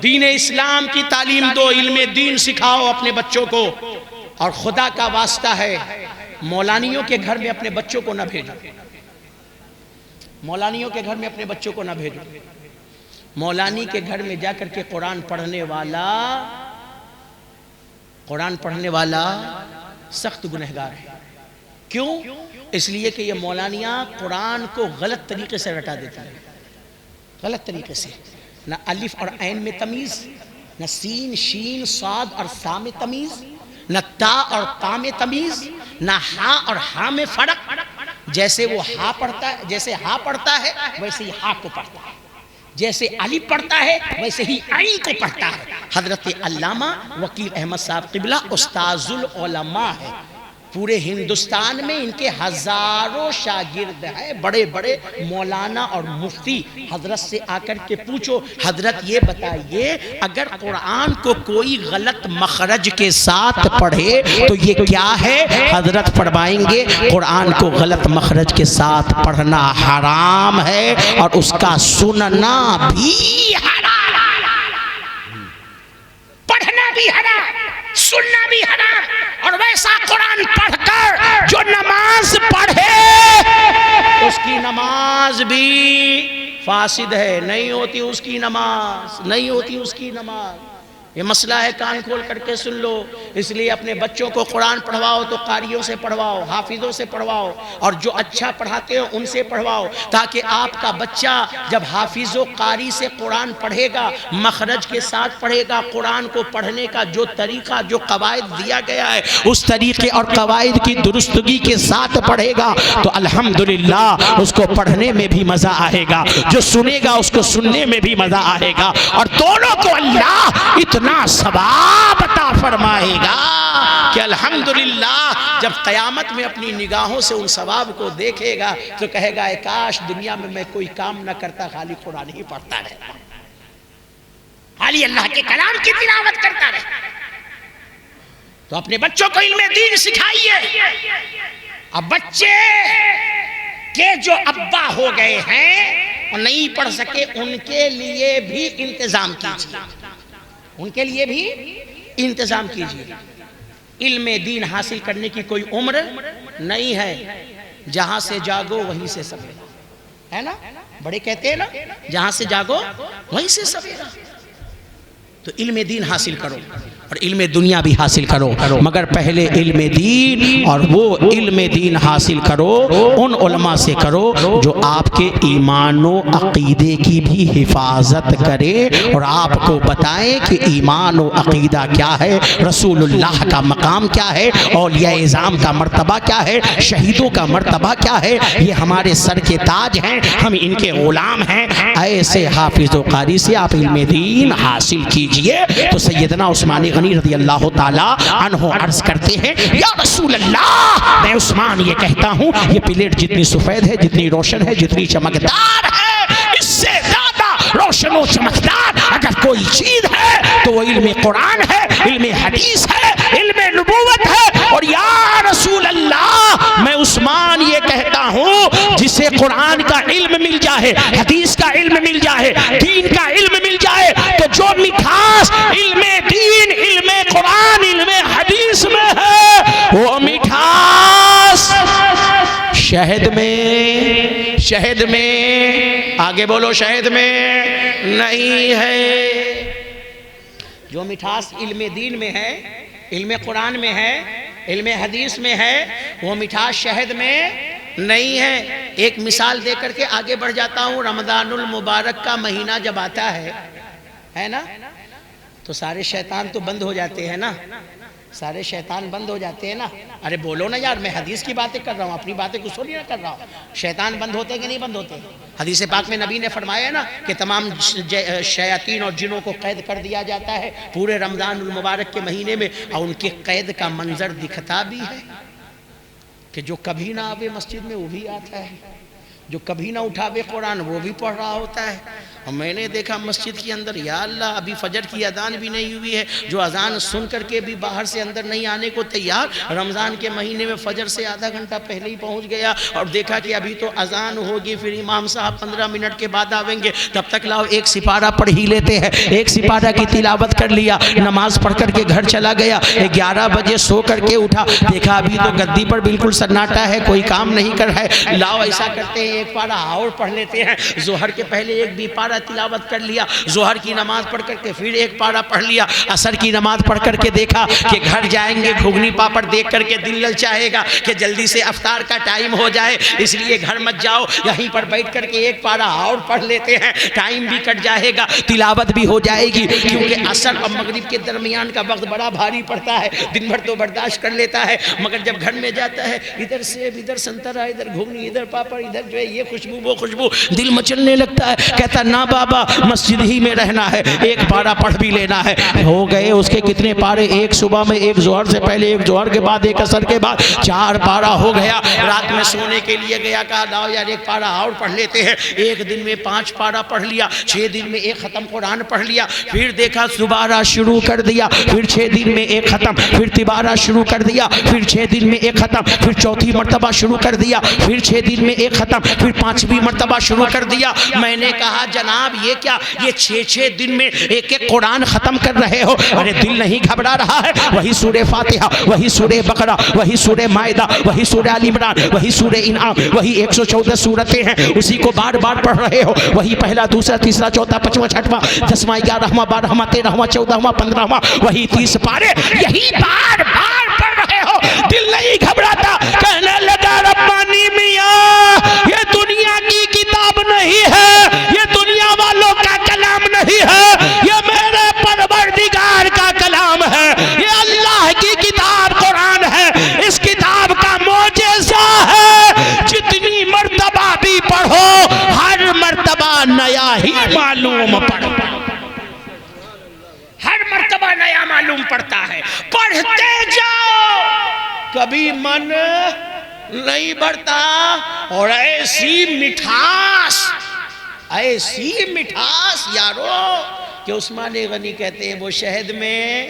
Speaker 1: دین اسلام کی تعلیم دو، علم دین سکھاؤ اپنے بچوں کو۔ اور خدا کا واسطہ ہے مولانیوں کے گھر میں اپنے بچوں کو نہ بھیجو، مولانیوں کے گھر میں اپنے بچوں کو نہ بھیجو۔ مولانی کے گھر میں جا کر کے قرآن پڑھنے والا سخت گنہگار ہے۔ کیوں؟ اس لیے کہ یہ مولانیاں قرآن کو غلط طریقے سے رٹا دیتے ہیں، غلط طریقے سے، نہ الف اور عین میں تمیز، نہ سین شین صاد اور سا میں تمیز، نہ تا اور تا میں تمیز، نہ ہا اور ہا میں فرق۔ جیسے وہ ہا پڑھتا ہے، جیسے ہا پڑھتا ہے ویسے ہی ہا کو پڑھتا ہے، جیسے علی پڑھتا ہے ویسے ہی عین کو پڑھتا ہے۔ حضرت علامہ وکیل احمد صاحب قبلہ استاذ العلماء ہے، پورے ہندوستان میں ان کے ہزاروں شاگرد ہیں، بڑے بڑے مولانا اور مفتی۔ حضرت سے آ کر کے پوچھو حضرت یہ بتائیے اگر قرآن کو کوئی غلط مخرج کے ساتھ پڑھے تو یہ کیا ہے؟ حضرت فرمائیں گے قرآن کو غلط مخرج کے ساتھ پڑھنا حرام ہے اور اس کا سننا بھی حرام، پڑھنا بھی حرام، سننا بھی حرام۔ اور ویسا قرآن پڑھ کر جو نماز پڑھے اس کی نماز بھی فاسد ہے، نہیں ہوتی اس کی نماز، نہیں ہوتی اس کی نماز۔ یہ مسئلہ ہے، کان کھول کر کے سن لو۔ اس لیے اپنے بچوں کو قرآن پڑھواؤ تو قاریوں سے پڑھواؤ، حافظوں سے پڑھواؤ، اور جو اچھا پڑھاتے ہو ان سے پڑھواؤ، تاکہ آپ کا بچہ جب حافظ و قاری سے قرآن پڑھے گا، مخرج کے ساتھ پڑھے گا، قرآن کو پڑھنے کا جو طریقہ، جو قواعد دیا گیا ہے اس طریقے اور قواعد کی درستگی کے ساتھ پڑھے گا تو الحمدللہ اس کو پڑھنے میں بھی مزہ آئے گا، جو سنے گا اس کو سننے میں بھی مزہ آئے گا، اور دونوں کو اللہ اتنا ثواب عطا فرمائے گا کہ الحمدللہ جب قیامت میں اپنی نگاہوں سے ان ثواب کو دیکھے گا تو کہے گا اے کاش دنیا میں کوئی کام نہ کرتا، خالی قرآن ہی پڑھتا رہتا، خالی اللہ کے کلام کی تلاوت کرتا رہتا۔ تو اپنے بچوں کو علم دین سکھائیے۔ اب بچے کے جو ابا ہو گئے ہیں اور نہیں پڑھ سکے ان کے لیے بھی انتظام کیجیے، ان کے لیے بھی انتظام کیجیے۔ علم دین حاصل کرنے کی کوئی عمر نہیں ہے، جہاں سے جاگو وہیں سے سویرا، ہے نا؟ بڑے کہتے ہیں نا جہاں سے جاگو وہیں سے سویرا۔ تو علم دین حاصل کرو۔ اور علم دنیا بھی حاصل کرو، مگر پہلے علم دین، اور وہ علم دین حاصل کرو ان علماء سے کرو جو آپ کے ایمان و عقیدے کی بھی حفاظت کرے اور آپ کو بتائیں کہ ایمان و عقیدہ کیا ہے، رسول اللہ کا مقام کیا ہے، اولیاء اعظام کا مرتبہ کیا ہے، شہیدوں کا مرتبہ کیا ہے، یہ ہمارے سر کے تاج ہیں، ہم ان کے غلام ہیں۔ ایسے حافظ و قاری سے آپ علم دین حاصل کیجئے۔ تو سیدنا عثمان غنی رضی اللہ تعالیٰ عنہ عرض کرتے ہیں، یا رسول اللہ، میں عثمان یہ کہتا ہوں، یہ پلیٹ جتنی سفید ہے، جتنی روشن ہے، جتنی چمکدار ہے، اس سے زیادہ روشن و چمکدار اگر کوئی چیز ہے تو وہ علم قرآن ہے، علم حدیث ہے، علم نبوت ہے۔ اور یا رسول اللہ، میں عثمان یہ کہتا ہوں، جسے قرآن کا علم مل جائے، حدیث کا علم مل جائے، دین کا علم مل جائے، تو جو مٹھاس علم دین، علم قرآن، علم حدیث میں ہے، وہ مٹھاس شہد میں آگے بولو، شہد میں نہیں ہے۔ جو مٹھاس علم دین میں ہے، علم قرآن میں ہے، علم حدیث میں ہے، وہ مٹھاس شہد میں نہیں ہے۔ ایک مثال دے کر کے آگے بڑھ جاتا ہوں۔ رمضان المبارک کا مہینہ جب آتا ہے نا، تو سارے شیطان تو بند ہو جاتے ہیں نا، سارے شیطان بند ہو جاتے ہیں نا۔ ارے بولو نا یار، میں حدیث کی باتیں کر رہا ہوں، اپنی باتیں کچھ نہیں کر رہا ہوں۔ شیطان بند ہوتے کہ نہیں بند ہوتے؟ حدیث پاک میں نبی نے فرمایا ہے نا کہ تمام شیاطین اور جنوں کو قید کر دیا جاتا ہے پورے رمضان المبارک کے مہینے میں، اور ان کے قید کا منظر دکھتا بھی ہے کہ جو کبھی نہ آوے مسجد میں وہ بھی آتا ہے، جو کبھی نہ اٹھاوے قرآن وہ بھی پڑھ رہا ہوتا ہے۔ اور میں نے دیکھا مسجد کے اندر، یا اللہ، ابھی فجر کی اذان بھی نہیں ہوئی ہے، جو اذان سن کر کے بھی باہر سے اندر نہیں آنے کو تیار۔ رمضان کے مہینے میں فجر سے آدھا گھنٹہ پہلے ہی پہنچ گیا اور دیکھا کہ ابھی تو اذان ہوگی، پھر امام صاحب 15 منٹ کے بعد آویں گے، تب تک لاؤ ایک سپارہ پڑھ ہی لیتے ہیں۔ ایک سپارہ کی تلاوت کر لیا، نماز پڑھ کر کے گھر چلا گیا۔ 11 بجے سو کر کے اٹھا، دیکھا ابھی تو گدی پر بالکل سناٹا ہے، کوئی کام نہیں کر رہا ہے۔ لاؤ ایسا کرتے ہیں، ایک پارہ اور پڑھ لیتے ہیں۔ ظہر کے پہلے ایک بھی پارہ تلاوت کر لیا، ظہر کی نماز پڑھ کر کے پھر ایک پارہ پڑھ لیا، عصر کی نماز پڑھ کر کے دیکھا کہ گھر جائیں گے گھگنی پاپڑ دیکھ کر کے دل للچائے گا کہ جلدی سے افطار کا ٹائم ہو جائے، اس لیے گھر مت جاؤ، یہیں پر بیٹھ کر کے ایک پارہ اور پڑھ لیتے ہیں، ٹائم بھی کٹ جائے گا، تلاوت بھی ہو جائے گی، کیونکہ عصر اور مغرب کے درمیان کا وقت بڑا بھاری پڑتا ہے، دن بھر تو برداشت کر لیتا ہے، مگر جب گھر میں جاتا ہے، ادھر سیب، ادھر سنترا، ادھر گھگنی، ادھر پاپڑ، ادھر جو ہے یہ خوشبو وہ خوشبو، دل مچلنے لگتا ہے۔ کہتا نا بابا، مسجد ہی میں رہنا ہے، ایک پارہ پڑھ بھی لینا ہے۔ ہو گئے اس کے کتنے پارے؟ ایک صبح میں، ایک ظہر سے پہلے، ایک ظہر کے بعد، ایک عصر کے بعد، 4 پارہ ہو گیا۔ رات میں سونے کے لیے گیا، کہا لاؤ یار ایک پارہ اور پڑھ لیتے ہیں۔ ایک دن میں 5 پارہ پڑھ لیا، 6 دن میں ایک ختم قرآن پڑھ لیا۔ پھر دیکھا دوبارہ شروع کر دیا، پھر 6 دن میں ایک ختم، پھر دوبارہ شروع کر دیا، پھر 6 دن میں ایک ختم، پھر چوتھی مرتبہ شروع کر دیا، پھر 6 دن میں ایک ختم، پھر 5ویں مرتبہ شروع کر دیا۔ میں نے کہا جناب یہ کیا، یہ 6 دن میں ایک ایک قرآن ختم کر رہے ہو؟ ارے دل نہیں گھبرا رہا ہے؟ وہی سورہ فاتحہ، وہی سورہ بقرہ، وہی سورہ مائدہ، وہی سورہ آل عمران، وہی سورہ انعام، وہی 114 سورتیں ہیں، اسی کو بار بار پڑھ رہے ہو۔ وہی پہلا، دوسرا، تیسرا، چوتھا، 5واں، 6واں، 10واں، 11واں، 12واں، 13واں، 14واں، 15واں، وہی 30 پارے، یہی بار بار پڑھ رہے ہو، دل نہیں گھبراتا؟ کہنے لگا ربانی میاں، یہ دنیا کی کتاب نہیں ہے، یہ دنیا والوں کا کلام نہیں ہے، یہ میرے پروردگار کا کلام ہے، یہ اللہ کی کتاب قرآن ہے، اس کتاب کا معجزہ ہے، جتنی مرتبہ بھی پڑھو ہر مرتبہ نیا ہی معلوم پڑتا، ہر مرتبہ نیا معلوم پڑتا ہے۔ پڑھتے جاؤ، کبھی من نہیں بڑھتا، اور ایسی مٹھاس یارو کہ عثمان غنی کہتے ہیں وہ شہد میں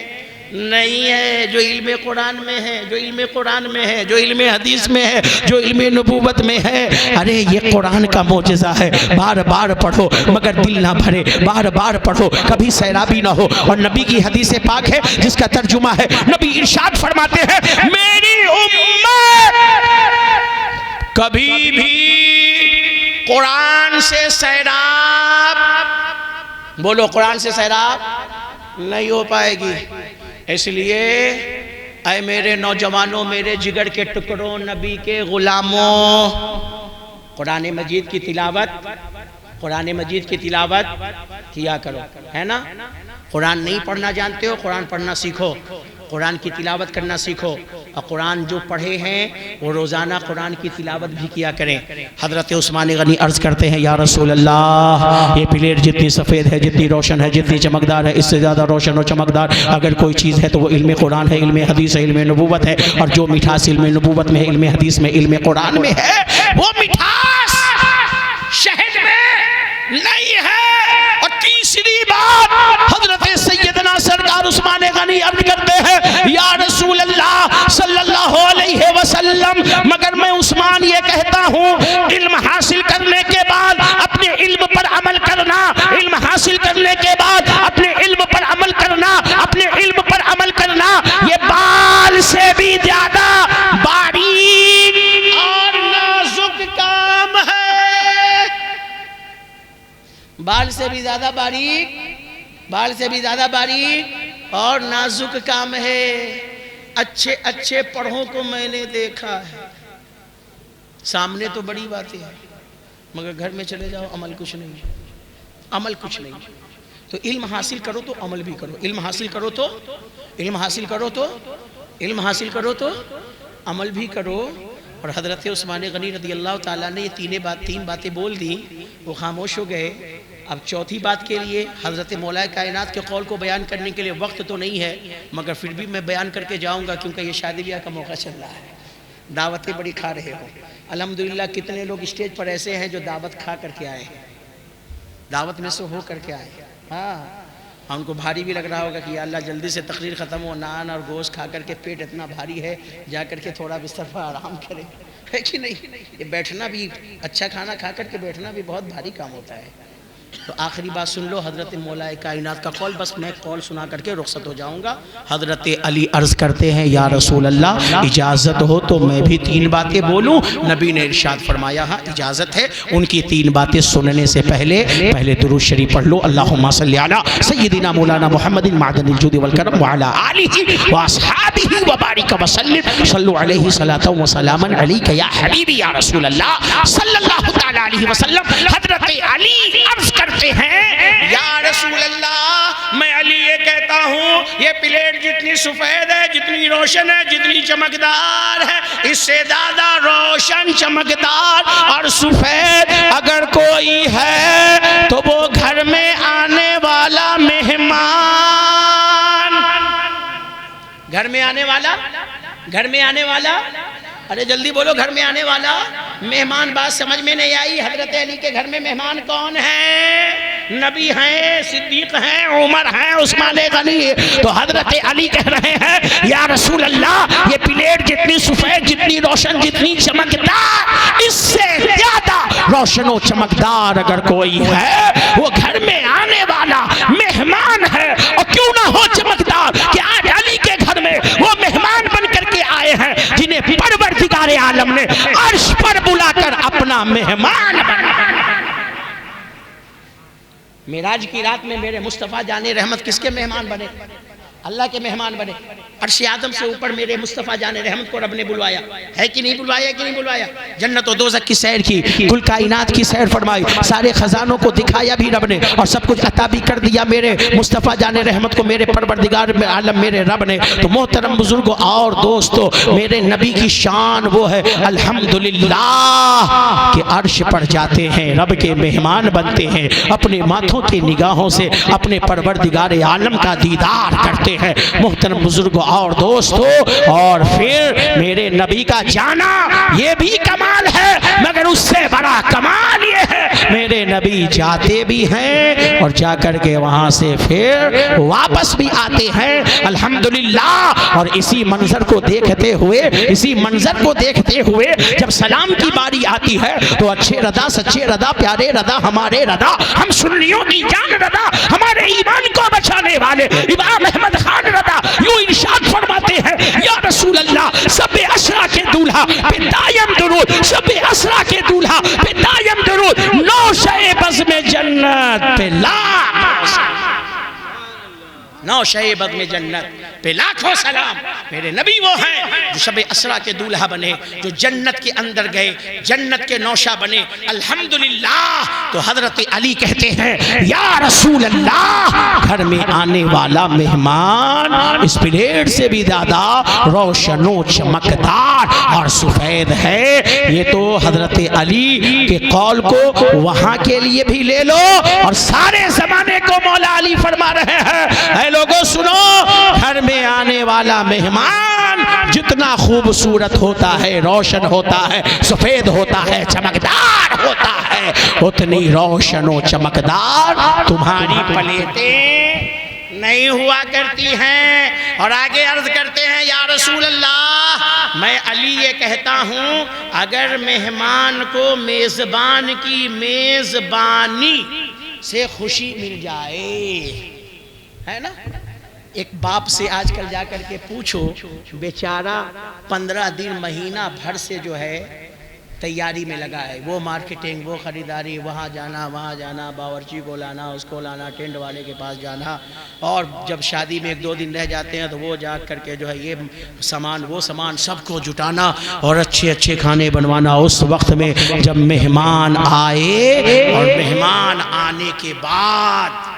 Speaker 1: نہیں ہے جو علم قرآن میں ہے، جو علم قرآن میں ہے، جو علم حدیث میں ہے، جو علم نبوت میں ہے۔ ارے یہ قرآن کا معجزہ ہے، بار بار پڑھو مگر دل نہ بھرے، بار بار پڑھو کبھی سیرابی نہ ہو۔ اور نبی کی حدیث پاک ہے جس کا ترجمہ ہے، نبی ارشاد فرماتے ہیں میری امت کبھی بھی قرآن سے سیراب، بولو قرآن سے سیراب نہیں ہو پائے گی۔ اس لیے اے میرے نوجوانوں، میرے جگر کے ٹکڑوں، نبی کے غلاموں، قرآن مجید کی تلاوت، قرآن مجید کی تلاوت کیا کرو، ہے نا؟ قرآن نہیں پڑھنا جانتے ہو، قرآن پڑھنا سیکھو، قرآن کی تلاوت کرنا سیکھو، اور قرآن جو پڑھے ہیں وہ روزانہ قرآن کی تلاوت بھی کیا کریں۔ حضرت عثمان غنی عرض کرتے ہیں یا رسول اللہ، یہ پلیٹ جتنی سفید ہے، جتنی روشن ہے، جتنی چمکدار ہے، اس سے زیادہ روشن و چمکدار اگر کوئی چیز ہے تو وہ علم قرآن ہے، علم حدیث ہے، علم نبوت ہے، اور جو مٹھاس علم نبوت میں ہے، علم حدیث میں، علم قرآن میں ہے، وہ مٹھاس شہد میں نہیں ہے۔ اور تیسری بات حضرت سیدنا سرکار عثمان غنی عرض کرتے ہیں یا رسول اللہ صلی اللہ علیہ وسلم، مگر میں عثمان یہ کہتا ہوں علم حاصل کرنے کے بعد اپنے علم پر عمل کرنا، علم حاصل کرنے کے بعد اپنے علم پر عمل کرنا، اپنے علم پر عمل کرنا، یہ بال سے بھی زیادہ باریک اور نازک کام ہے، بال سے بھی زیادہ باریک، بال سے بھی زیادہ باریک اور نازک کام ہے۔ اچھے اچھے پڑھوں کو میں نے دیکھا ہے، سامنے تو بڑی باتیں ہیں مگر گھر میں چلے جاؤ عمل کچھ نہیں، عمل کچھ نہیں۔ تو علم حاصل کرو تو عمل بھی کرو، علم حاصل کرو تو، علم حاصل کرو تو، علم حاصل کرو تو عمل بھی کرو۔ اور حضرت عثمان غنی رضی اللہ تعالیٰ نے یہ تین باتیں بول دیں، وہ خاموش ہو گئے۔ اب چوتھی بات کے لیے حضرت مولا کائنات کے قول کو بیان کرنے کے لیے وقت تو نہیں ہے، مگر پھر بھی میں بیان کر کے جاؤں گا کیونکہ یہ شادی بیاہ کا موقع چل رہا ہے، دعوتیں بڑی کھا رہے ہو۔ الحمدللہ کتنے لوگ اسٹیج پر ایسے ہیں جو دعوت کھا کر کے آئے ہیں، دعوت میں سے ہو کر کے آئے ہیں۔ ہاں، ان کو بھاری بھی لگ رہا ہوگا کہ یا اللہ جلدی سے تقریر ختم ہو، نان اور گوشت کھا کر کے پیٹ اتنا بھاری ہے، جا کر کے تھوڑا بستر پر آرام کرے، ہے کہ نہیں؟ یہ بیٹھنا بھی، اچھا کھانا کھا کر کے بیٹھنا بھی بہت بھاری کام ہوتا ہے۔ تو آخری بات سن لو حضرت مولا کائنات کا قول، بس میں قول سنا کر کے رخصت ہو جاؤں گا۔ حضرت علی عرض کرتے ہیں یا رسول اللہ اجازت ہو تو میں بھی 3 باتیں بولوں؟ نبی نے ارشاد فرمایا ہاں اجازت ہے۔ ان کی 3 باتیں سننے سے پہلے درود شریف پڑھ لو، اللہم صلی علی سیدنا مولانا محمد معدن الجود والکرم وعلی آلہ واصحابہ وبارک وسلم، صلو علیہ صلاۃ و سلاما علیک یا حبیبی یا رسول اللہ صلی اللہ تعالی علیہ وسلم۔ حضرت علی عرض کرتے ہیں یا رسول اللہ، میں علی یہ کہتا ہوں یہ پلیٹ جتنی سفید ہے، جتنی روشن ہے، جتنی چمکدار ہے، اس سے زیادہ روشن، چمکدار اور سفید اگر کوئی ہے تو وہ گھر میں آنے والا مہمان، گھر میں آنے والا، گھر میں آنے والا، ارے جلدی بولو، گھر میں آنے والا مہمان۔ بات سمجھ میں نہیں آئی؟ حضرت علی کے گھر میں مہمان کون ہیں؟ نبی ہیں، صدیق ہیں، عمر ہیں، عثمان غنی۔ تو حضرت علی کہہ رہے ہیں یا رسول اللہ یہ پلیٹ جتنی سفید، جتنی روشن، جتنی چمکدار، اس سے زیادہ روشن و چمکدار اگر کوئی ہے وہ گھر میں آنے والا مہمان ہے۔ اور کیوں نہ ہو چمکدار کہ آج علی کے گھر میں وہ مہمان بن کر کے آئے ہیں جنہیں پروردگار عالم نے عرش پر بلا کر اپنا مہمان بنا۔ معراج کی رات میں میرے مصطفیٰ جان رحمت کس کے مہمان بنے؟ اللہ کے مہمان بنے۔ عرش آدم سے اوپر میرے مصطفیٰ جان رحمت کو رب نے بلوایا ہے کہ نہیں بلوایا، کہ نہیں بلوایا؟ جنت و دوزخ کی سیر کی، کل کائنات کی سیر فرمائی، سارے خزانوں کو دکھایا بھی رب نے، اور سب کچھ عطا بھی کر دیا میرے مصطفیٰ جان رحمت کو میرے پروردگار عالم میرے رب نے۔ تو محترم بزرگوں اور دوستو، میرے نبی کی شان وہ ہے الحمدللہ کہ عرش پر جاتے ہیں، رب کے مہمان بنتے ہیں، اپنے ماتھوں کی نگاہوں سے اپنے پروردگار عالم کا دیدار کرتے ہیں۔ محترم بزرگوں اور دوستو، اور پھر میرے نبی کا جانا یہ بھی کمال ہے، مگر اس سے بڑا کمال یہ ہے میرے نبی جاتے بھی ہیں اور جا کر کے وہاں سے پھر واپس بھی آتے ہیں الحمدللہ۔ اور اسی منظر کو دیکھتے ہوئے، اسی منظر کو دیکھتے ہوئے جب سلام کی باری آتی ہے تو اچھے رضا، سچے رضا، پیارے رضا، ہمارے رضا، ہم سنیوں کی جان رضا، ہمارے ایمان کو بچانے والے امام احمد خان رضا یوں ارشاد فرماتے ہیں یا رسول اللہ سب اسرا کے دولہا پہ دائم درود، سب اسرا کے دولہا پہ دائم درود، نوشہ بزم جنت پہ لا۔ نوشے بزم جنت پہ لاکھوں سلام. میرے نبی وہ ہیں جو شب اسرا کے دولہا بنے, جو جنت کے اندر گئے, جنت کے نوشہ بنے. الحمدللہ. تو حضرت علی کہتے ہیں یا رسول اللہ, گھر میں آنے والا مہمان اس پلیٹ سے بھی زیادہ روشن و چمکدار اور سفید ہے. یہ تو حضرت علی کے قول کو وہاں کے لیے بھی لے لو اور سارے زمانے کو مولا علی فرما رہے ہیں, اے لوگوں سنو, گھر میں آنے والا مہمان جتنا خوبصورت ہوتا ہے, روشن ہوتا ہے, سفید ہوتا ہے, چمکدار ہوتا ہے, اتنی روشن و چمکدار تمہاری پلیٹیں نہیں ہوا کرتی ہیں. اور آگے عرض کرتے ہیں یا رسول اللہ, میں علی یہ کہتا ہوں اگر مہمان کو میزبان کی میزبانی سے خوشی مل جائے, ہے نا. ایک باپ سے آج کل جا کر کے پوچھو, بیچارہ 15 دن مہینہ بھر سے جو ہے تیاری میں لگا ہے, وہ مارکیٹنگ, وہ خریداری, وہاں جانا وہاں جانا, باورچی کو لانا, اس کو لانا, ٹینٹ والے کے پاس جانا, اور جب شادی میں 1-2 دن رہ جاتے ہیں تو وہ جا کر کے جو ہے یہ سامان وہ سامان سب کو جٹانا اور اچھے اچھے کھانے بنوانا. اس وقت میں جب مہمان آئے اور مہمان آنے کے بعد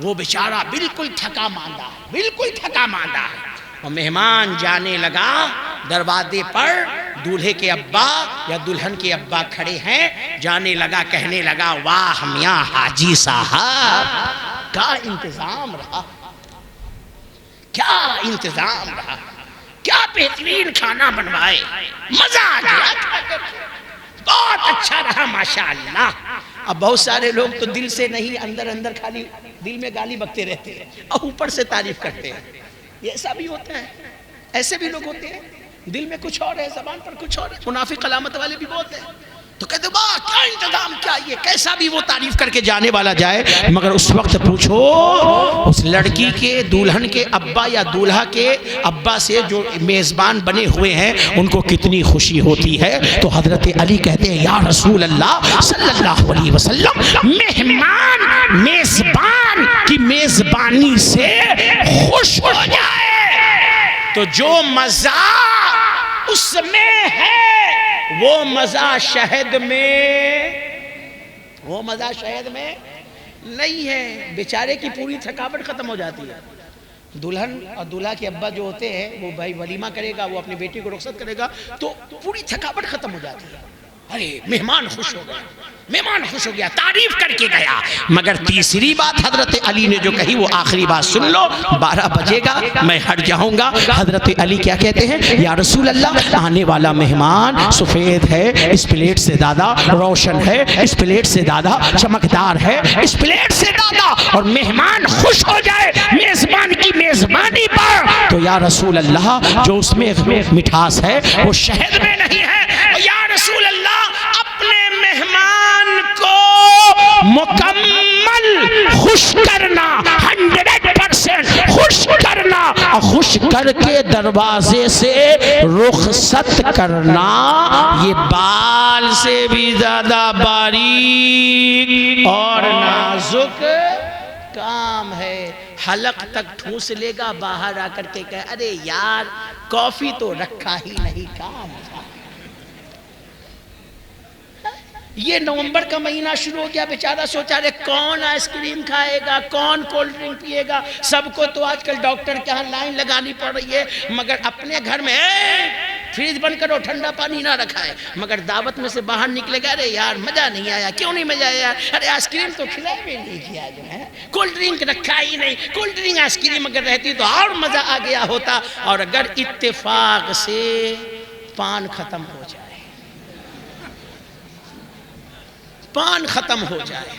Speaker 1: وہ بیچارہ بالکل تھکا ماندہ ہے, بالکل تھکا ماندہ ہے, اور مہمان جانے لگا, دروازے پر دولہے کے ابا یا دلہن کے ابا کھڑے ہیں, جانے لگا, کہنے لگا واہ میاں حاجی صاحب کیا انتظام رہا, کیا انتظام رہا, کیا بہترین کھانا بنوائے, مزہ آ گیا, بہت اچھا رہا ماشاءاللہ. اب بہت سارے لوگ تو دل سے نہیں, اندر اندر خالی دل میں گالی بکتے رہتے ہیں اور اوپر سے تعریف کرتے ہیں. یہ ایسا بھی ہوتا ہے, ایسے بھی لوگ ہوتے ہیں, دل میں کچھ اور ہے, زبان پر کچھ اور ہے. منافق علامت والے بھی بہت ہیں, تو کہتے واہ کیا انتظام, کیا یہ کیسا بھی وہ تعریف کر کے جانے والا جائے. مگر اس وقت پوچھو اس لڑکی کے دلہن کے ابا یا دولہا کے ابا سے جو میزبان بنے ہوئے ہیں ان کو کتنی خوشی ہوتی ہے. تو حضرت علی کہتے ہیں یا رسول اللہ صلی اللہ علیہ وسلم, مہمان میزبان کی میزبانی سے خوش ہو جائے تو جو مزہ اس میں ہے وہ مزہ شہد میں, وہ مزہ شہد میں نہیں ہے. بیچارے کی پوری تھکاوٹ ختم ہو جاتی ہے. دلہن اور دولہا کے ابا جو ہوتے ہیں وہ بھائی ولیمہ کرے گا, وہ اپنی بیٹی کو رخصت کرے گا, تو پوری تھکاوٹ ختم ہو جاتی ہے. ارے مہمان خوش ہو گیا, مہمان خوش ہو گیا, تعریف کر کے گیا. مگر تیسری بات حضرت علی نے جو کہی وہ آخری بات سن لو, 12 بجے گا میں ہٹ جاؤں گا. حضرت علی کیا کہتے ہیں یا رسول اللہ, آنے والا مہمان سفید ہے, اس پلیٹ سے زیادہ روشن ہے, اس پلیٹ سے زیادہ چمکدار ہے, اس پلیٹ سے زیادہ, اور مہمان خوش ہو جائے میزبان کی میزبانی پر, تو یا رسول اللہ جو اس میں مٹھاس ہے وہ شہد میں نہیں ہے. یا رسول اللہ اپنے مہمان کو مکمل خوش کرنا, 100% خوش کرنا, اور خوش کر کے دروازے سے رخصت کرنا, یہ بال سے بھی زیادہ باریک اور نازک کام ہے. حلق تک ٹھوس لے گا, باہر آ کر کے کہے ارے یار کافی تو رکھا ہی نہیں, کام تھا. یہ نومبر کا مہینہ شروع ہو گیا, بیچارہ سوچا رہے کون آئس کریم کھائے گا, کون کولڈ ڈرنک پیے گا. سب کو تو آج کل ڈاکٹر کے ہاں لائن لگانی پڑ رہی ہے, مگر اپنے گھر میں فریج بند کرو, ٹھنڈا پانی نہ رکھا ہے. مگر دعوت میں سے باہر نکلے گا, ارے یار مزہ نہیں آیا, کیوں نہیں مزہ آیا, ارے آئس کریم تو کھلائی بھی نہیں کیا, جو ہے کولڈ ڈرنک رکھا ہی نہیں, کولڈ ڈرنک آئس کریم اگر رہتی تو اور مزہ آ گیا ہوتا. اور اگر اتفاق سے پان ختم ہو جائے, پان ختم ہو جائے,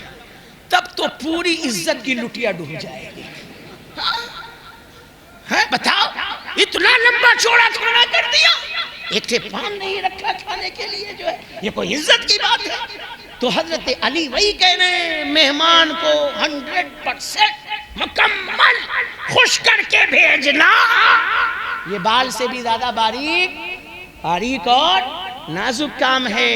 Speaker 1: تب تو پوری عزت کی لٹیا ڈوب جائے گی. بتاؤ اتنا لمبا چوڑا کھانا کر دیا, ایک سے پان نہیں رکھا کھانے کے لیے, جو ہے یہ کوئی عزت کی بات ہے. تو حضرت علی وہی کہہ رہے ہیں مہمان کو 100% مکمل خوش کر کے بھیجنا, یہ بال سے بھی زیادہ باریک اور نازک کام ہے.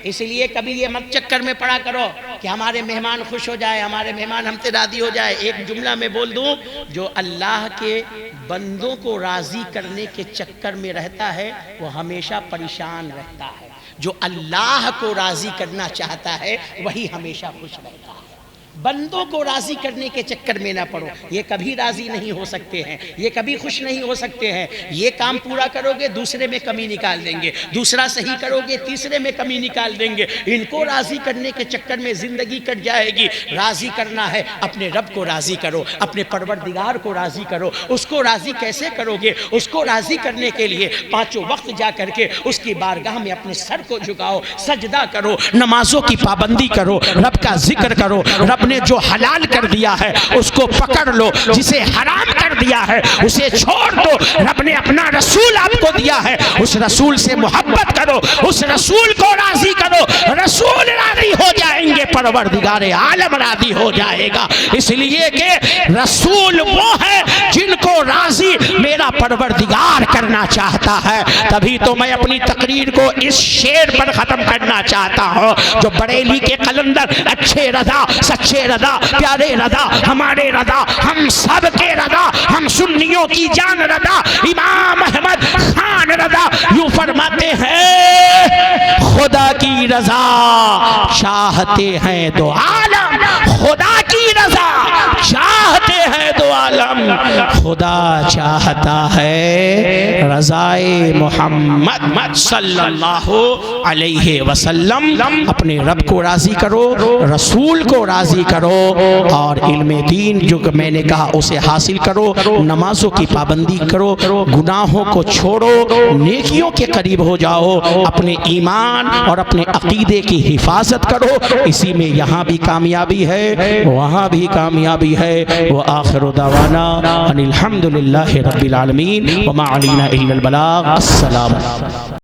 Speaker 1: اس لیے کبھی یہ مت چکر میں پڑا کرو کہ ہمارے مہمان خوش ہو جائے، ہمارے مہمان ہم سے راضی ہو جائے۔ ایک جملہ میں بول دوں، جو اللہ کے بندوں کو راضی کرنے کے چکر میں رہتا ہے وہ ہمیشہ پریشان رہتا ہے، جو اللہ کو راضی کرنا چاہتا ہے وہی ہمیشہ خوش رہتا ہے۔ بندوں کو راضی کرنے کے چکر میں نہ پڑو، یہ کبھی راضی نہیں ہو سکتے ہیں، یہ کبھی خوش نہیں ہو سکتے ہیں۔ یہ کام پورا کرو گے دوسرے میں کمی نکال دیں گے، دوسرا صحیح کرو گے تیسرے میں کمی نکال دیں گے۔ ان کو راضی کرنے کے چکر میں زندگی کٹ جائے گی۔ راضی کرنا ہے اپنے رب کو راضی کرو، اپنے پروردگار کو راضی کرو۔ اس کو راضی کیسے کرو گے؟ اس کو راضی کرنے کے لیے پانچوں وقت جا کر کے اس کی بارگاہ میں اپنے سر کو جھکاؤ، سجدہ کرو، نمازوں کی پابندی کرو، رب کا ذکر کرو۔ رب نے جو حلال کر دیا ہے اس کو پکڑ لو، جسے حرام کر دیا ہے اسے چھوڑ دو۔ رب نے اپنا رسول آپ کو دیا ہے، اس رسول سے محبت کرو، اس رسول کو راضی کرو۔ رسول راضی ہو جائیں گے، پروردگار عالم راضی ہو جائے گا۔ اس لیے کہ رسول وہ ہے جن کو راضی میرا پروردگار کرنا چاہتا ہے۔ تبھی تو میں اپنی تقریر کو اس شعر پر ختم کرنا چاہتا ہوں جو بریلی کے قلندر اچھے رضا، سچے رضا، پیارے رضا، ہمارے رضا، ہم سب کے رضا، ہم سنیوں کی جان رضا امام احمد خان رضا یوں فرماتے ہیں، خدا کی رضا چاہتے ہیں دو عالم، خدا کی رضا چاہتے ہیں دو عالم، خدا چاہتا ہے رضائے محمد صلی اللہ علیہ وسلم۔ اپنے رب کو راضی کرو، رسول کو راضی کرو، اور علم دین جو کہ میں نے کہا اسے حاصل کرو، نمازوں کی پابندی کرو، گناہوں کو چھوڑو، نیکیوں کے قریب ہو جاؤ، اپنے ایمان اور اپنے عقیدے کی حفاظت کرو۔ اسی میں یہاں بھی کامیابی ہے، وہاں بھی کامیابی ہے۔ وآخر دعوانا ان الحمدللہ رب العالمین وما علینا الا البلاغ۔ السلام علیکم۔